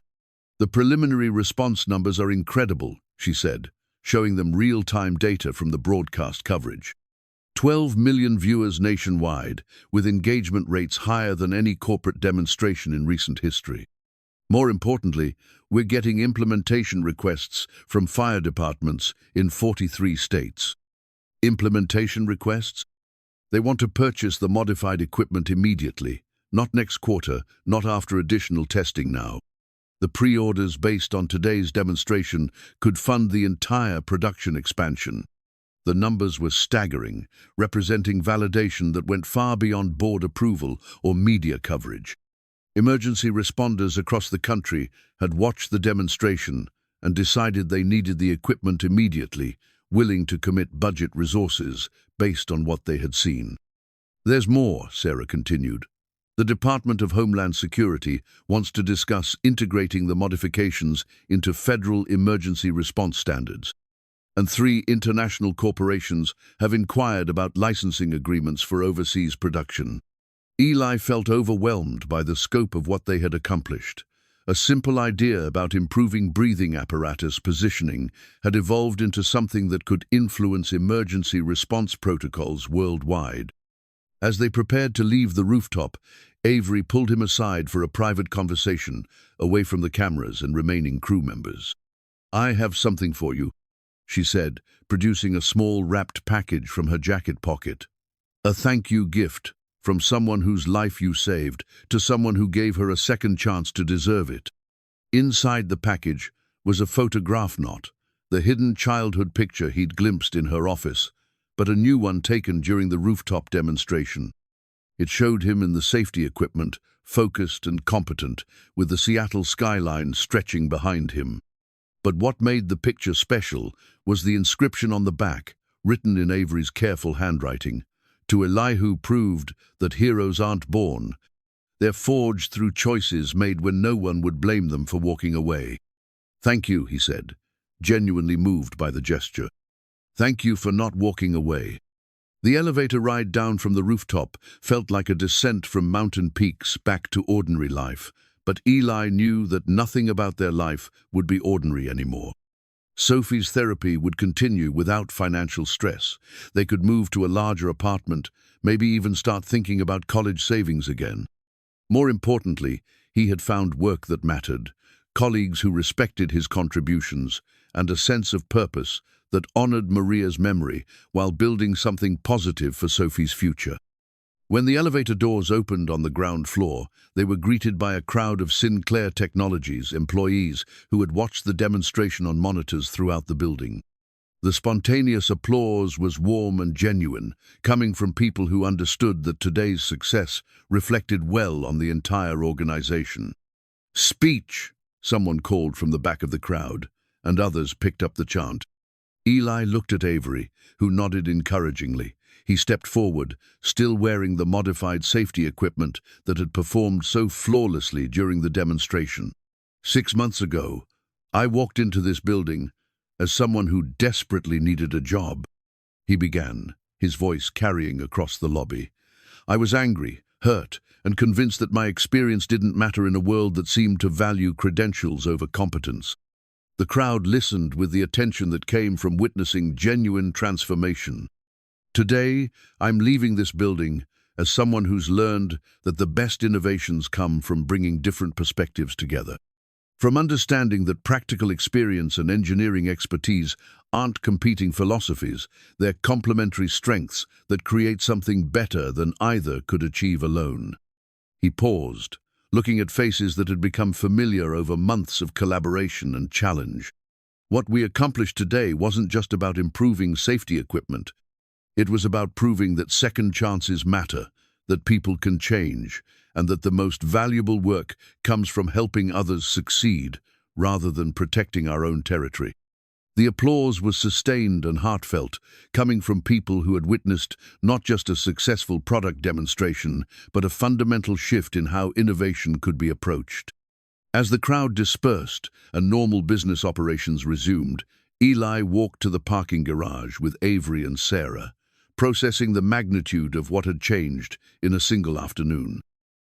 "The preliminary response numbers are incredible," she said, showing them real-time data from the broadcast coverage. 12 million viewers nationwide, with engagement rates higher than any corporate demonstration in recent history. More importantly, we're getting implementation requests from fire departments in 43 states. Implementation requests? They want to purchase the modified equipment immediately, not next quarter, not after additional testing now. The pre-orders based on today's demonstration could fund the entire production expansion. The numbers were staggering, representing validation that went far beyond board approval or media coverage. Emergency responders across the country had watched the demonstration and decided they needed the equipment immediately, willing to commit budget resources based on what they had seen. There's more, Sarah continued. The Department of Homeland Security wants to discuss integrating the modifications into federal emergency response standards. And 3 international corporations have inquired about licensing agreements for overseas production. Eli felt overwhelmed by the scope of what they had accomplished. A simple idea about improving breathing apparatus positioning had evolved into something that could influence emergency response protocols worldwide. As they prepared to leave the rooftop, Avery pulled him aside for a private conversation, away from the cameras and remaining crew members. "I have something for you," she said, producing a small wrapped package from her jacket pocket. "A thank you gift, from someone whose life you saved to someone who gave her a second chance to deserve it." Inside the package was a photograph, not the hidden childhood picture he'd glimpsed in her office, but a new one taken during the rooftop demonstration. It showed him in the safety equipment, focused and competent, with the Seattle skyline stretching behind him. But what made the picture special was the inscription on the back, written in Avery's careful handwriting. "To Eli, who proved that heroes aren't born. They're forged through choices made when no one would blame them for walking away." "Thank you," he said, genuinely moved by the gesture. "Thank you for not walking away." The elevator ride down from the rooftop felt like a descent from mountain peaks back to ordinary life, but Eli knew that nothing about their life would be ordinary anymore. Sophie's therapy would continue without financial stress. They could move to a larger apartment, maybe even start thinking about college savings again. More importantly, he had found work that mattered, colleagues who respected his contributions, and a sense of purpose that honored Maria's memory while building something positive for Sophie's future. When the elevator doors opened on the ground floor, they were greeted by a crowd of Sinclair Technologies employees who had watched the demonstration on monitors throughout the building. The spontaneous applause was warm and genuine, coming from people who understood that today's success reflected well on the entire organization. "Speech!" someone called from the back of the crowd, and others picked up the chant. Eli looked at Avery, who nodded encouragingly. He stepped forward, still wearing the modified safety equipment that had performed so flawlessly during the demonstration. "6 months ago, I walked into this building as someone who desperately needed a job," he began, his voice carrying across the lobby. "I was angry, hurt, and convinced that my experience didn't matter in a world that seemed to value credentials over competence." The crowd listened with the attention that came from witnessing genuine transformation. "Today, I'm leaving this building as someone who's learned that the best innovations come from bringing different perspectives together. From understanding that practical experience and engineering expertise aren't competing philosophies, they're complementary strengths that create something better than either could achieve alone." He paused, looking at faces that had become familiar over months of collaboration and challenge. What we accomplished today wasn't just about improving safety equipment. It was about proving that second chances matter, that people can change, and that the most valuable work comes from helping others succeed rather than protecting our own territory. The applause was sustained and heartfelt, coming from people who had witnessed not just a successful product demonstration, but a fundamental shift in how innovation could be approached. As the crowd dispersed and normal business operations resumed, Eli walked to the parking garage with Avery and Sarah, processing the magnitude of what had changed in a single afternoon.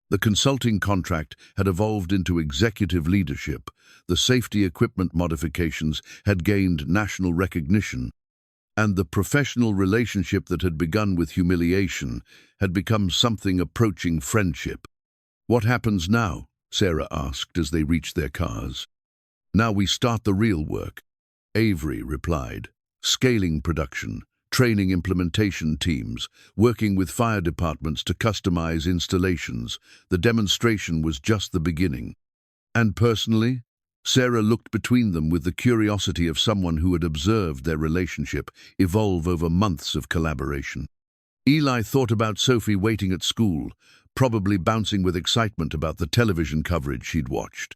The consulting contract had evolved into executive leadership. The safety equipment modifications had gained national recognition, and the professional relationship that had begun with humiliation had become something approaching friendship. "What happens now?" Sarah asked as they reached their cars. Now we start the real work, Avery replied. Scaling production, training implementation teams, working with fire departments to customize installations. The demonstration was just the beginning. And personally, Sarah looked between them with the curiosity of someone who had observed their relationship evolve over months of collaboration. Eli thought about Sophie waiting at school, probably bouncing with excitement about the television coverage she'd watched.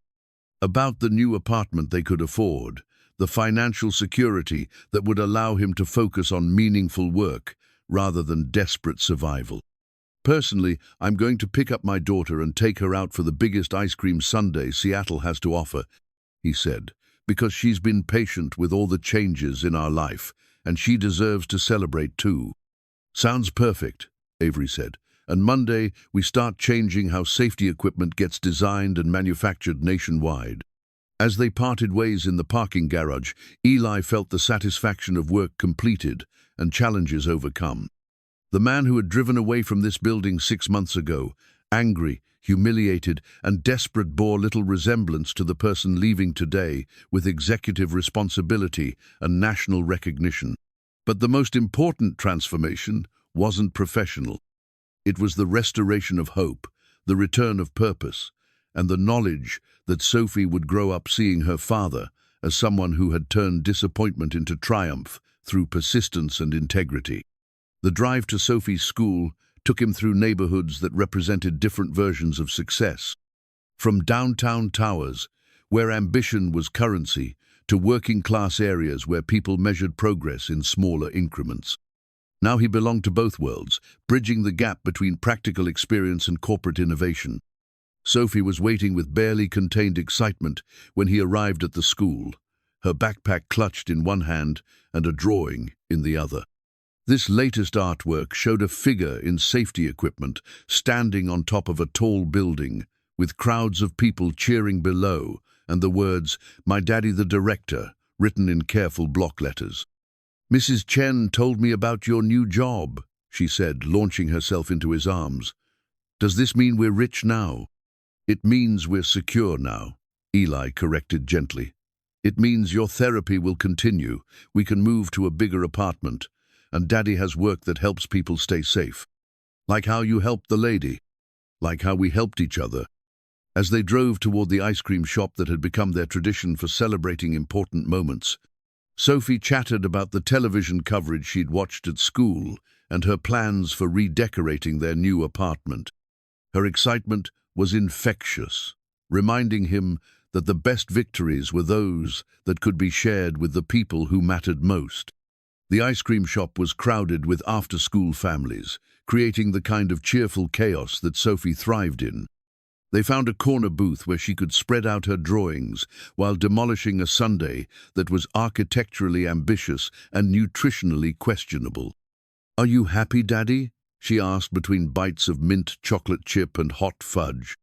About the new apartment they could afford, the financial security that would allow him to focus on meaningful work rather than desperate survival. Personally, I'm going to pick up my daughter and take her out for the biggest ice cream sundae Seattle has to offer, he said, because she's been patient with all the changes in our life, and she deserves to celebrate too. Sounds perfect, Avery said, and Monday we start changing how safety equipment gets designed and manufactured nationwide. As they parted ways in the parking garage, Eli felt the satisfaction of work completed and challenges overcome. The man who had driven away from this building 6 months ago, angry, humiliated, and desperate, bore little resemblance to the person leaving today with executive responsibility and national recognition. But the most important transformation wasn't professional. It was the restoration of hope, the return of purpose, and the knowledge that Sophie would grow up seeing her father as someone who had turned disappointment into triumph through persistence and integrity. The drive to Sophie's school took him through neighborhoods that represented different versions of success. From downtown towers, where ambition was currency, to working-class areas where people measured progress in smaller increments. Now he belonged to both worlds, bridging the gap between practical experience and corporate innovation. Sophie was waiting with barely contained excitement when he arrived at the school, her backpack clutched in one hand and a drawing in the other. This latest artwork showed a figure in safety equipment standing on top of a tall building, with crowds of people cheering below and the words, "My Daddy the Director," written in careful block letters. "Mrs. Chen told me about your new job," she said, launching herself into his arms. "Does this mean we're rich now?" "It means we're secure now," Eli corrected gently. "It means your therapy will continue, we can move to a bigger apartment, and Daddy has work that helps people stay safe. Like how you helped the lady. Like how we helped each other." As they drove toward the ice cream shop that had become their tradition for celebrating important moments, Sophie chattered about the television coverage she'd watched at school and her plans for redecorating their new apartment. Her excitement was infectious, reminding him that the best victories were those that could be shared with the people who mattered most. The ice cream shop was crowded with after-school families, creating the kind of cheerful chaos that Sophie thrived in. They found a corner booth where she could spread out her drawings while demolishing a sundae that was architecturally ambitious and nutritionally questionable. "Are you happy, Daddy?" she asked between bites of mint chocolate chip and hot fudge.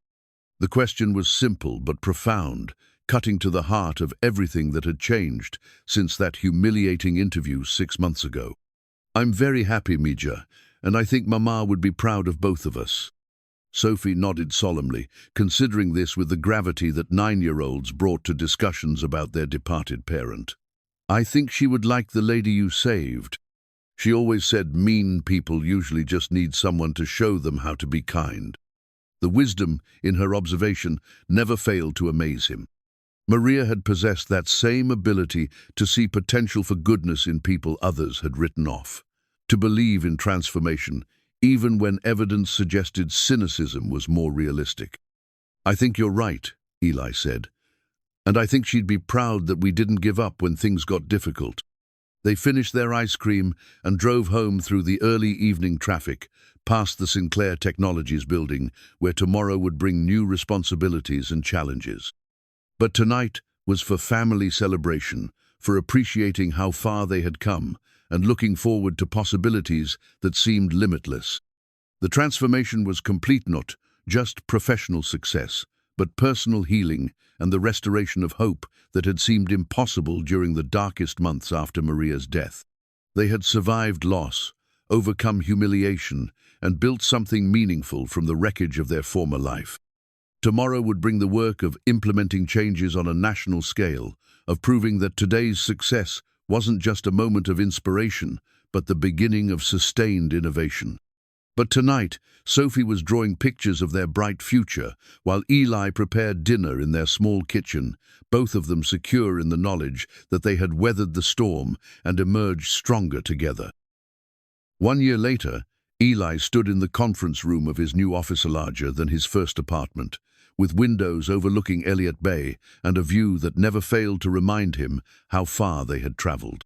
The question was simple but profound, cutting to the heart of everything that had changed since that humiliating interview 6 months ago. "I'm very happy, Mija, and I think Mama would be proud of both of us." Sophie nodded solemnly, considering this with the gravity that 9-year-olds brought to discussions about their departed parent. "I think she would like the lady you saved. She always said mean people usually just need someone to show them how to be kind." The wisdom in her observation never failed to amaze him. Maria had possessed that same ability to see potential for goodness in people others had written off, to believe in transformation, even when evidence suggested cynicism was more realistic. "I think you're right," Eli said, "and I think she'd be proud that we didn't give up when things got difficult." They finished their ice cream and drove home through the early evening traffic, past the Sinclair Technologies building, where tomorrow would bring new responsibilities and challenges. But tonight was for family celebration, for appreciating how far they had come, and looking forward to possibilities that seemed limitless. The transformation was complete, not just professional success, but personal healing and the restoration of hope that had seemed impossible during the darkest months after Maria's death. They had survived loss, overcome humiliation, and built something meaningful from the wreckage of their former life. Tomorrow would bring the work of implementing changes on a national scale, of proving that today's success wasn't just a moment of inspiration, but the beginning of sustained innovation. But tonight, Sophie was drawing pictures of their bright future, while Eli prepared dinner in their small kitchen, both of them secure in the knowledge that they had weathered the storm and emerged stronger together. 1 year later, Eli stood in the conference room of his new office, larger than his first apartment, with windows overlooking Elliott Bay and a view that never failed to remind him how far they had traveled.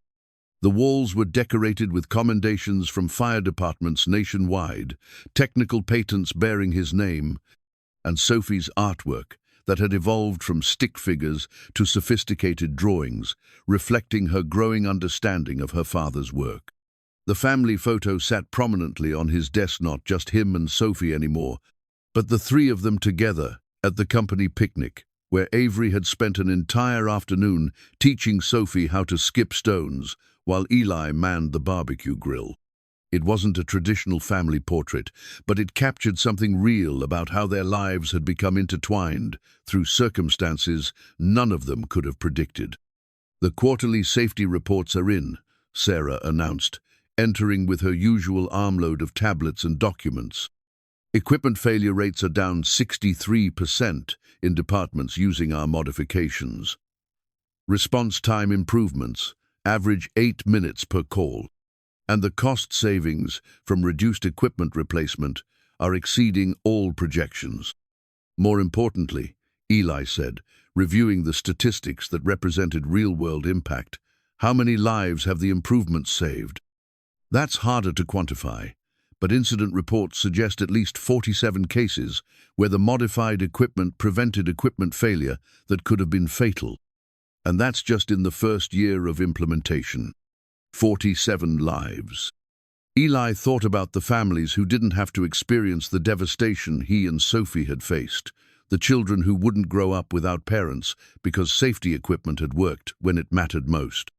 The walls were decorated with commendations from fire departments nationwide, technical patents bearing his name, and Sophie's artwork that had evolved from stick figures to sophisticated drawings, reflecting her growing understanding of her father's work. The family photo sat prominently on his desk, not just him and Sophie anymore, but the three of them together at the company picnic, where Avery had spent an entire afternoon teaching Sophie how to skip stones, while Eli manned the barbecue grill. It wasn't a traditional family portrait, but it captured something real about how their lives had become intertwined through circumstances none of them could have predicted. "The quarterly safety reports are in," Sarah announced, entering with her usual armload of tablets and documents. "Equipment failure rates are down 63% in departments using our modifications. Response time improvements, average 8 minutes per call. And the cost savings from reduced equipment replacement are exceeding all projections." More importantly, Eli said, reviewing the statistics that represented real-world impact, "How many lives have the improvements saved?" That's harder to quantify, but incident reports suggest at least 47 cases where the modified equipment prevented equipment failure that could have been fatal. And that's just in the first year of implementation. 47 lives. Eli thought about the families who didn't have to experience the devastation he and Sophie had faced, the children who wouldn't grow up without parents because safety equipment had worked when it mattered most.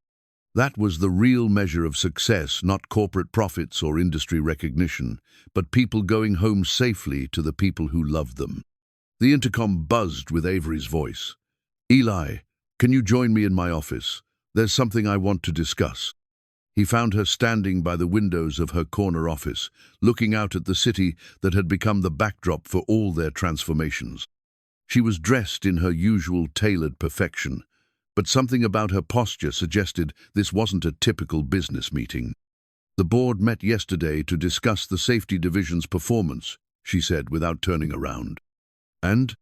That was the real measure of success, not corporate profits or industry recognition, but people going home safely to the people who loved them. The intercom buzzed with Avery's voice. "Eli, can you join me in my office? There's something I want to discuss." He found her standing by the windows of her corner office, looking out at the city that had become the backdrop for all their transformations. She was dressed in her usual tailored perfection, but something about her posture suggested this wasn't a typical business meeting. "The board met yesterday to discuss the safety division's performance," she said without turning around. And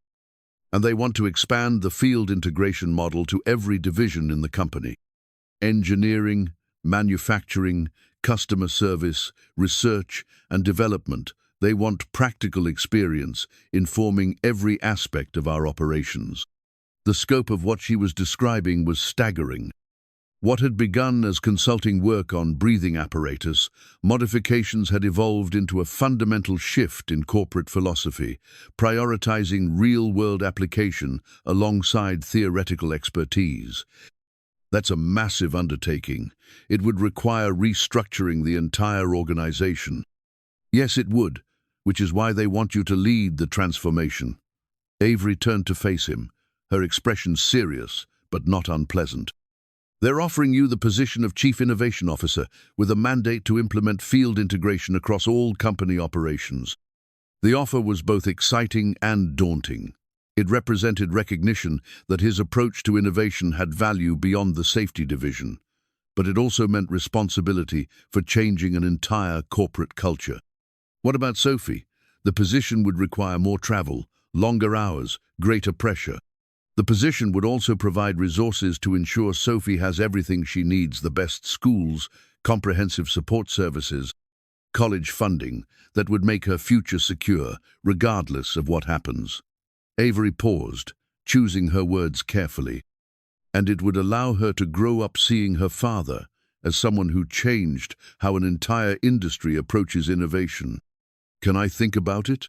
they want to expand the field integration model to every division in the company. Engineering, manufacturing, customer service, research, and development. They want practical experience informing every aspect of our operations. The scope of what she was describing was staggering. What had begun as consulting work on breathing apparatus, modifications had evolved into a fundamental shift in corporate philosophy, prioritizing real-world application alongside theoretical expertise. That's a massive undertaking. It would require restructuring the entire organization. Yes, it would, which is why they want you to lead the transformation. Avery turned to face him, her expression serious but not unpleasant. "They're offering you the position of Chief Innovation Officer with a mandate to implement field integration across all company operations." The offer was both exciting and daunting. It represented recognition that his approach to innovation had value beyond the safety division, but it also meant responsibility for changing an entire corporate culture. What about Sophie? The position would require more travel, longer hours, greater pressure. The position would also provide resources to ensure Sophie has everything she needs: the best schools, comprehensive support services, college funding that would make her future secure, regardless of what happens. Avery paused, choosing her words carefully. And it would allow her to grow up seeing her father as someone who changed how an entire industry approaches innovation. "Can I think about it?"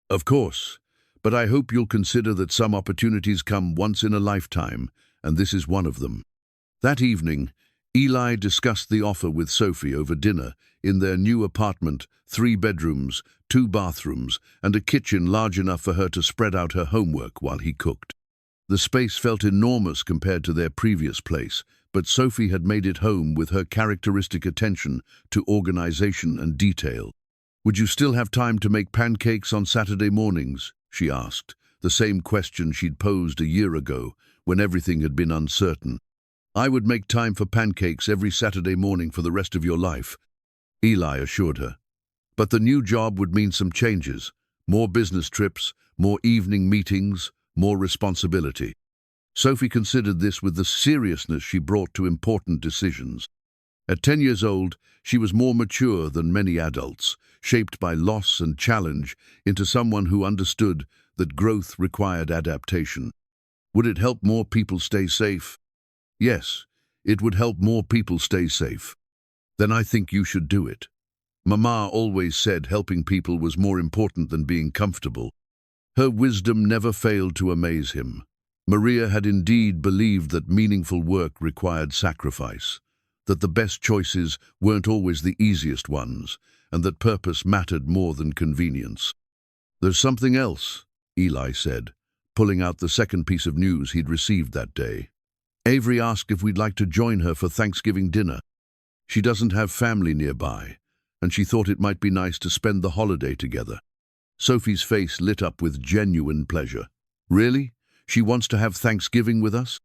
"Of course. But I hope you'll consider that some opportunities come once in a lifetime, and this is one of them." That evening, Eli discussed the offer with Sophie over dinner in their new apartment, 3 bedrooms, 2 bathrooms, and a kitchen large enough for her to spread out her homework while he cooked. The space felt enormous compared to their previous place, but Sophie had made it home with her characteristic attention to organization and detail. "Would you still have time to make pancakes on Saturday mornings?" she asked, the same question she'd posed a year ago when everything had been uncertain. "I would make time for pancakes every Saturday morning for the rest of your life," Eli assured her. But the new job would mean some changes, more business trips, more evening meetings, more responsibility. Sophie considered this with the seriousness she brought to important decisions. At 10 years old, she was more mature than many adults, shaped by loss and challenge into someone who understood that growth required adaptation. Would it help more people stay safe? Yes, it would help more people stay safe. "Then I think you should do it." Mama always said helping people was more important than being comfortable. Her wisdom never failed to amaze him. Maria had indeed believed that meaningful work required sacrifice, that the best choices weren't always the easiest ones, and that purpose mattered more than convenience. "There's something else," Eli said, pulling out the second piece of news he'd received that day. "Avery asked if we'd like to join her for Thanksgiving dinner. She doesn't have family nearby, and she thought it might be nice to spend the holiday together." Sophie's face lit up with genuine pleasure. "Really? She wants to have Thanksgiving with us?"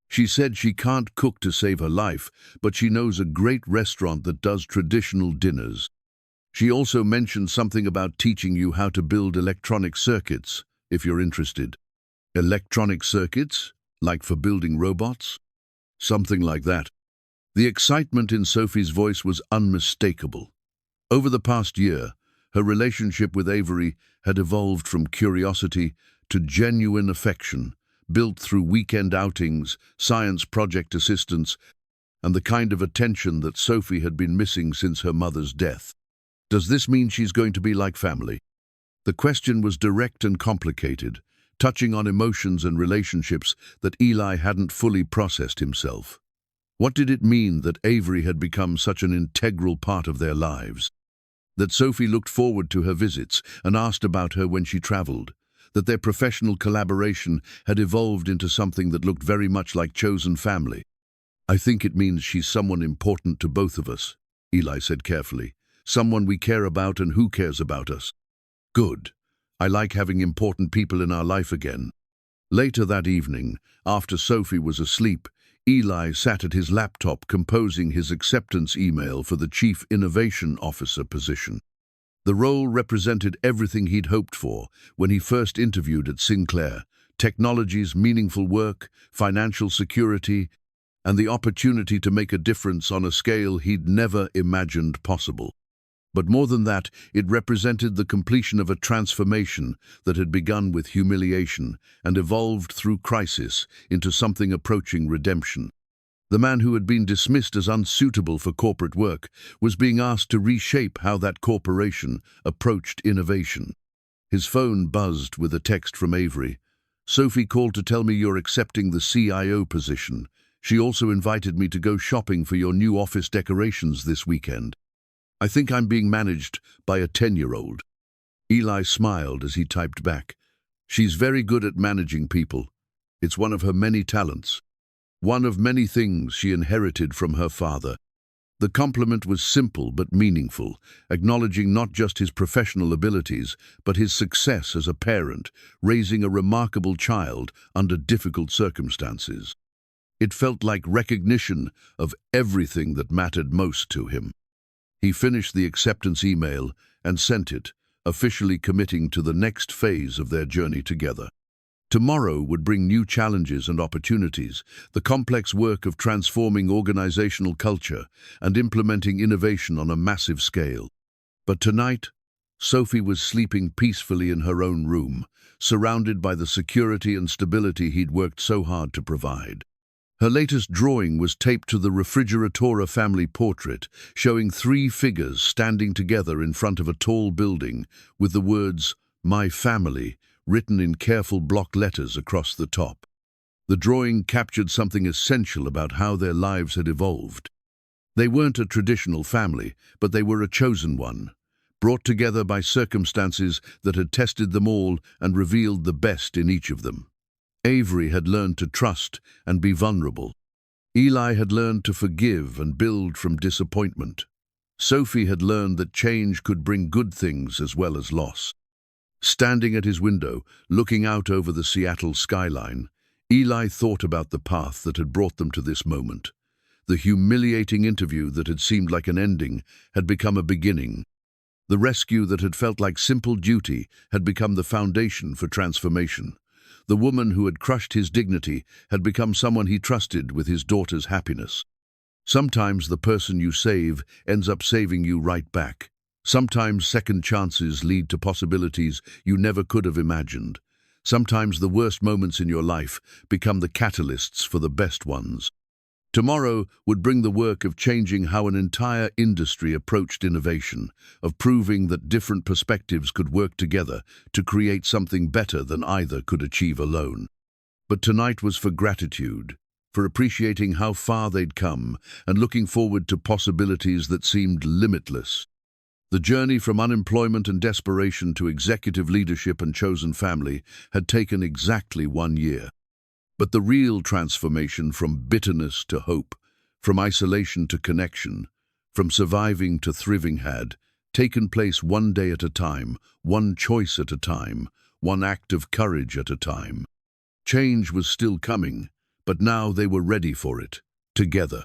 She said she can't cook to save her life, but she knows a great restaurant that does traditional dinners. She also mentioned something about teaching you how to build electronic circuits, if you're interested. "Electronic circuits? Like for building robots?" "Something like that." The excitement in Sophie's voice was unmistakable. Over the past year, her relationship with Avery had evolved from curiosity to genuine affection, built through weekend outings, science project assistance, and the kind of attention that Sophie had been missing since her mother's death. Does this mean she's going to be like family? The question was direct and complicated, touching on emotions and relationships that Eli hadn't fully processed himself. What did it mean that Avery had become such an integral part of their lives? That Sophie looked forward to her visits and asked about her when she traveled? That their professional collaboration had evolved into something that looked very much like chosen family? "I think it means she's someone important to both of us," Eli said carefully. "Someone we care about and who cares about us." "Good. I like having important people in our life again." Later that evening, after Sophie was asleep, Eli sat at his laptop composing his acceptance email for the Chief Innovation Officer position. The role represented everything he'd hoped for when he first interviewed at Sinclair: technology's meaningful work, financial security, and the opportunity to make a difference on a scale he'd never imagined possible. But more than that, it represented the completion of a transformation that had begun with humiliation and evolved through crisis into something approaching redemption. The man who had been dismissed as unsuitable for corporate work was being asked to reshape how that corporation approached innovation. His phone buzzed with a text from Avery. "Sophie called to tell me you're accepting the CIO position. She also invited me to go shopping for your new office decorations this weekend. I think I'm being managed by a 10-year-old. Eli smiled as he typed back. "She's very good at managing people. It's one of her many talents. One of many things she inherited from her father." The compliment was simple but meaningful, acknowledging not just his professional abilities, but his success as a parent, raising a remarkable child under difficult circumstances. It felt like recognition of everything that mattered most to him. He finished the acceptance email and sent it, officially committing to the next phase of their journey together. Tomorrow would bring new challenges and opportunities, the complex work of transforming organizational culture and implementing innovation on a massive scale. But tonight, Sophie was sleeping peacefully in her own room, surrounded by the security and stability he'd worked so hard to provide. Her latest drawing was taped to the Refrigeratora family portrait, showing 3 figures standing together in front of a tall building with the words, "My family," written in careful block letters across the top. The drawing captured something essential about how their lives had evolved. They weren't a traditional family, but they were a chosen one, brought together by circumstances that had tested them all and revealed the best in each of them. Avery had learned to trust and be vulnerable. Eli had learned to forgive and build from disappointment. Sophie had learned that change could bring good things as well as loss. Standing at his window, looking out over the Seattle skyline, Eli thought about the path that had brought them to this moment. The humiliating interview that had seemed like an ending had become a beginning. The rescue that had felt like simple duty had become the foundation for transformation. The woman who had crushed his dignity had become someone he trusted with his daughter's happiness. Sometimes the person you save ends up saving you right back. Sometimes second chances lead to possibilities you never could have imagined. Sometimes the worst moments in your life become the catalysts for the best ones. Tomorrow would bring the work of changing how an entire industry approached innovation, of proving that different perspectives could work together to create something better than either could achieve alone. But tonight was for gratitude, for appreciating how far they'd come and looking forward to possibilities that seemed limitless. The journey from unemployment and desperation to executive leadership and chosen family had taken exactly 1 year. But the real transformation from bitterness to hope, from isolation to connection, from surviving to thriving had taken place 1 day at a time, one choice at a time, one act of courage at a time. Change was still coming, but now they were ready for it, together.